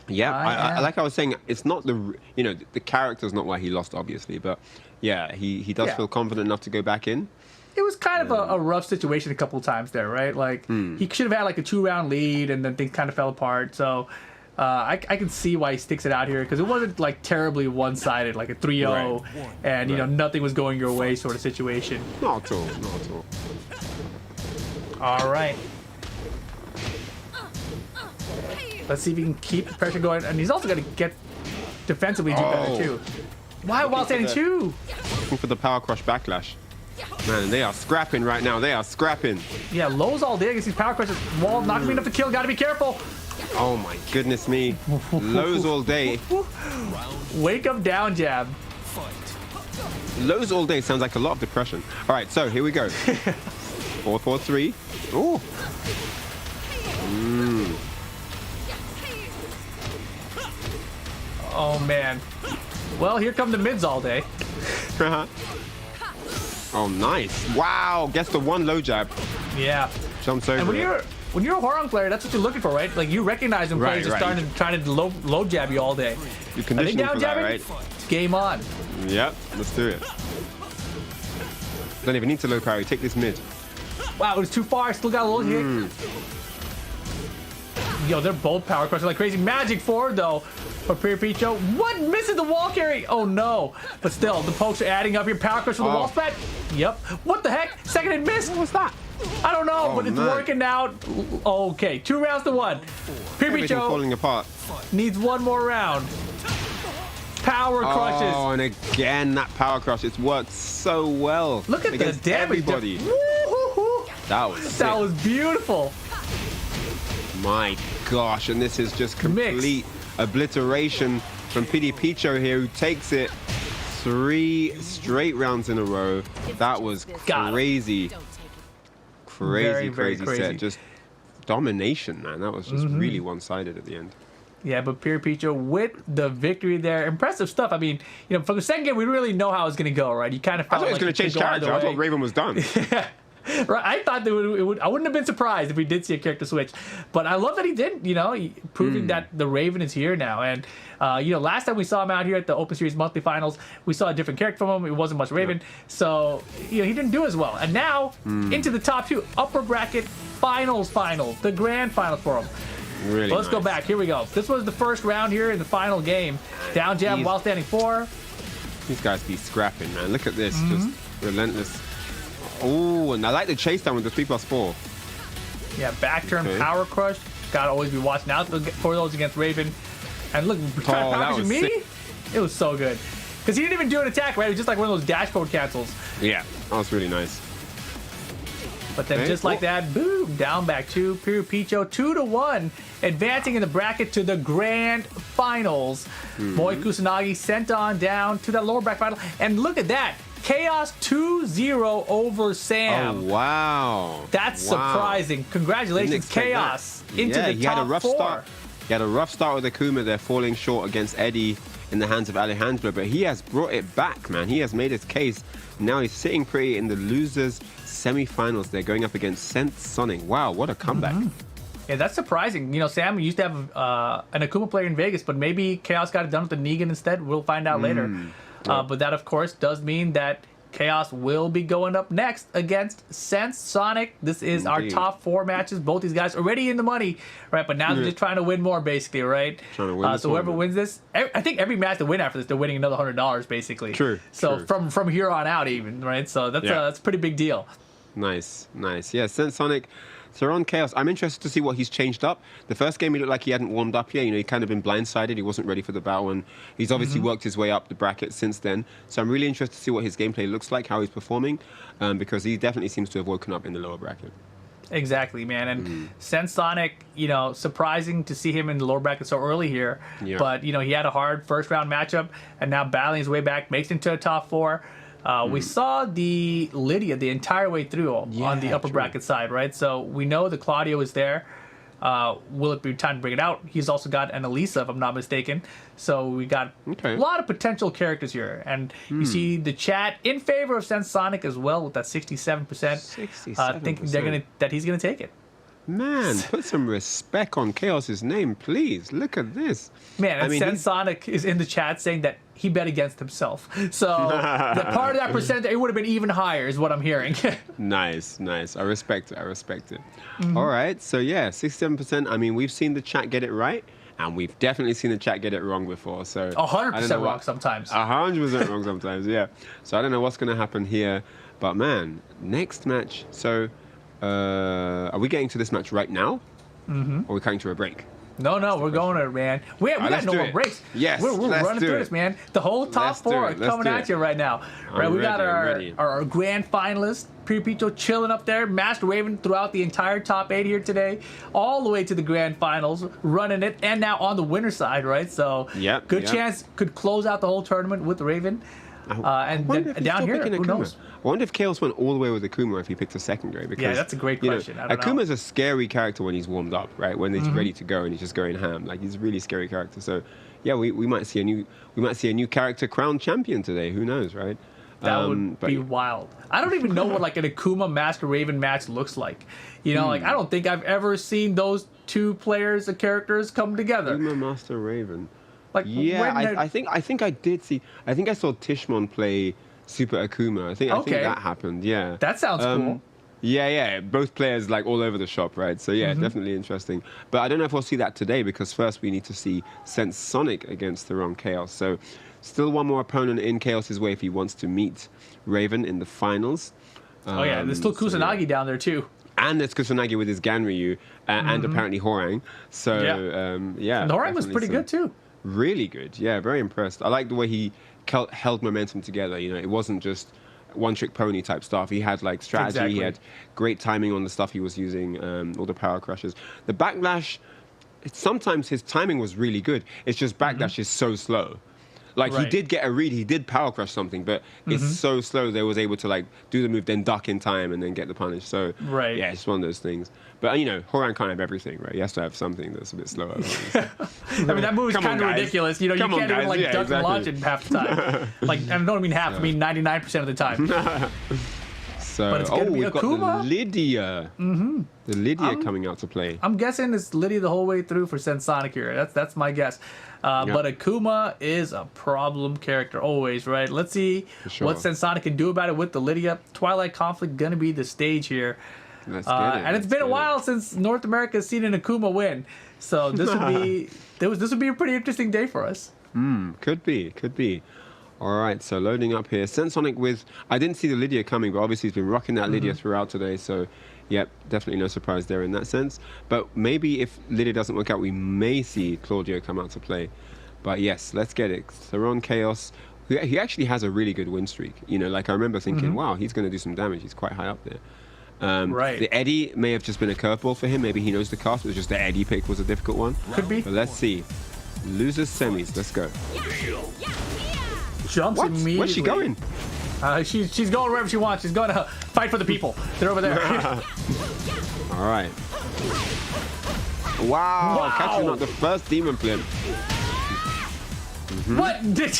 Yeah,
I am.
like I was saying, it's not the character's not why he lost, obviously, but yeah, he does
Yeah.
feel confident enough to go back in.
It was kind of a rough situation a couple of times there, right? Like he should have had like a 2-round lead, and then things kind of fell apart. So I can see why he sticks it out here because it wasn't like terribly one-sided, like a 3-0,
Right.
and you know
Right.
nothing was going your way sort of situation.
Not at all, not at all.
All right. Let's see if he can keep the pressure going, and he's also going to get defensively do better
Oh.
too. Why while standing
the-
2?
Looking for the power crush backlash. Man, they are scrapping right now. They are scrapping.
Yeah, lows all day against these power crushes. Wall not gonna be enough to kill. Got to be careful.
Oh my goodness me. Lows all day.
Wake up, down jab.
fight.
Lows all day sounds like a lot of depression. All right, so here we go. 4-4-3. Ooh.
Oh man. Well, here come the mids all day.
Oh, nice. Wow, gets the 1 low jab.
Yeah.
Jumps over
And when
it.
you're a Hwarang player, that's what you're looking for, right? Like you recognize when
Right,
players are
right.
starting to try to low jab you all day.
You
I think
conditioned
down
for that,
jabbing,
right?
game on.
Yep, let's do it. Don't even need to low parry. Take this mid.
Wow, it was too far. Still got a little hit. Yo, they're both power crushing like crazy. Magic forward though. for Picho. What? Misses the wall carry. Oh, no. But still, the pokes are adding up here. Power crush for the wall spat. Yep. What the heck? Second and missed.
What was that?
I don't know, but it's working out. Okay, 2 rounds to 1.
Everything
Picho
falling apart.
needs 1 more round. Power crushes.
Oh, and again, that power crush. It's worked so well.
Look at the
against
damage.
everybody. That was sick.
That was beautiful.
My gosh, and this is just complete obliteration from Picho here, who takes it 3 straight rounds in a row. That was crazy.
Very, very
Crazy
crazy
set. Just domination, man. That was just really one-sided at the end.
Yeah, but Picho with the victory there. Impressive stuff. I mean, you know, from the second game, we didn't really know how it was going to go, right? You kind of
I
felt
thought it was going to change character. I thought Raven was done.
Right, I thought that it would. I wouldn't have been surprised if we did see a character switch, but I love that he did. You know, proving that the Raven is here now. And you know, last time we saw him out here at the Open Series Monthly Finals, we saw a different character from him. It wasn't much Raven, so you know he didn't do as well. And now into the top 2 upper bracket finals, the grand finals for him.
Really
Let's go back. Here we go. This was the first round here in the final game. Down jab while standing 4.
These guys be scrapping, man. Look at this, just relentless. Oh, and I like the chase down with the 3+4.
Yeah, back turn power crush. Gotta always be watching out for those against Raven. And look, power crushing me.
Sick.
It was so good. Because he didn't even do an attack, right? It was just like one of those dashboard cancels.
Yeah, that was really nice.
But then just like that, boom, down back 2. Picho 2-1, advancing in the bracket to the grand finals. Boy Kusanagi sent on down to that lower bracket final. And look at that. Chaos 2-0 over Sam.
Oh, wow.
That's surprising. Congratulations, Chaos, into the
he
top
had a rough
4.
start. He had a rough start with Akuma there, falling short against Eddie in the hands of Alejandro, but he has brought it back, man. He has made his case. Now he's sitting pretty in the losers semifinals. They're going up against Sense Sonic. Wow, what a comeback.
Yeah, that's surprising. You know, Sam used to have an Akuma player in Vegas, but maybe Chaos got it done with the Negan instead. We'll find out later. But that, of course, does mean that Chaos will be going up next against Sense Sonic. This is our top 4 matches. Both these guys already in the money, right? But now they're just trying to win more, basically, right?
Trying to win
so whoever wins this, I think every match they win after this, they're winning another $100, basically.
True.
So from here on out, even, right? So that's a pretty big deal.
Nice. Yeah, Sense Sonic. So on Chaos, I'm interested to see what he's changed up. The first game, he looked like he hadn't warmed up yet. You know, he kind of been blindsided. He wasn't ready for the battle, and he's obviously worked his way up the bracket since then. So I'm really interested to see what his gameplay looks like, how he's performing, because he definitely seems to have woken up in the lower bracket.
Exactly, man. And Sense Sonic, you know, surprising to see him in the lower bracket so early here. Yeah. But, you know, he had a hard first-round matchup, and now battling his way back, makes it into a top 4. We saw the Lydia the entire way through on the upper bracket side, right? So we know the Claudio is there. Will it be time to bring it out? He's also got an Elisa, if I'm not mistaken. So we got a lot of potential characters here. And you see the chat in favor of Sense Sonic as well with that 67%. 67%. Thinking that he's going to take it.
Man, put some respect on Chaos's name, please. Look at this.
Man, and Sense Sonic is in the chat saying that he bet against himself. So the part of that percentage, it would have been even higher, is what I'm hearing.
Nice. I respect it. All right, so yeah, 67%. I mean, we've seen the chat get it right, and we've definitely seen the chat get it wrong before. So
100% wrong sometimes.
100% wrong sometimes, yeah. So I don't know what's going to happen here, but man, next match. So are we getting to this match right now? Or are we coming to a break?
No, we're going to it, man. We got no more breaks.
Yes,
we're running through this, man. The whole top 4 are coming at you right now. Right, we got our grand finalists, Picho chilling up there, Master Raven throughout the entire top 8 here today, all the way to the grand finals, running it, and now on the winner side, right? So good chance could close out the whole tournament with Raven. And then down here, who knows?
I wonder if Chaos went all the way with Akuma if he picked a secondary. Because,
that's a great question.
Akuma's a scary character when he's warmed up, right? When he's ready to go and he's just going ham. Like, he's a really scary character. So, yeah, we might see a new character crowned champion today. Who knows, right?
That would be wild. I don't even know what like an Akuma Master Raven match looks like. You know, like I don't think I've ever seen those 2 players and characters come together.
Akuma Master Raven.
Like,
I think I did see. I think I saw Tishmon play Super Akuma. I think that happened. Yeah.
That sounds cool.
Yeah. Both players like all over the shop, right? So yeah, definitely interesting. But I don't know if we'll see that today because first we need to see Sense Sonic against Theron Chaos. So still one more opponent in Chaos's way if he wants to meet Raven in the finals.
Oh yeah, there's still Kusanagi down there too.
And there's Kusanagi with his Ganryu and apparently Horang. So yeah.
And Horang was pretty good too.
Really good. Yeah, very impressed. I like the way he held momentum together. You know, it wasn't just one-trick pony type stuff. He had like strategy.
Exactly.
He had great timing on the stuff he was using, all the power crushes. The backlash, sometimes his timing was really good. It's just backlash is so slow. Like he did get a read, he did power crush something, but it's so slow they was able to like do the move, then duck in time and then get the punish. So yeah, it's one of those things. But you know, Horang can't have everything, right? He has to have something that's a bit slower.
I mean, that move is kind of ridiculous. You know, you can't even like duck and launch it half the time. Like, I don't mean half, I mean 99% of the time.
So,
but it's gonna be
we've got
Akuma.
the Lydia. The Lydia coming out to play.
I'm guessing it's Lydia the whole way through for Sensonic here. That's my guess. But Akuma is a problem character always, right? Let's see what Sensonic can do about it with the Lydia. Twilight Conflict gonna be the stage here.
Let's get it.
And it's been a while since North America has seen an Akuma win, so this would be this would be a pretty interesting day for us.
Could be. All right, so loading up here. Sensonic with, I didn't see the Lydia coming, but obviously he's been rocking that Lydia throughout today, so yep, definitely no surprise there in that sense. But maybe if Lydia doesn't work out, we may see Claudio come out to play. But yes, let's get it. Theron Chaos, he actually has a really good win streak. You know, like I remember thinking, wow, he's going to do some damage. He's quite high up there. The Eddie may have just been a curveball for him. Maybe he knows the cast, but just the Eddie pick was a difficult one.
Could be.
But let's see. Losers semis, let's go.
Jumps immediately.
Where's she going?
She's going wherever she wants. She's going to fight for the people. They're over there.
All right. Wow, catching up the first demon flip.
What did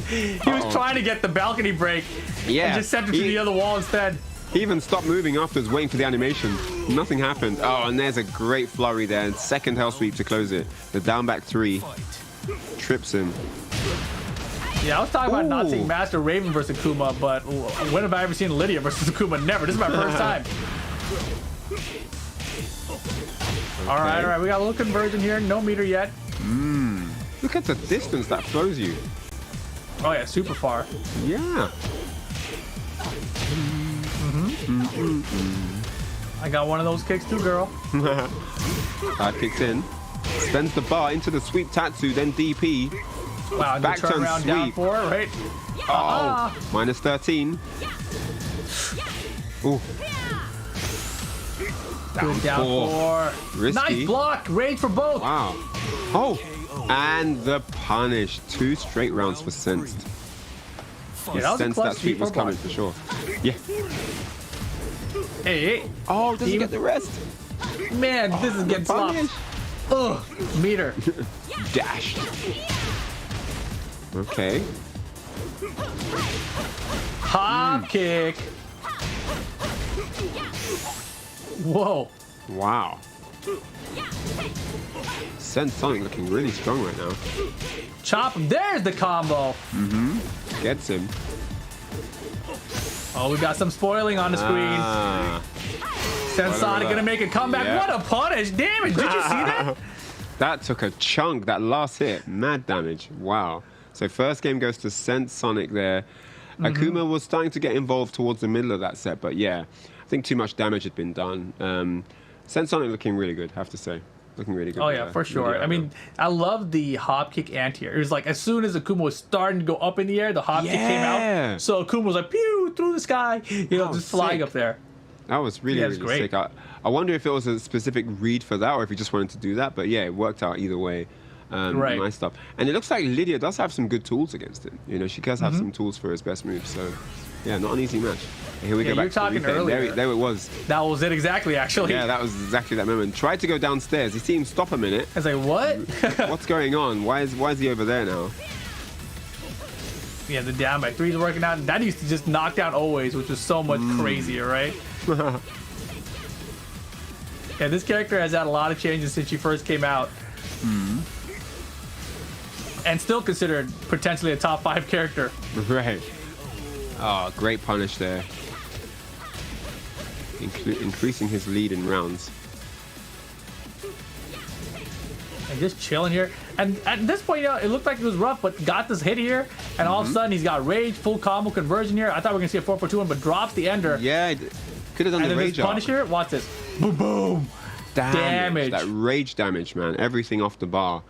he was trying to get the balcony break.
Yeah.
And just sent her to the other wall instead.
He even stopped moving afterwards, waiting for the animation. Nothing happened. Oh, and there's a great flurry there. And second hell sweep to close it. The down back 3 trips him.
Yeah, I was talking about not seeing Master Raven versus Akuma, but when have I ever seen Lydia versus Akuma? Never. This is my first time. Okay. All right. We got a little conversion here. No meter yet.
Look at the distance that throws you.
Oh, yeah, super far.
Yeah.
I got one of those kicks too, girl.
Kicks in. Spends the bar into the sweep Tatsu, then DP.
Wow,
back
turn
turn
around
sweep.
down 4, right?
Oh, minus 13. Ooh.
Down 4.
Risky.
Nice block. Rage for both.
Wow. Oh, and the punish. 2 straight rounds for Sensed.
Yeah, that was
Sensed that sweep was coming for sure. Yeah.
Hey.
Oh, doesn't get the rest.
Man, this is getting sloppy. Ugh, meter.
Dashed. Okay.
Hop kick. Whoa.
Wow. Sense Sonic looking really strong right now.
Chop him. There's the combo.
Gets him.
Oh, we got some spoiling on the screen. Sensonic gonna make a comeback.
Yeah.
What a punish. Damage. Did you see that?
That took a chunk. That last hit. Mad damage. Wow. So first game goes to Sense Sonic there. Akuma was starting to get involved towards the middle of that set, but yeah, I think too much damage had been done. Sense Sonic looking really good, I have to say. Looking really good.
Oh, yeah, for sure. I mean, I love the hop kick anti-air. It was like as soon as Akuma was starting to go up in the air, the hop kick came out. So Akuma was like, pew, through the sky, just flying up there.
That was really, really
great.
sick. I wonder if it was a specific read for that or if he just wanted to do that, but yeah, it worked out either way. Nice stuff. And it looks like Lydia does have some good tools against him. You know, she does have some tools for his best moves. So, yeah, not an easy match. Here we go back
you were talking
to the replay.
earlier.
There it was.
That was it exactly, actually.
Yeah, that was exactly that moment. Tried to go downstairs. He see him stop a minute.
I was like, what?
What's going on? Why is he over there now?
Yeah, the down by 3 is working out. That used to just knock down always, which was so much crazier, right? Yeah, this character has had a lot of changes since she first came out. And still considered potentially a top 5 character.
Right. Oh, great punish there. increasing his lead in rounds.
And just chilling here. And at this point, it looked like it was rough, but got this hit here. And all of a sudden, he's got rage, full combo conversion here. I thought we were going to see a 4-4-2-1, but drops the ender.
Yeah, could have done
And
the
then
rage
this punish here, watch this. Boom, boom. Damage.
That rage damage, man. Everything off the bar.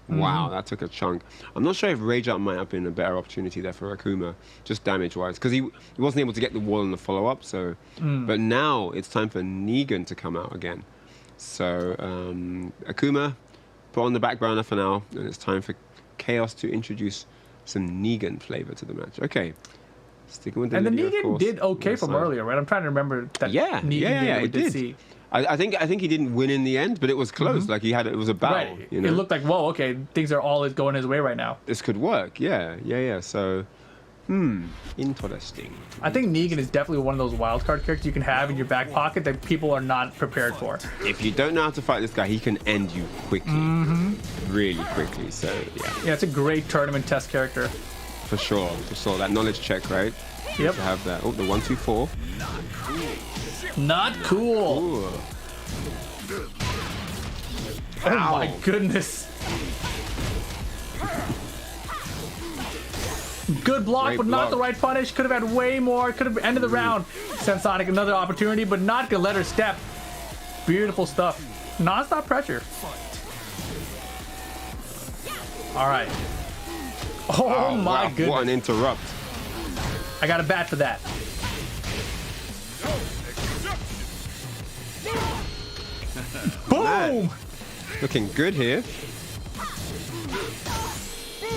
Wow, that took a chunk. I'm not sure if rage up might have been a better opportunity there for Akuma, just damage-wise, because he wasn't able to get the wall in the follow-up. So, but now it's time for Negan to come out again. So Akuma put on the back burner for now, and it's time for Chaos to introduce some Negan flavor to the match. Okay, sticking with the
And the
Lydia, of
Negan
course,
did okay
on the
from
side.
earlier, right? I'm trying to remember that
Yeah,
Negan
it did.
see.
I think he didn't win in the end, but it was close. Like it was a battle.
Right.
You know?
It looked like, whoa, okay, things are all going his way right now.
This could work. Yeah. So, interesting.
I think Negan is definitely one of those wild card characters you can have in your back pocket that people are not prepared for.
If you don't know how to fight this guy, he can end you quickly, really quickly. So
Yeah, it's a great tournament test character.
for sure. That knowledge check, right?
Yep.
To have that. Oh, the 1-2-4.
Not cool.
Ooh.
Oh my goodness. Good block,
Great
but not
block.
the right punish. Could have had way more. Could have ended the round. Sent Sonic another opportunity, but not gonna let her step. Beautiful stuff. Non-stop pressure. All right. Oh my
wow,
goodness.
What an interrupt.
I got a bat for that. Boom!
Man. Looking good here.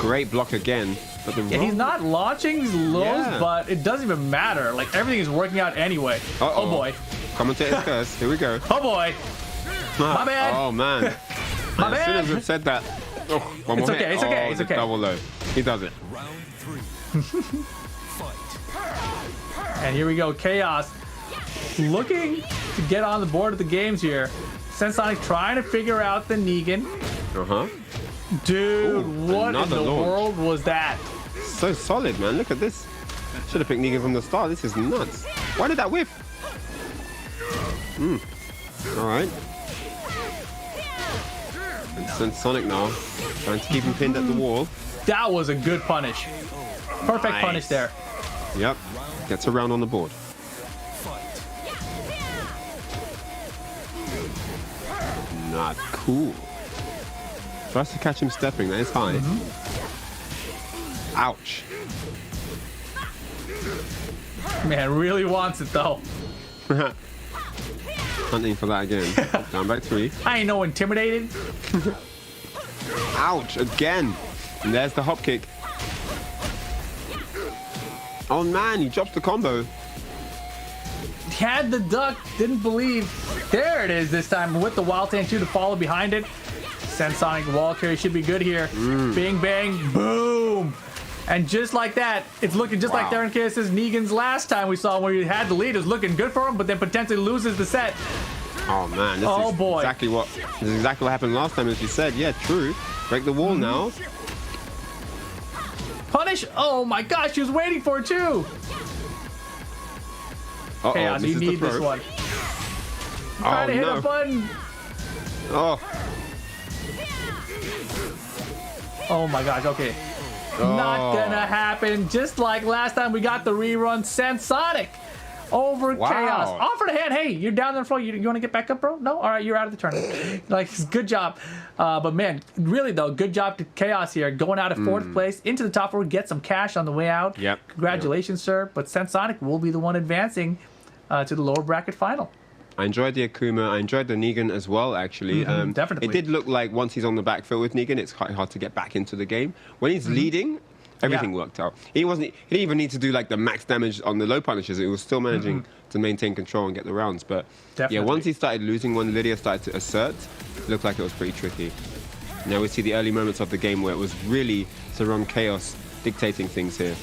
Great block again. But the
And he's not launching these lows,
Yeah.
but it doesn't even matter. Like, everything is working out anyway.
Uh-oh.
Oh boy.
Commentator's curse. Here we go.
Oh boy. My bad.
Oh man.
My
As soon as
bad.
we've said that. Oh, one more
It's okay,
hit.
it's okay,
Oh,
it's
the
okay.
Double low. He does it.
Round 3. Fight.
And here we go. Chaos looking to get on the board of the games here. Sensonic trying to figure out the Negan.
Uh-huh.
Dude,
Ooh,
what in
another
the
launch.
world was that?
So solid, man. Look at this. Should have picked Negan from the start. This is nuts. Why did that whiff? All right. And Sonic now trying to keep him pinned at the wall.
That was a good punish. Perfect
Nice.
punish there.
Yep. Gets a round on the board. Not cool. Tries to catch him stepping. That is high. Ouch.
Man, really wants it though.
Hunting for that again. Down by 3.
I ain't no intimidated.
Ouch, again. And there's the hop kick. Oh man, he drops the combo.
Had the duck, didn't believe. There it is this time with the Wild Tan 2 to follow behind it. Sensonic wall carry should be good here. Bing, bang, boom. And just like that, it's looking just like
Wow.
Darren Chaos' Negan's last time we saw where he had the lead. It was looking good for him, but then potentially loses the set.
Oh man, this
Oh,
is
boy.
exactly what happened last time, as you said. Yeah, true. Break the wall now.
Punish! Oh my gosh, he was waiting for it too.
Uh-oh,
Chaos, you
misses the
need this
throw.
one. Try to hit
no.
a button.
Oh,
Oh my gosh, okay. Not
Oh.
gonna happen. Just like last time we got the rerun. Sensonic over
Wow.
Chaos. Offered a hand. Hey, you're down there, floor. You want to get back up, bro? No? All right, you're out of the tournament. Like, good job. But man, really though, good job to Chaos here. Going out of 4th place into the top 4, get some cash on the way out.
Yep.
Congratulations, sir. But Sensonic will be the one advancing to the lower bracket final.
I enjoyed the Akuma. I enjoyed the Negan as well, actually.
Definitely.
It did look like once he's on the back foot with Negan, it's quite hard to get back into the game. When he's leading, everything
Yeah.
worked out. He didn't even need to do like the max damage on the low punishes. It was still managing to maintain control and get the rounds. But
Definitely.
yeah, once he started losing, when Lydia started to assert, it looked like it was pretty tricky. Now we see the early moments of the game where it was really Sarong Chaos dictating things here.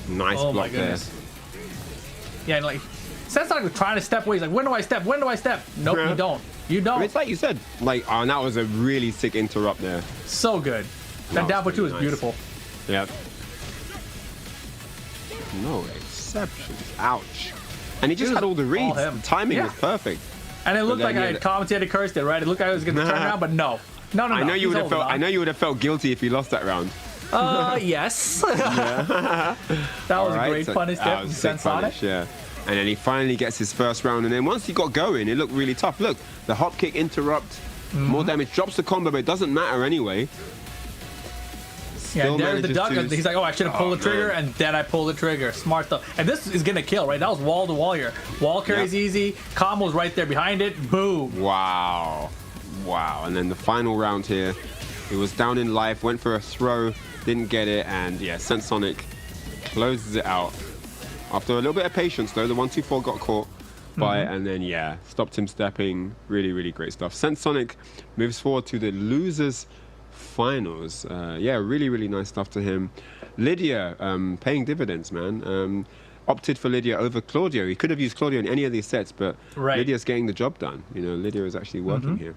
Nice
Oh
block
my
there.
goodness. Yeah, and like, Sensonic was trying to step away. He's like, when do I step? When do I step? Nope,
Yeah.
you don't. You
I
don't.
mean, it's like you said, like, oh, that was a really sick interrupt there.
So good. That
No,
down
it's
for 2
really
is
nice.
beautiful.
Yep. No exceptions. Ouch. And he just had all the reads.
him.
The timing
Yeah.
was perfect.
And it looked
then,
like I
yeah,
had commentated cursed it, right? It looked like I was going to turn around, but no. No.
I know you
He's
would have
holding
felt.
on.
I know you would have felt guilty if you lost that round.
Yes. That was a great punish there from Sensonic.
Yeah. And then he finally gets his first round. And then once he got going, it looked really tough. Look, the hop kick interrupt, more damage, drops the combo, but it doesn't matter anyway.
Yeah,
Still
there's the duck.
manages to-
He's like, oh, I should have pulled the trigger,
man.
and then I pulled the trigger. Smart stuff. And this is going to kill, right? That was wall to wall here. Wall carries easy. Combo's right there behind it. Boom.
Wow. Wow. And then the final round here, he was down in life, went for a throw, didn't get it, and yeah, Sensonic closes it out. After a little bit of patience, though, the 1-2-4 got caught by it, and then, yeah, stopped him stepping. Really, really great stuff. Sensonic moves forward to the losers finals. Yeah, really, really nice stuff to him. Lydia, paying dividends, man. Opted for Lydia over Claudio. He could have used Claudio in any of these sets, but Lydia's getting the job done. You know, Lydia is actually working here.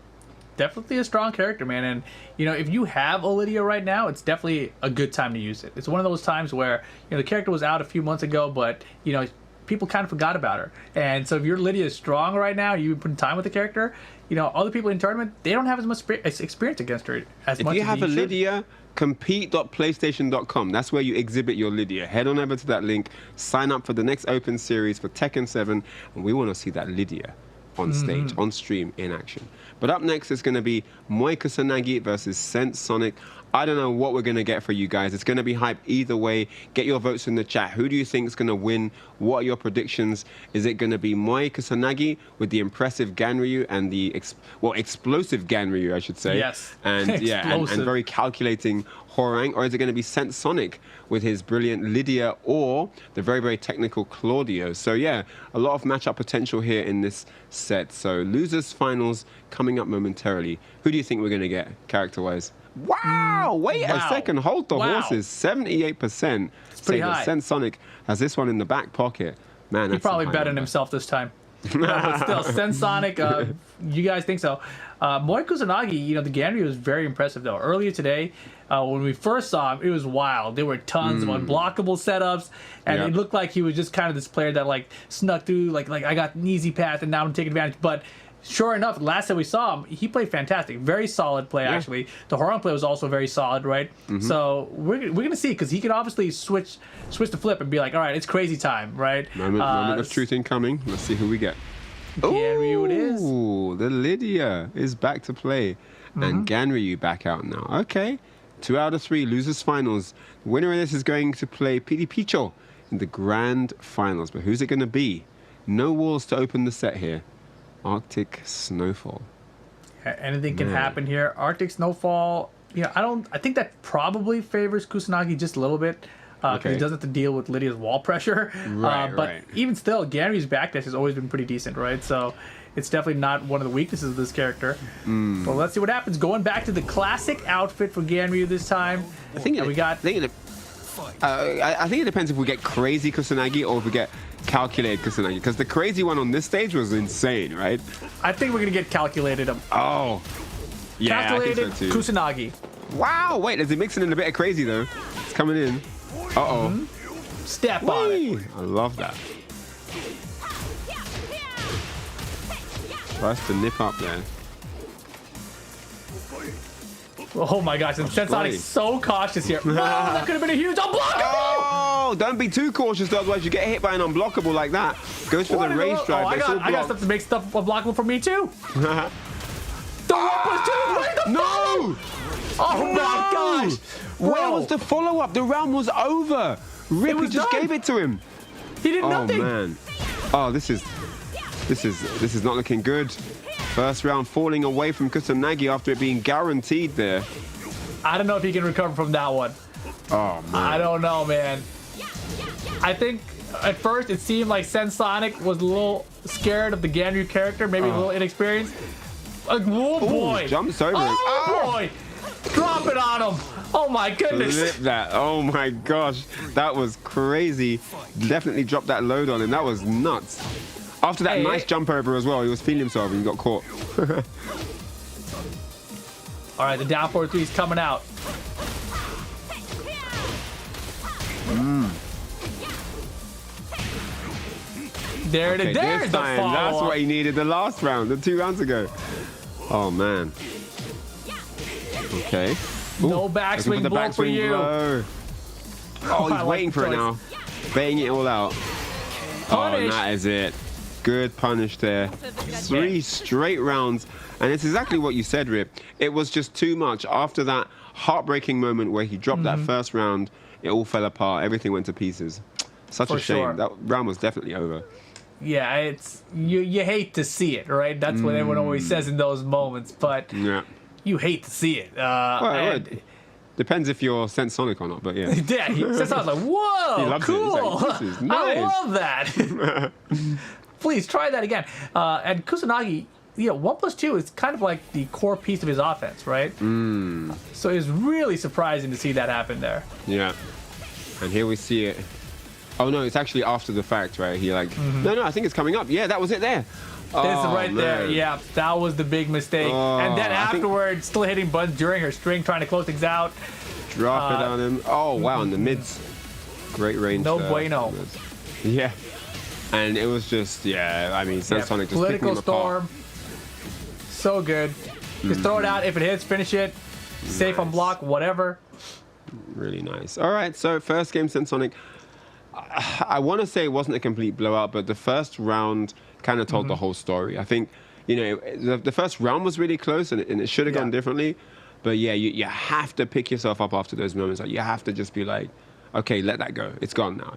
Definitely a strong character, man. And, you know, if you have a Lydia right now, it's definitely a good time to use it. It's one of those times where, you know, the character was out a few months ago, but, you know, people kind of forgot about her. And so if your Lydia is strong right now, you've been putting time with the character, you know, other people in tournament, they don't have as much experience against her as much as
If you have a
should.
Lydia, compete.playstation.com. That's where you exhibit your Lydia. Head on over to that link, sign up for the next open series for Tekken 7, and we want to see that Lydia on stage, on stream, in action. But up next is going to be Moi Kusanagi versus Sensonic. I don't know what we're going to get for you guys. It's going to be hype either way. Get your votes in the chat. Who do you think is going to win? What are your predictions? Is it going to be Moi Kusanagi with the impressive Ganryu and the explosive Ganryu, I should say?
Yes.
And yeah, and very calculating Horang, or is it going to be Sensonic with his brilliant Lydia or the very, very technical Claudio? So yeah, a lot of matchup potential here in this set. So losers finals coming up momentarily. Who do you think we're going to get character-wise? Wow! Wait a second. Hold the horses. 78%.
It's pretty high.
Sensonic has this one in the back pocket. Man,
He
that's
probably
some high
bet on
number.
himself this time. No, but still, Sensonic, you guys think so? Moi Kusanagi, you know, the Ganryu was very impressive, though. Earlier today, when we first saw him, it was wild. There were tons of unblockable setups, and it looked like he was just kind of this player that, like, snuck through, like I got an easy path, and now I'm taking advantage. But sure enough, last time we saw him, he played fantastic. Very solid play, actually. The Horang play was also very solid, right? So we're going to see, because he can obviously switch the flip and be like, all right, it's crazy time, right?
Moment of truth incoming. Let's see who we get.
Ganryu it is.
Ooh, the Lydia is back to play. And Ganryu back out now. Okay. 2 out of 3 losers finals. The winner of this is going to play Picho in the grand finals. But who's it going to be? No walls to open the set here. Arctic Snowfall.
Anything can happen here. Arctic Snowfall, you know, I think that probably favors Kusanagi just a little bit. Because he doesn't have to deal with Lydia's wall pressure. But even still, Ganryu's backdash has always been pretty decent, right? So it's definitely not one of the weaknesses of this character. But let's see what happens. Going back to the classic outfit for Ganryu this time.
I think it depends if we get crazy Kusanagi or if we get calculated Kusanagi. Because the crazy one on this stage was insane, right?
I think we're going to get calculated.
Oh. Yeah,
Calculated
I think so too.
Kusanagi.
Wow, wait, is he mixing in a bit of crazy though? It's coming in. Uh-oh.
Step on it.
I love that. Tries to nip up there.
Oh my gosh, and Sensonic's so cautious here. Oh, that could have been a huge unblockable!
Oh, don't be too cautious though, otherwise you get hit by an unblockable like that. Goes for the race drive, but it's all
I got
blocked.
stuff to make stuff unblockable for me too. The 1+2, where's the
No!
Oh my gosh!
Where was the follow-up? The round was over. Rippy
was
just
done.
gave it to him.
He did nothing.
Oh man. Oh, this is not looking good. First round falling away from Kusanagi after it being guaranteed there.
I don't know if he can recover from that one.
Oh man.
I don't know, man. I think at first it seemed like Sensonic was a little scared of the Ganryu character, maybe a little inexperienced. Oh boy!
Jumps over him.
Oh boy! Drop it on him! Oh my goodness!
Flip that. Oh my gosh. That was crazy. Definitely dropped that load on him. That was nuts. After that nice jump over as well, he was feeling himself and he got caught.
All right, the down 4-3 is coming out. There it
Okay,
is. There's
this
the
time, that's
follow-up.
what he needed the last round, the 2 rounds ago. Oh, man. Okay.
No
Ooh,
backswing
looking the
blow for
backswing
you.
blow. Oh,
I
he's
like
waiting
the
for it
choice.
now. Baiting it all out. Oh,
Punish.
and that is it. Good punish there. 3 straight rounds. And it's exactly what you said, Rip. It was just too much. After that heartbreaking moment where he dropped that first round, it all fell apart. Everything went to pieces. Such
For
a shame.
sure.
That round was definitely over.
Yeah, it's you hate to see it, right? That's what everyone always says in those moments, but
Yeah.
you hate to see it.
Well,
And-
it depends if you're Sensonic or not, but yeah.
yeah, he says, I was like, whoa,
He loves it. He's
cool.
like, "This is
I
nice."
love that. Please try that again. And Kusanagi, 1+2 is kind of like the core piece of his offense, right? So it's really surprising to see that happen there.
Yeah. And here we see it. Oh, no, it's actually after the fact, right? He like, no, I think it's coming up. Yeah, that was it there.
This
Oh,
right there,
man.
yeah, that was the big mistake.
Oh,
and then
I think-
afterwards, still hitting buttons during her string, trying to close things out.
Drop it on him. Oh, wow, in the mids. Great range.
No
there.
bueno.
Yeah. And it was just, I mean, Sensonic just picking
Political
him apart.
storm. So good. Just throw it out. If it hits, finish it. Safe on
Nice.
block, whatever.
Really nice. All right, so first game, Sensonic. I want to say it wasn't a complete blowout, but the first round kind of told the whole story. I think, the first round was really close, and it should have
Yeah.
gone differently. But yeah, you have to pick yourself up after those moments. Like, you have to just be like, okay, let that go. It's gone now.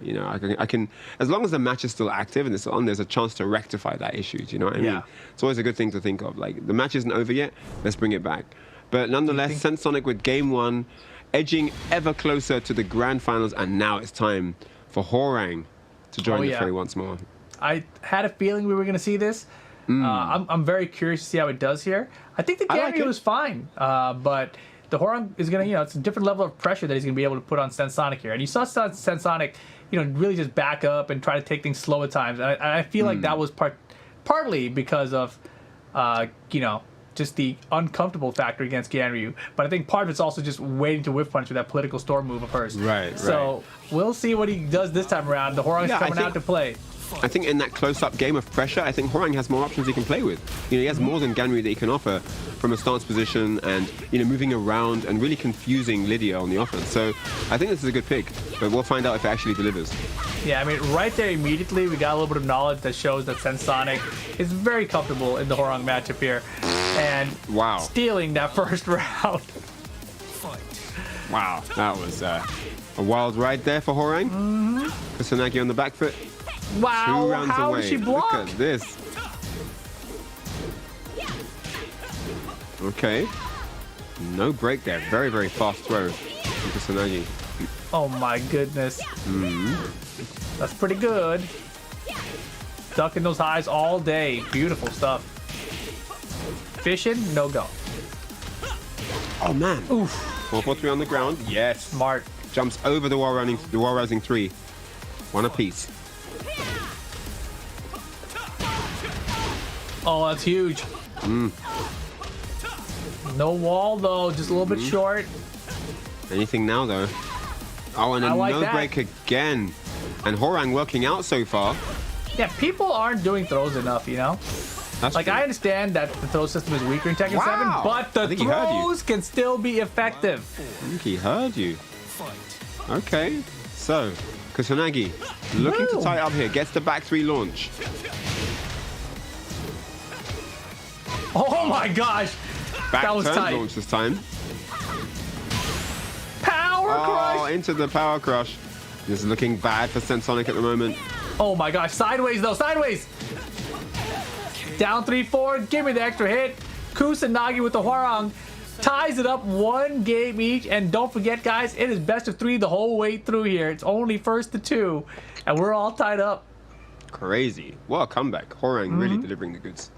I can, as long as the match is still active and it's on, there's a chance to rectify that issue. Do you know what I mean?
Yeah.
It's always a good thing to think of. Like, the match isn't over yet. Let's bring it back. But nonetheless, Sensonic with game 1, edging ever closer to the grand finals, and now it's time for Horang to join the
yeah.
fray once more.
I had a feeling we were going to see this. I'm very curious to see how it does here. I think the
I like
cameo
it.
was fine, but the Horang is going to, it's a different level of pressure that he's going to be able to put on Sensonic here. And you saw Sensonic, really just back up and try to take things slow at times. And I feel like that was partly because of, just the uncomfortable factor against Ganryu. But I think part of it's also just waiting to whiff punch with that political storm move of hers.
Right,
So we'll see what he does this time around. The Horang's
Yeah, I
coming
think-
out to play.
I think in that close-up game of pressure, I think Horang has more options he can play with. He has more than Ganryu that he can offer from a stance position and, moving around and really confusing Lydia on the offense. So I think this is a good pick, but we'll find out if it actually delivers.
Yeah, I mean, right there immediately, we got a little bit of knowledge that shows that Sensonic is very comfortable in the Horang matchup here. And
Wow.
stealing that first round.
Wow. That was a wild ride there for Horang. Kusanagi on the back foot. 2
Wow,
rounds
how
away.
did she block?
Look at this. Okay. No break there. Very, very fast throw from Kusanagi.
Oh my goodness. That's pretty good. Ducking those highs all day. Beautiful stuff. Fishing, no go.
Oh, man.
Oof.
4-4-3 on the ground. Yes.
Smart.
Jumps over the wall rising 3. One apiece.
Oh, that's huge. No wall though, just a little bit short.
Anything now, though? Oh, and
I
a
like
no
that.
break again. And Horang working out so far.
Yeah, people aren't doing throws enough,
That's
Like,
true.
I understand that the throw system is weaker in Tekken 7,
Wow.
but the
I think he heard you.
throws can still be effective.
I think he heard you. Okay. So, Kusanagi looking to
Woo.
tie it up here. Gets the back 3 launch.
Oh my gosh.
Back
That was
turn
tight.
launch this time.
Power
Oh,
crush.
into the power crush. This is looking bad for Sensonic at the moment.
Oh my gosh. Sideways though. Sideways. Down 3-4. Give me the extra hit. Kusanagi with the Hwarang ties it up 1 game each. And don't forget, guys, it is best of 3 the whole way through here. It's only first to 2. And we're all tied up.
Crazy. What a comeback. Horang
Mm-hmm.
really delivering the goods.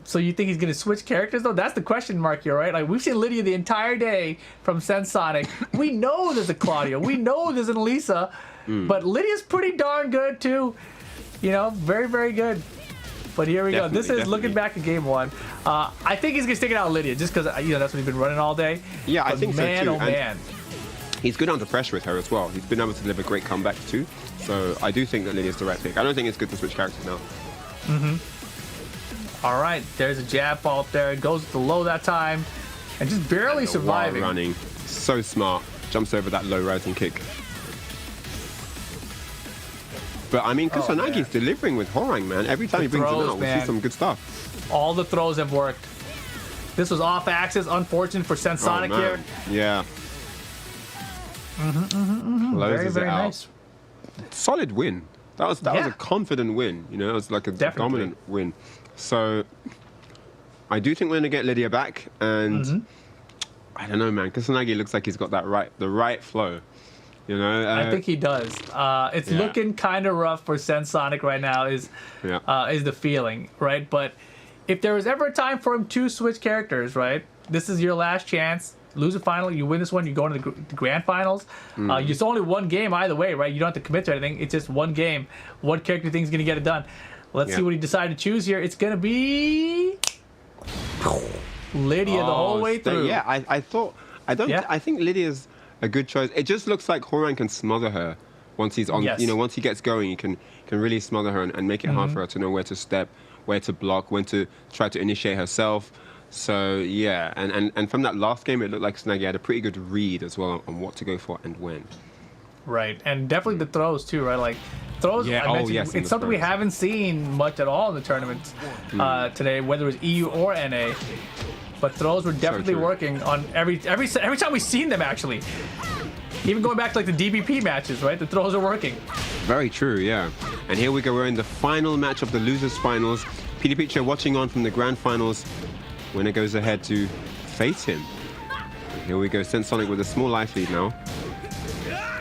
So you think he's going to switch characters, though? That's the question mark here, right? Like, we've seen Lydia the entire day from Sensonic. We know there's a Claudio. We know there's an Elisa. But Lydia's pretty darn good, too. Very, very good. But here we go. This is
Definitely.
looking back at game 1. I think he's going to stick it out with Lydia just because, that's what he's been running all day.
Yeah, I
But
think so
man,
too.
oh,
And
man.
he's good under pressure with her as well. He's been able to deliver great comebacks too. So I do think that Lydia's the right pick. I don't think it's good to switch characters now.
All right, there's a jab fall up there. It goes to low that time, and just barely surviving.
While running, so smart. Jumps over that low rising kick. But I mean, Kusanagi's delivering with Horang, man. Every time he brings him out, we see some good stuff.
All the throws have worked. This was off axis, unfortunate for Sensonic here.
Yeah. Closes
Very
it out.
nice.
Solid win. That was a confident win. You know, it was like a dominant win. So I do think we're gonna get Lydia back, and I don't know, man. Kusanagi looks like he's got the right flow. You know,
I think he does. It's looking kind of rough for Sensonic right now. Is the feeling, right? But if there was ever a time for him to switch characters, right? This is your last chance. Lose a final, you win this one, you go into the grand finals. It's only one game either way, right? You don't have to commit to anything. It's just one game. What character do you think is going to get it done? Let's see what he decided to choose here. It's going to be Lydia the whole way through.
Yeah, I think Lydia's a good choice. It just looks like Horang can smother her once he's on. You know, once he gets going, he can really smother her and make it hard for her to know where to step, where to block, when to try to initiate herself. So yeah, and from that last game, it looked like Snaggy had a pretty good read as well on what to go for and when.
Right, and definitely the throws too, right? Like throws.
Yeah.
I mentioned, it's something we haven't seen much at all in the tournaments today, whether it was EU or NA. But throws were definitely working on every time we've seen them actually. Even going back to like the DBP matches, right? The throws are working.
Very true, yeah. And here we go. We're in the final match of the losers finals. Picho watching on from the grand finals. Winner goes ahead to face him. And here we go. Sensonic with a small life lead now.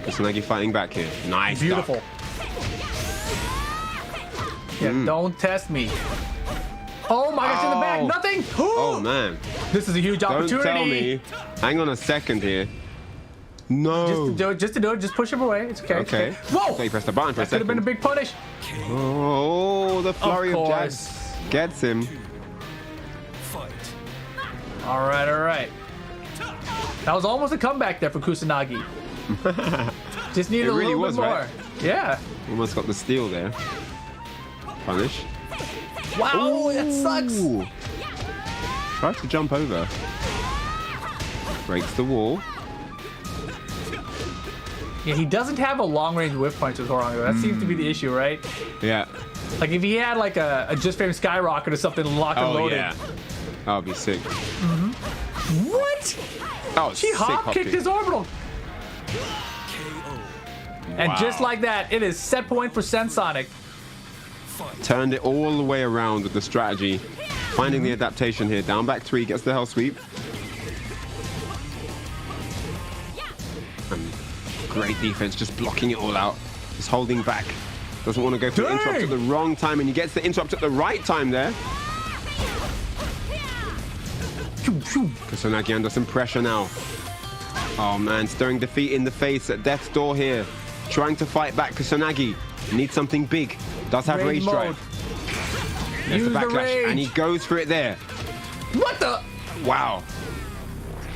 Kusanagi fighting back here. Nice.
Beautiful.
Duck.
Yeah, don't test me. Oh my gosh, in the back, nothing.
Oh man.
This is a huge opportunity.
Don't tell me. Hang on a second here. No.
Just to do it, just push him away. It's okay.
Okay.
It's okay. Whoa!
So you pressed the button for a
Could have been a
second.
big punish.
Oh, the flurry of jabs gets him.
All right. That was almost a comeback there for Kusanagi. Just needed a little bit more.
Right?
Yeah.
Almost got the steal there. Punish.
Wow, that sucks.
Tries to jump over. Breaks the wall.
Yeah, he doesn't have a long-range whiff punch with Horang. That seems to be the issue, right?
Yeah.
Like if he had like a just frame skyrocket or something locked and loaded.
Yeah. That would be sick.
What?
Oh,
She hop kicked his orbital. And just like that, it is set point for Sensonic.
Turned it all the way around with the strategy. Finding the adaptation here. Down back 3, gets the hell sweep. And great defense, just blocking it all out. Just holding back. Doesn't want to go for the interrupt at the wrong time, and he gets the interrupt at the right time there. Kusanagi under some pressure now. Oh man, stirring defeat in the face at death's door here. Trying to fight back. Kusanagi needs something big. Does have rage drive. There's the backlash, and he goes for it there.
What the?
Wow.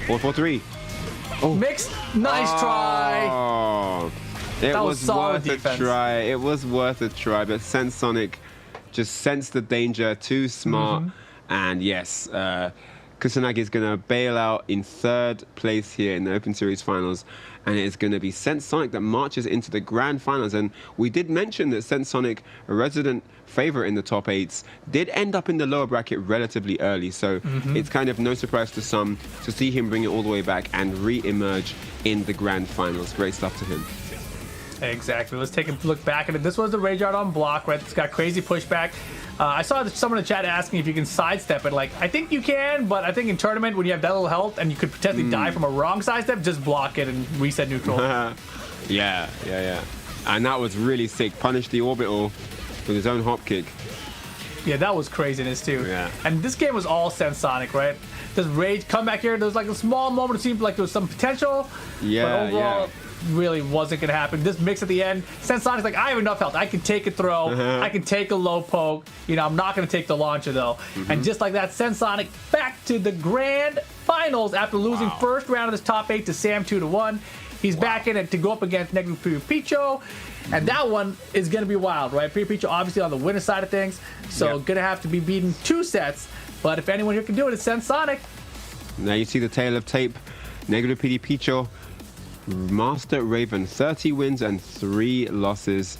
4-4-3.
Oh. Mixed. Nice try.
Oh. It was worth a try. It was worth a try, but Sensonic just sensed the danger, too smart. And yes, Kusanagi is going to bail out in 3rd place here in the Open Series Finals, and it's going to be Sensonic that marches into the Grand Finals. And we did mention that Sensonic, a resident favorite in the top 8s, did end up in the lower bracket relatively early, so it's kind of no surprise to some to see him bring it all the way back and re-emerge in the Grand Finals. Great stuff to him.
Exactly. Let's take a look back at it. This was the rage art on block, right? It's got crazy pushback. I saw someone in the chat asking if you can sidestep it. Like, I think you can, but I think in tournament, when you have that little health and you could potentially die from a wrong sidestep, just block it and reset neutral.
Yeah. And that was really sick. Punished the orbital with his own hop kick.
Yeah, that was craziness too.
Yeah.
And this game was all Sensonic, right? Does rage come back here? There was like a small moment. It seemed like there was some potential.
Yeah,
but overall, really wasn't going to happen. This mix at the end, Sensonic's like, I have enough health. I can take a throw. I can take a low poke. You know, I'm not going to take the launcher though. And just like that, Sensonic back to the grand finals after losing first round of this top 8 to Sam 2-1. he's back in it to go up against Negro Picho. And that one is going to be wild, right? Picho obviously on the winner side of things. So going to have to be beaten 2 sets. But if anyone here can do it, it's Sensonic.
Now you see the tail of tape. Negro Picho, Master Raven, 30 wins and 3 losses.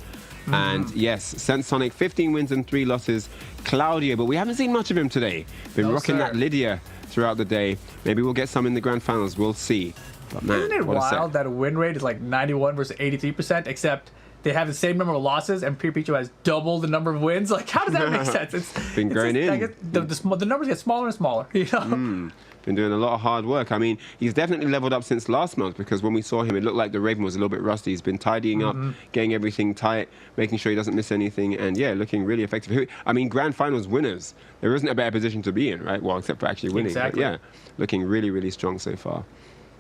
And yes, Sensonic, 15 wins and 3 losses. Claudio, but we haven't seen much of him today. Been rocking that Lydia throughout the day. Maybe we'll get some in the grand finals. We'll see. But man,
isn't it wild that a win rate is like 91 versus 83%, except they have the same number of losses and Picho has double the number of wins? Like, how does that make sense?
It's been growing in.
I guess the numbers get smaller and smaller, you know?
Been doing a lot of hard work. I mean, he's definitely leveled up since last month, because when we saw him, it looked like the Raven was a little bit rusty. He's been tidying up, getting everything tight, making sure he doesn't miss anything, and yeah, looking really effective. I mean, grand finals winners, there isn't a better position to be in, right? Well, except for actually winning.
Exactly.
But yeah, looking really, really strong so far.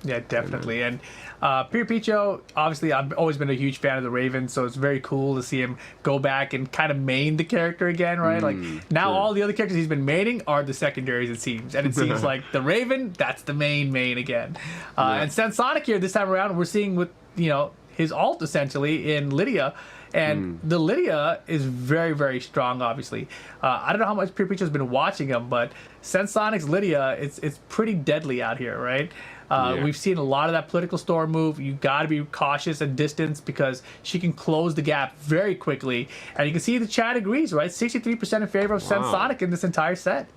Yeah, definitely. And Picho, obviously, I've always been a huge fan of the Raven, so it's very cool to see him go back and kind of main the character again, right? Like, now all the other characters he's been maining are the secondaries, it seems. And it seems like the Raven, that's the main again. And Sensonic here this time around, we're seeing with, you know, his ult, essentially, in Lydia. And the Lydia is very, very strong, obviously. I don't know how much Picho's been watching him, but Sensonic's Lydia, it's pretty deadly out here, right? We've seen a lot of that political storm move. You got to be cautious and distance because she can close the gap very quickly. And you can see the chat agrees, right? 63% in favor of Sensonic in this entire set.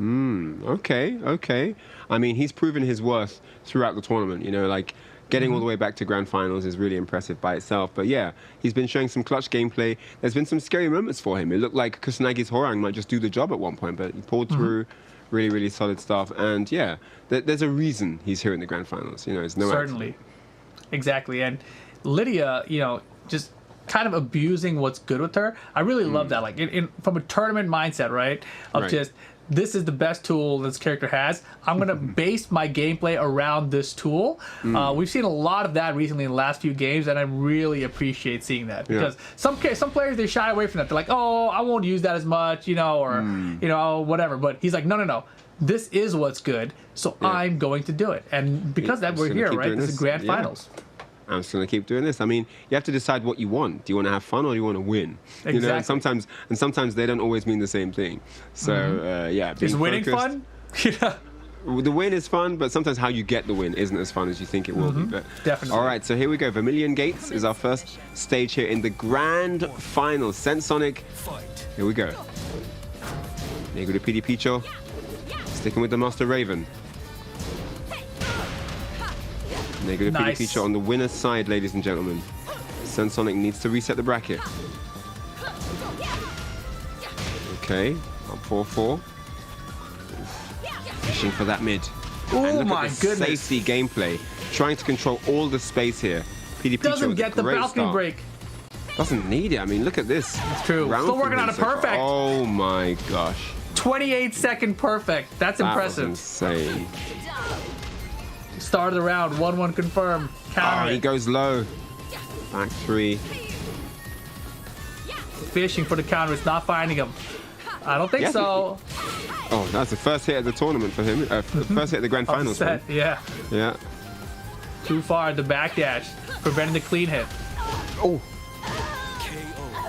Okay. I mean, he's proven his worth throughout the tournament, you know, like getting all the way back to grand finals is really impressive by itself. But yeah, he's been showing some clutch gameplay. There's been some scary moments for him. It looked like Kusanagi's Horang might just do the job at one point, but he pulled through. Really, really solid stuff. And yeah, there's a reason he's here in the grand finals. You know, it's no
Certainly.
accident.
Exactly. And Lydia, you know, just kind of abusing what's good with her. I really love that. Like, from a tournament mindset, right? Of just, this is the best tool this character has. I'm going to base my gameplay around this tool. We've seen a lot of that recently in the last few games, and I really appreciate seeing that. Because some players, they shy away from that. They're like, oh, I won't use that as much, you know, or, you know, whatever. But he's like, no. This is what's good, so I'm going to do it. And because of that, we're here, right? This is grand finals.
I'm just going to keep doing this. I mean, you have to decide what you want. Do you want to have fun or do you want to win?
Exactly.
You know, and sometimes they don't always mean the same thing. So, yeah.
Is winning fun? Yeah.
The win is fun, but sometimes how you get the win isn't as fun as you think it will be. But
definitely.
All right, so here we go. Vermilion Gates is our first stage here in the grand final. Sensonic. Here we go. Negro Picho. Sticking with the Master Raven. Negro Picho on the winner's side, ladies and gentlemen. Sensonic needs to reset the bracket. Okay, up 4-4. Fishing for that mid.
Oh my goodness.
Safety gameplay. Trying to control all the space here. Picho
doesn't get the balcony
start.
break.
Doesn't need it. I mean, look at this.
It's true. Still working on a perfect.
Oh my gosh.
28-second perfect. That's impressive.
Was insane.
Start of the round. 1-1 confirm. Counter.
He goes low. Back 3.
Fishing for the counter. It's not finding him. I don't think so.
Oh, that's the first hit of the tournament for him. First hit of the grand finals.
Yeah. Too far. The backdash. Preventing the clean hit.
Oh.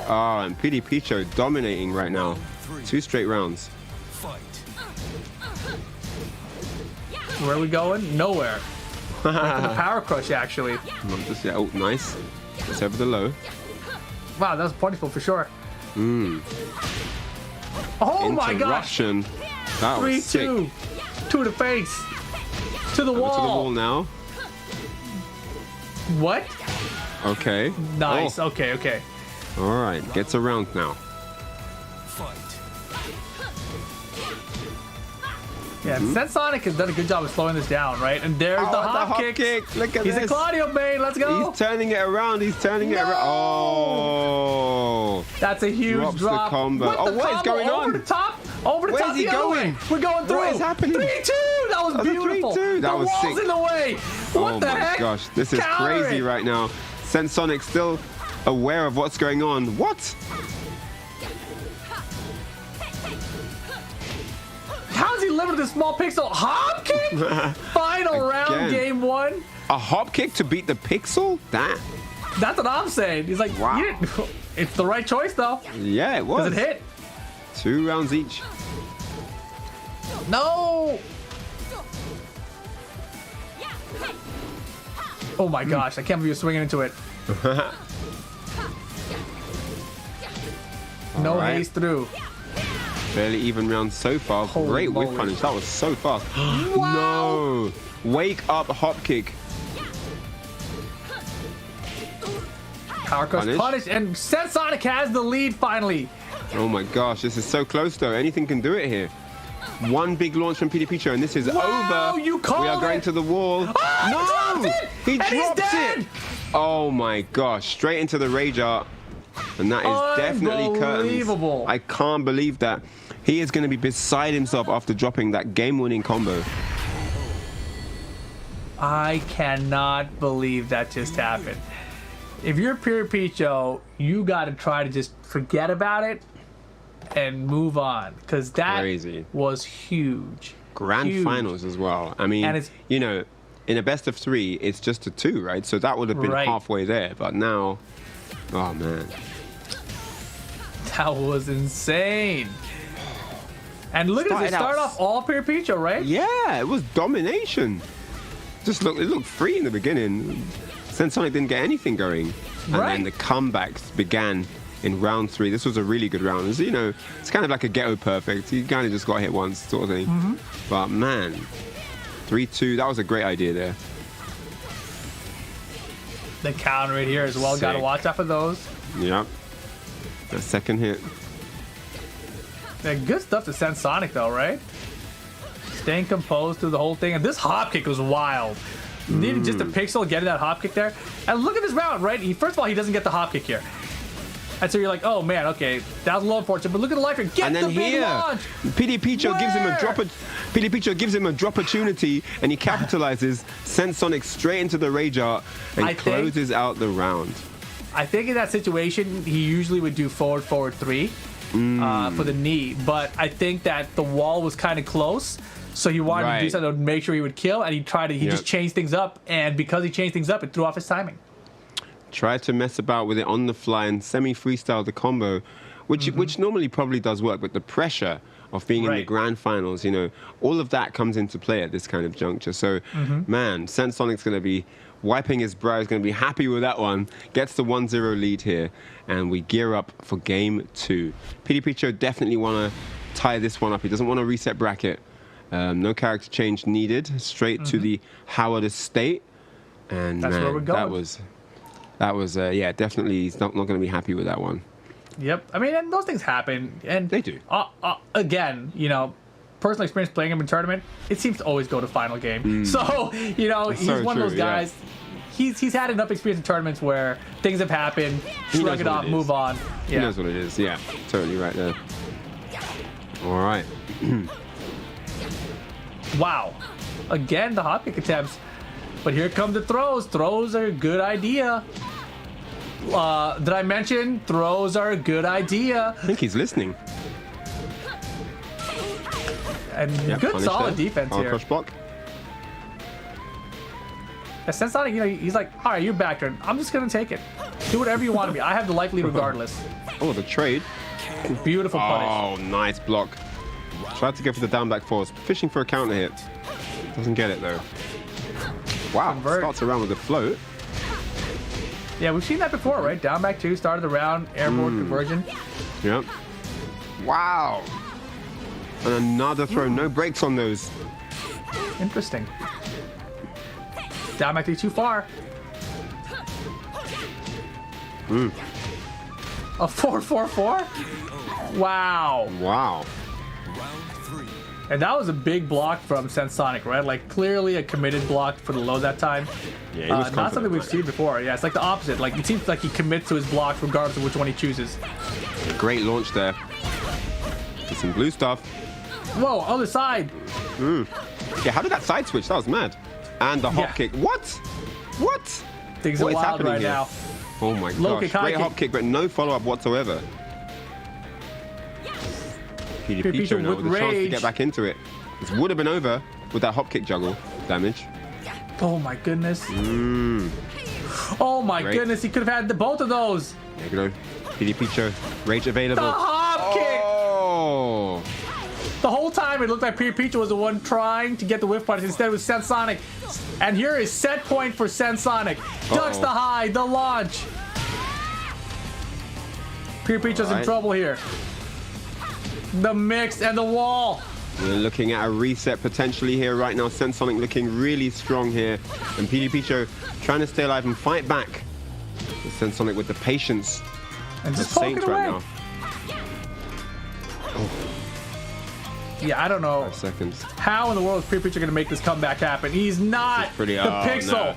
Oh, and Picho dominating right now. 2 straight rounds.
Where are we going? Nowhere. The power crush, actually.
Oh, nice. It's over the low.
Wow, that was plentiful for sure. Oh my gosh.
Interruption. That was sick.
3-2. To the face. To the wall.
To the wall now.
What?
Okay.
Nice.
Oh.
Okay.
All right. Gets around now.
Yeah, Sensonic has done a good job of slowing this down, right? And there's the hop kick.
Look at
He's
this.
a Claudio main. Let's go.
He's turning it around. It around. Oh.
That's a huge
Drops
drop.
the combo. What is going on?
Over the top. Over the
Where's
top.
he going?
We're going through.
What is happening?
3-2. That was beautiful.
3-2. That
the
was
wall's
sick.
in the way. What the heck?
Oh my gosh. This is
Counter
crazy
it.
right now. Sensonic still aware of what's going on. What?
How's he living with this small pixel hop kick? Final round, game 1.
A hop kick to beat the pixel? That?
That's what I'm saying. He's like,
Wow.
you didn't- it's the right choice though.
Yeah, it was.
Does it hit?
2 rounds each.
No. Oh my gosh, I can't believe you're swinging into it. No
All right.
haste through.
Fairly even round so far.
Holy
Great whip
moly.
punish. That was so fast.
Wow.
No. Wake up hop kick.
Power crush punish, and Sensonic has the lead finally.
Oh my gosh, this is so close though. Anything can do it here. One big launch from Picho, and this is
Wow,
over.
you called
We are going
it.
to the wall.
Oh,
no!
he dropped it!
He
And he's
dropped
dead!
it! Oh my gosh, straight into the rage art. And that is definitely curtains.
Unbelievable.
I can't believe that. He is going to be beside himself after dropping that game-winning combo.
I cannot believe that just happened. If you're Pure Picho, you got to try to just forget about it and move on, because that
Crazy.
was huge.
Grand
Huge.
finals as well. I mean,
And it's-
you know, in a best of 3, it's just a 2, right? So that would have been
Right.
halfway there. But now, oh man.
That was insane. And look at this. It
Started out-
started off all Pure Picho, right?
Yeah, it was domination. It looked free in the beginning. Sensonic didn't get anything going. And
Right.
then the comebacks began in round 3. This was a really good round. It's, you know, it's kind of like a ghetto perfect. You kind of just got hit once sort of thing.
Mm-hmm.
But man, 3-2, that was a great idea there.
The counter right here as well. Got to
Sick.
watch out for those.
Yep. That second hit.
Yeah, good stuff to Sensonic though, right? Staying composed through the whole thing. And this hop kick was wild. Needed just a pixel getting that hop kick there. And look at this round, right? First of all, he doesn't get the hop kick here. And so you're like, oh man, okay, that was a little unfortunate. But look at the life here. Get
And
the
then
big
here,
launch.
Picho gives him a
Where?
drop. Picho gives him a drop opportunity, and he capitalizes. Sends Sonic straight into the rage art and
I think-
closes out the round.
I think in that situation, he usually would do forward, forward 3 for the knee. But I think that the wall was kind of close. So he wanted to do
Right.
something to make sure he would kill. And he
Yep.
just changed things up. And because he changed things up, it threw off his timing.
Tried to mess about with it on the fly and semi-freestyle the combo, which normally probably does work, but the pressure of being in the
Right.
grand finals, you know, all of that comes into play at this kind of juncture. So, man, Sensonic's going to be wiping his brow. He's going to be happy with that one. Gets the 1-0 lead here, and we gear up for game 2. Picho definitely want to tie this one up. He doesn't want to reset bracket. No character change needed. Straight to the Howard estate. And
That's
man,
where we're going.
that was yeah, definitely he's not going to be happy with that one.
Yep. I mean, and those things happen. And
They do.
Again, you know, personal experience playing him in tournament, it seems to always go to final game. So, you know,
That's
he's
so
one of those
true, yeah.
guys. He's had enough experience in tournaments where things have happened,
He
shrug
knows
it
what
off,
it is.
move on.
He
Yeah.
knows what it is. Yeah, totally right there. All right.
Wow. Again, the hop kick attempts. But here come the throws. Throws are a good idea. Did I mention throws are a good idea?
I think he's listening.
And
Yep,
good
punish
solid
there.
defense
Power
here.
crush block.
Sensonic, you know, he's like, all right, you're back turn. I'm just gonna take it. Do whatever you want to be. I have the life lead regardless.
Oh, the trade.
Beautiful punish.
Oh, nice block. Tried to go for the down back force. Fishing for a counter hit. Doesn't get it though. Wow,
Convert.
starts around with the float.
Yeah, we've seen that before, right? Down back 2, started the round, airborne conversion.
Yep. Wow. And another throw. No brakes on those.
Interesting. Down back 3, too far. A 4-4-4? Wow.
Wow.
Round 3.
And that was a big block from Sensonic, right? Like, clearly a committed block for the low that time.
Yeah, he was
Not
confident
something we've
about
seen before. Yeah, it's like the opposite. Like, it seems like he commits to his blocks regardless of which one he chooses.
it. Great launch there. Get some blue stuff.
Whoa, other side.
Yeah, how did that side switch? That was mad. And the hop
Yeah.
kick. What? What?
Things
What
are
is
wild
happening
right
here?
now.
Oh my
Low
gosh.
kick, high
Great
kick.
hop kick, but no follow-up whatsoever.
Picho
Picho now
with
with a chance to
rage.
get back into it. This would have been over with that hop kick juggle damage.
Oh my goodness. Oh my
Great.
goodness, he could have had both of those.
There you go. Picho, rage available.
The hop kick.
Oh!
The whole time it looked like Picho was the one trying to get the whiff punish. Instead it was Sensonic. And here is set point for Sensonic. Ducks the high, the launch. Picho's in trouble here. The mix and the wall.
We're looking at a reset potentially here right now. Sensonic looking really strong here. And Picho trying to stay alive and fight back. Sensonic with the patience
And
of
just poke
Saints
it
right
away.
now.
Yeah, I don't know
5 seconds.
how in the world is Picho going to make this comeback happen. He's not
This is pretty,
the
oh,
pixel.
no.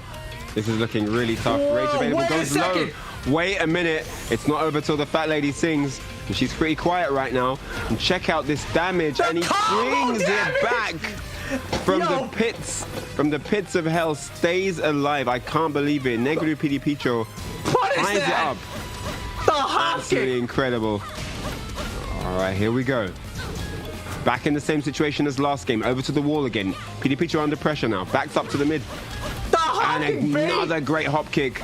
This is looking really tough.
Whoa,
Rage available
wait a
goes low.
second.
Wait a minute. It's not over till the fat lady sings. And she's pretty quiet right now. And check out this damage.
The
And he
combo
brings
damage!
it back from
Yo.
the pits. From the pits of hell. Stays alive. I can't believe it. Negru Picho
What is
ties it
that?
up.
The hop
Absolutely
kick.
incredible. All right, here we go. Back in the same situation as last game. Over to the wall again. Picho under pressure now. Backs up to the mid.
The hop kick,
And
baby.
another great hop kick.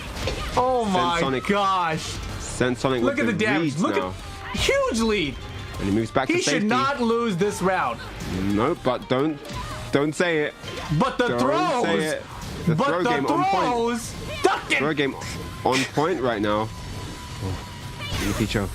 Oh my
Sensonic.
gosh.
Sensonic
Look
with
at the damage.
reads
Look
now.
at huge lead.
And he moves back
He
to safety.
should not lose this round.
No, but don't say it.
But the
Don't
throws.
say it. The
but
throw
the
game on point.
throws. Ducking.
Throw game on point right now. Picho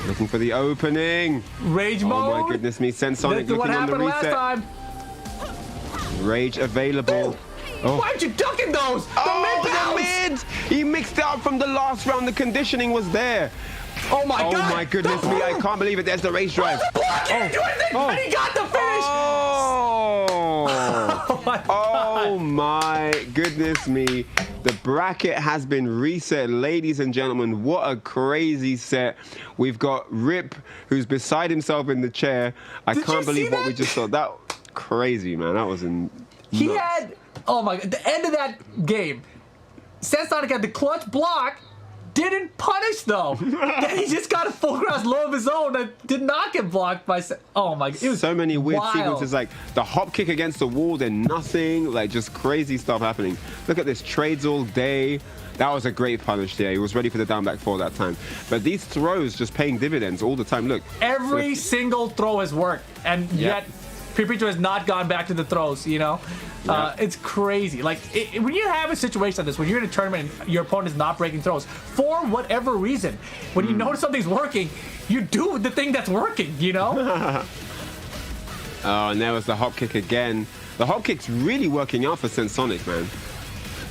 looking for the opening.
Rage
Oh
mode.
my goodness me. Sensonic
That's what
looking on the
happened last
reset.
time.
Rage available. Oh.
Why'd you ducking those? The
Oh,
mid
the
bounce.
mid! He mixed it up from the last round. The conditioning was there.
Oh my
Oh
god.
my goodness me. I can't believe it. There's the race drive.
The block can't do anything.
Oh.
And he got the finish.
Oh!
Oh my god.
Oh my goodness me. The bracket has been reset, ladies and gentlemen. What a crazy set. We've got Rip, who's beside himself in the chair. I
Did
can't
you see
believe what we
that?
just saw. That crazy, man. That was
He
nuts.
had, oh my, at the end of that game, Sensonic had the clutch block, didn't punish though. Then he just got a full cross low of his own that did not get blocked by, oh my, it was
so many weird
wild.
sequences, like the hop kick against the wall, then nothing, like just crazy stuff happening. Look at this, trades all day. That was a great punish there. He was ready for the down back 4 that time. But these throws just paying dividends all the time. Look.
Every single throw has worked, and yet Picho has not gone back to the throws, you know? It's crazy. Like, when you have a situation like this, when you're in a tournament and your opponent is not breaking throws, for whatever reason, when you notice something's working, you do the thing that's working, you know?
Oh, and there was the hop kick again. The hop kick's really working out for Sensonic, man.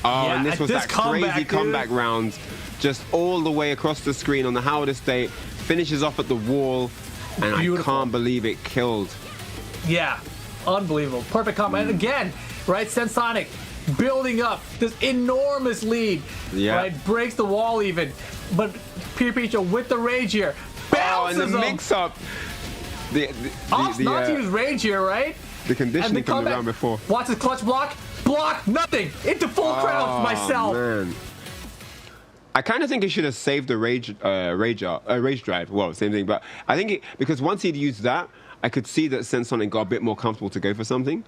Oh,
Yeah,
and this
at
was
this
that
comeback,
crazy
dude.
comeback round. Just all the way across the screen on the Howard Estate. Finishes off at the wall. And
Beautiful.
I can't believe it killed.
Yeah, unbelievable. Perfect combo. And again, right, Sensonic building up this enormous lead.
Yeah.
Right, breaks the wall even. But Picho with the rage here.
Oh,
Bounces
and the
him.
mix-up.
Opts not to use rage here, right?
The conditioning from the
comeback.
round before.
Watch his clutch block. Block, nothing. Into full crowd myself.
Man. I kind of think he should have saved the rage drive. Well, same thing, but I think because once he'd used that, I could see that Sensonic got a bit more comfortable to go for something.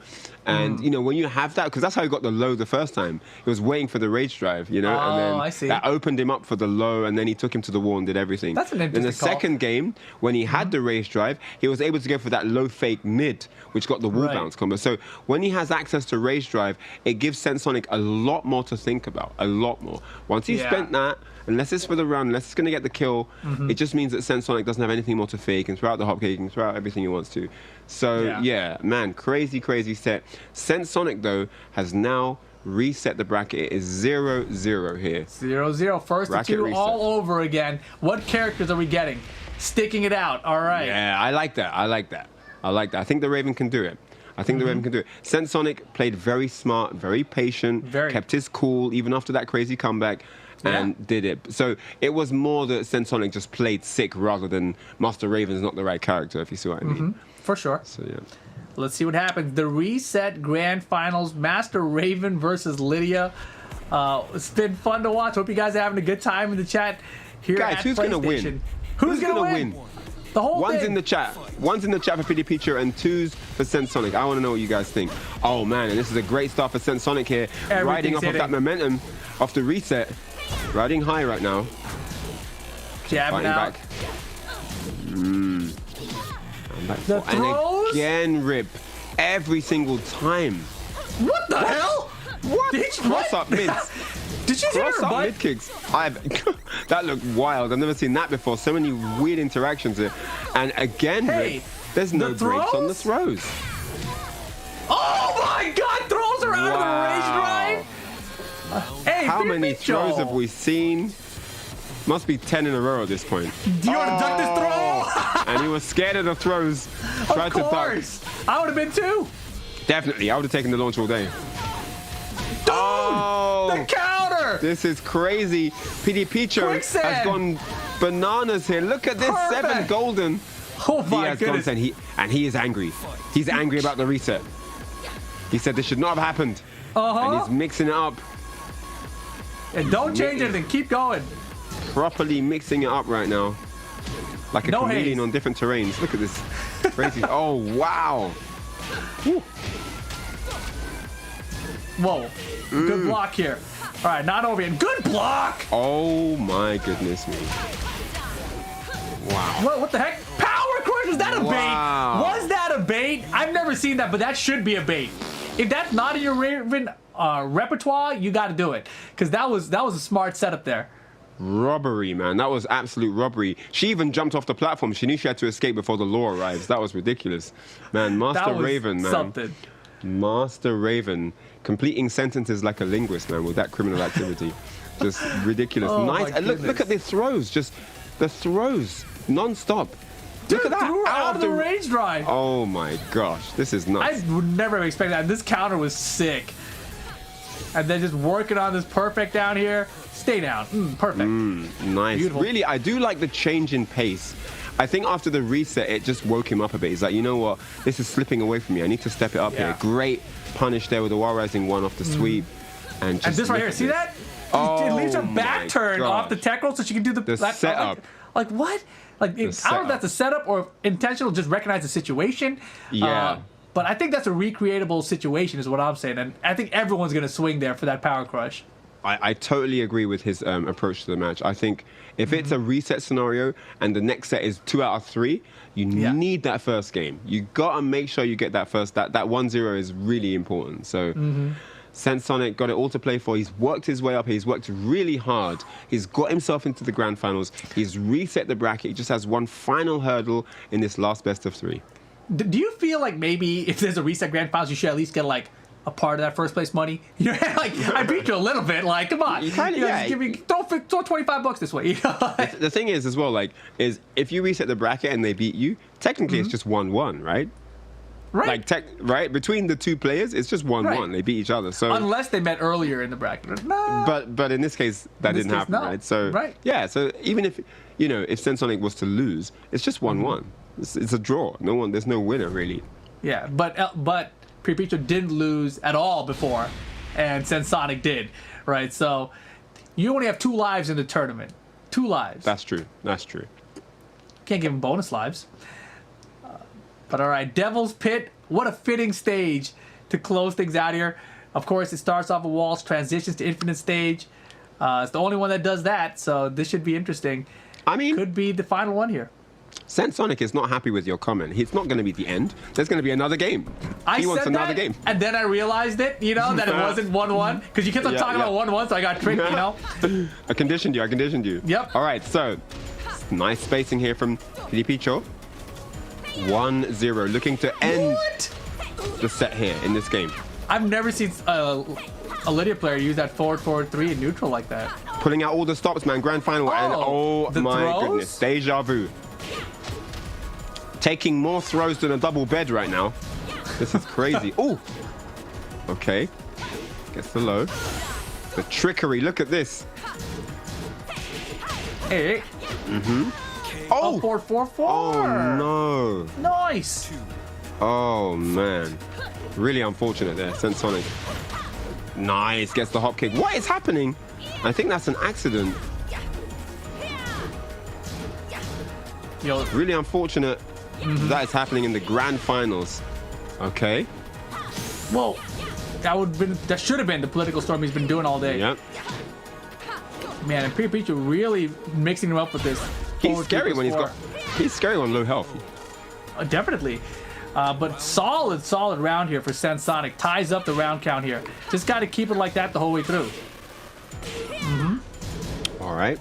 And, you know, when you have that, because that's how he got the low the first time. He was waiting for the rage drive, you know? and then
I see.
that opened him up for the low, and then he took him to the wall and did everything.
That's an
In the
interesting call.
second game, when he had the rage drive, he was able to go for that low fake mid, which got the wall
Right.
bounce combo. So when he has access to rage drive, it gives Sensonic a lot more to think about, a lot more. Once he's
Yeah.
spent that, unless it's for the run, unless it's going to get the kill, it just means that Sensonic doesn't have anything more to fake. He can throw out the hop kick, he can throw out everything he wants to. So, yeah, man, crazy, crazy set. Sensonic, though, has now reset the bracket. It is 0-0 here.
0-0. First to
Bracket
two
reset.
all over again. What characters are we getting? Sticking it out. All right.
Yeah, I like that. I like that. I like that. I think the Raven can do it. I think the Raven can do it. Sensonic played very smart, very patient,
Very.
kept his cool even after that crazy comeback, and did it. So it was more that Sensonic just played sick rather than Master Raven's not the right character, if you see what I mean.
For sure.
So yeah.
Let's see what happens. The reset grand finals, Master Raven versus Lydia. It's been fun to watch. Hope you guys are having a good time in the chat here
Guys,
at
who's
PlayStation.
gonna win?
Who's gonna win? The whole
One's
thing.
in the chat. One's in the chat for Picho and 2's for Sensonic. I want to know what you guys think. Oh man, and this is a great start for Sensonic here. Riding off of that momentum off the reset. Riding high right now.
Jabbing out.
Back. And
The throws?
again rip. Every single time.
What the hell?
What? Cross up mids.
Did you see her
Cross up
butt?
mid kicks. That looked wild. I've never seen that before. So many weird interactions here. And again,
Hey,
rip. There's no
the
breaks on the
throws?
throws.
Oh my God! Throws her out of the rage drive. Hey,
How many
Picho.
throws have we seen? Must be 10 in a row at this point.
Do you want to duck this throw?
And he was scared of the throws. Tried
Of
to duck.
course. I would have been too.
Definitely. I would have taken the launch all day.
Dude,
Oh!
the counter.
This is crazy. Picho
Quicksand.
has gone bananas here. Look at this,
Perfect.
7 golden.
Oh
He
my
has
goodness.
gone 10. And he is angry. He's angry about the reset. He said this should not have happened. And he's mixing it up.
And don't change anything. Keep going.
Properly mixing it up right now. Like a
No
chameleon
haze.
on different terrains. Look at this. Crazy. Oh, wow. Woo.
Whoa. Good block here. All right, not over yet. Good block.
Oh, my goodness me. Wow.
What the heck? Power crush. Was that a
Wow.
bait? Was that a bait? I've never seen that, but that should be a bait. If that's not in your repertoire, you got to do it, because that was a smart setup there.
Robbery, man. That was absolute robbery. She even jumped off the platform. She knew she had to escape before the law arrives. That was ridiculous. Man, Master
That was
Raven, man.
something.
Master Raven. Completing sentences like a linguist, man, with that criminal activity. Just ridiculous.
Oh,
Nice.
my
And look
goodness.
at the throws. Just the throws. Non-stop.
Dude,
Look at that.
threw her out of the range drive.
Oh, my gosh. This is
I
nuts.
would never have expected that. This counter was sick. And then just working on this perfect down here. Stay down. Perfect.
Nice.
Beautiful.
Really, I do like the change in pace. I think after the reset, it just woke him up a bit. He's like, you know what? This is slipping away from me. I need to step it up
Yeah.
here. Great punish there with the wall rising one off the sweep. And just
And this right
look
here,
at
see
this.
that?
Oh,
It leaves her
my
back turn off the
gosh.
tech roll so she can do the
setup.
Like what? Like I don't know
setup.
if that's a setup or intentional, just recognize the situation.
Yeah.
But I think that's a recreatable situation is what I'm saying. And I think everyone's going to swing there for that power crush.
I totally agree with his approach to the match. I think if it's a reset scenario and the next set is 2 out of 3, you need that first game. You gotta make sure you get that first. That 1-0 is really important. So Sensonic got it all to play for. He's worked his way up. He's worked really hard. He's got himself into the grand finals. He's reset the bracket. He just has one final hurdle in this last best of 3.
Do you feel like maybe if there's a reset grand finals, you should at least get like a part of that first place money? You know, like I beat you a little bit. Like, come on,
You kinda-
know,
yeah.
just give me throw $25 this way. You know?
The thing is, as well, like, is if you reset the bracket and they beat you, technically it's just 1-1, right?
Right.
Like, right? Between the two players, it's just 1-1.
Right.
They beat each other. So,
Unless they met earlier in the bracket. No.
but in this case, that
In this
didn't
case,
happen,
no.
right? So,
Right.
yeah. So even if if Sensonic was to lose, it's just 1-1. It's a draw. There's no winner really.
Yeah, but Picho didn't lose at all before, and Sensonic did, right? So you only have 2 lives in the tournament. 2 lives.
That's true. That's true.
Can't give him bonus lives. But all right, Devil's Pit. What a fitting stage to close things out here. Of course, it starts off with walls, transitions to infinite stage. It's the only one that does that, so this should be interesting.
I mean,
Could be the final one here.
Sensonic is not happy with your comment. It's not going to be the end. There's going to be another game.
I
He wants
said
another
that,
game.
and then I realized it, that it wasn't 1-1, because you kept on
Yeah,
talking
yeah.
about 1-1, so I got tricked,
I conditioned you.
Yep.
All right, so nice spacing here from Picho. 1-0, looking to end
What?
the set here in this game.
I've never seen a Lydia player use that forward 3 in neutral like that.
Pulling out all the stops, man. Grand final, and oh
the
my
throws?
goodness, deja vu. Taking more throws than a double bed right now. This is crazy. Oh, okay. Gets the low. The trickery. Look at this.
Hey.
Oh,
4-4-4.
oh no.
Nice.
Oh man. Really unfortunate there, Sensonic. Nice, gets the hop kick. What is happening? I think that's an accident.
Yo,
Really unfortunate that is happening in the grand finals. Okay.
well, that should have been the political storm he's been doing all day.
Yep.
Man, and Picho really mixing him up with this.
He's scary when he's scary on low health.
Definitely. But solid round here for Sensonic. Ties up the round count here. Just got to keep it like that the whole way through.
All right.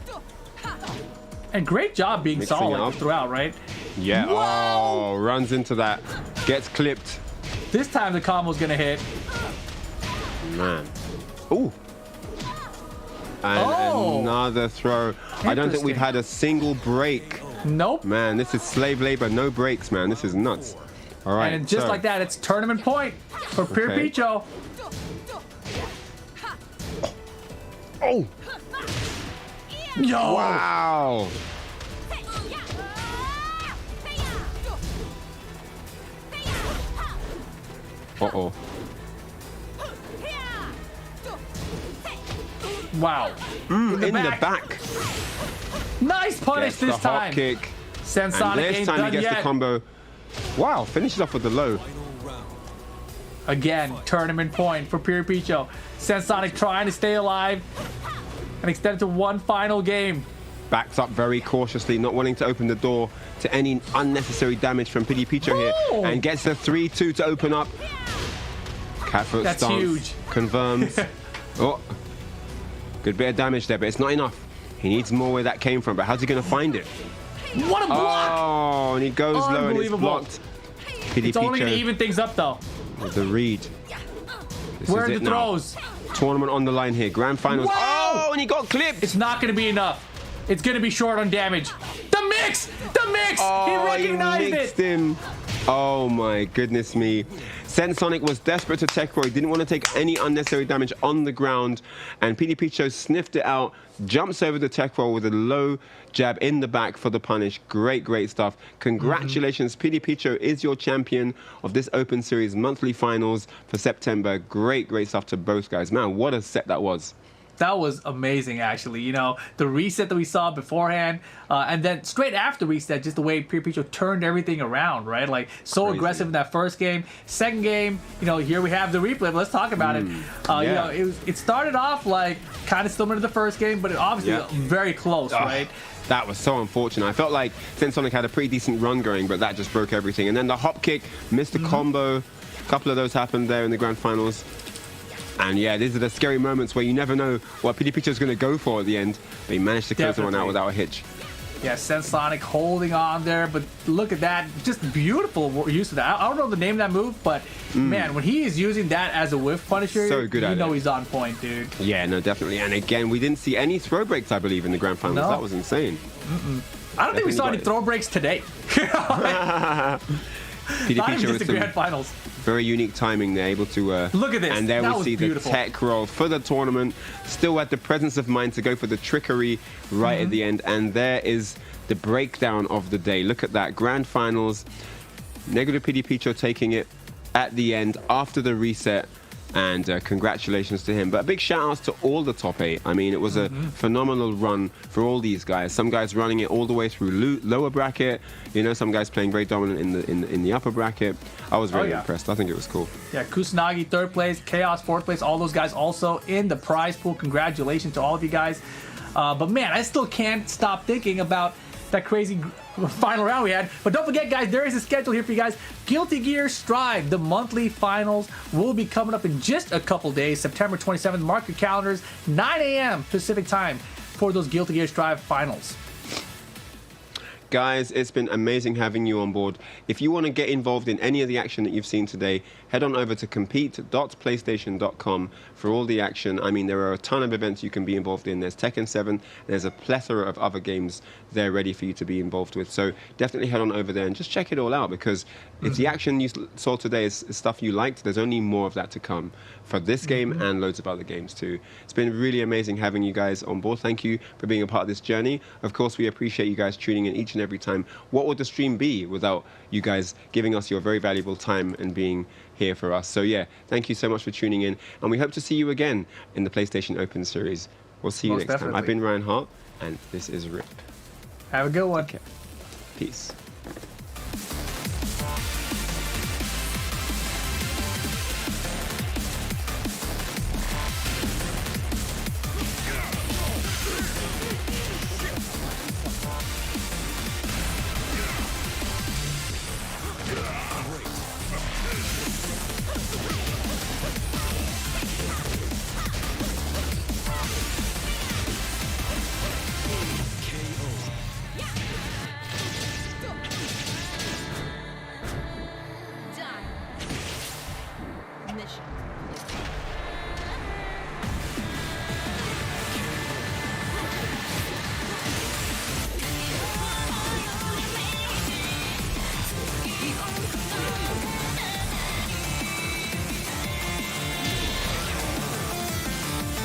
And great job being
Mixing
solid
up.
throughout, right?
Yeah.
Whoa!
Oh, runs into that. Gets clipped.
This time the combo's going to hit.
Man. Ooh. And another throw. I don't think we've had a single break.
Nope.
Man, this is slave labor. No breaks, man. This is nuts. All right.
And just like that, it's tournament point for Pure
Okay.
Picho.
Oh.
Yo!
Wow. Uh-oh.
Wow.
In the back.
Nice punish
Gets the
this time.
hop kick. And
Sensonic
this
ain't
time he
done
gets
yet.
the combo. Wow, finishes off with the low.
Again, tournament point for Pure Picho. Sensonic trying to stay alive and extend it to one final game.
Backs up very cautiously, not wanting to open the door to any unnecessary damage from Pity Picho here.
Boom!
And gets the 3-2 to open up. Catfoot
That's
stance.
huge.
Confirms. Oh, good bit of damage there, but it's not enough. He needs more where that came from, but how's he going to find it?
What a block!
Oh, and he goes low and it's
Unbelievable.
blocked. Pity
It's only going to
Picho
even things up, though.
with the read. This
Where
is
are
it
the
now.
throws?
Tournament on the line here. Grand finals.
Whoa!
Oh, and he got clipped.
It's not going to be enough. It's going to be short on damage. The mix! The mix! He recognized
he mixed
it!
him. Oh my goodness me. Sensonic was desperate to tech roll. He didn't want to take any unnecessary damage on the ground. And Pity Picho sniffed it out, jumps over the tech roll with a low jab in the back for the punish. Great, great stuff. Congratulations. Pity Picho is your champion of this Open Series monthly finals for September. Great, great stuff to both guys. Man, what a set that was.
That was amazing, actually. You know, the reset that we saw beforehand, and then straight after reset, just the way Pure Picho turned everything around, right? Like, so
Crazy.
aggressive in that first game. Second game, you know, here we have the replay. Let's talk about it. You
Yeah.
know, it started off like kind of similar to the first game, but it obviously very close, right?
That was so unfortunate. I felt like Sensonic had a pretty decent run going, but that just broke everything. And then the hop kick, missed the combo. A couple of those happened there in the grand finals. And yeah, these are the scary moments where you never know what Pity Picho is going to go for at the end. But he managed to close the one out without a hitch.
Yeah, Sensonic holding on there, but look at that. Just beautiful use of that. I don't know the name of that move, but man, when he is using that as a whiff punisher,
So good at
you know
it.
he's on point, dude.
Yeah, no, definitely. And again, we didn't see any throw breaks, I believe, in the grand finals.
No.
That was insane.
I don't think we saw any
Definitely
throw breaks today.
Pity
Not
Picho
even just
with
the
some
grand finals.
very unique timing. They're able to...
Look at this.
And there
That
we
was
see
beautiful.
the tech roll for the tournament. Still had the presence of mind to go for the trickery right at the end. And there is the breakdown of the day. Look at that. Grand finals. Negative Pity Picho taking it at the end after the reset. And congratulations to him. But big shout outs to all the top 8. I mean, it was a phenomenal run for all these guys. Some guys running it all the way through lower bracket. You know, some guys playing very dominant in the upper bracket. I was very impressed. I think it was cool.
Yeah, Kusanagi third place, Chaos fourth place. All those guys also in the prize pool. Congratulations to all of you guys. But man, I still can't stop thinking about that crazy final round we had. But don't forget, guys, there is a schedule here for you guys. Guilty Gear Strive, the monthly finals, will be coming up in just a couple days. September 27th. Mark your calendars, 9 a.m. Pacific time for those Guilty Gear Strive finals.
Guys, it's been amazing having you on board. If you want to get involved in any of the action that you've seen today, head on over to compete.playstation.com for all the action. I mean, there are a ton of events you can be involved in. There's Tekken 7. There's a plethora of other games there ready for you to be involved with. So definitely head on over there and just check it all out, because if the action you saw today is stuff you liked, there's only more of that to come for this game and loads of other games too. It's been really amazing having you guys on board. Thank you for being a part of this journey. Of course, we appreciate you guys tuning in each and every time. What would the stream be without you guys giving us your very valuable time and being here for us? So yeah, thank you so much for tuning in, and we hope to see you again in the PlayStation Open Series. We'll see you
Most
next time. I've
definitely.
been Ryan Hart, and this is RIP.
Have a good one.
Okay. Peace.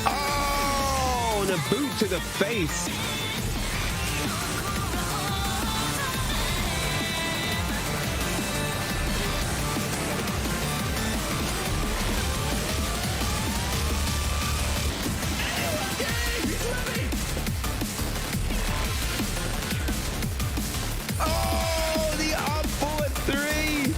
Oh, and a boot to the face. Oh, the up forward three.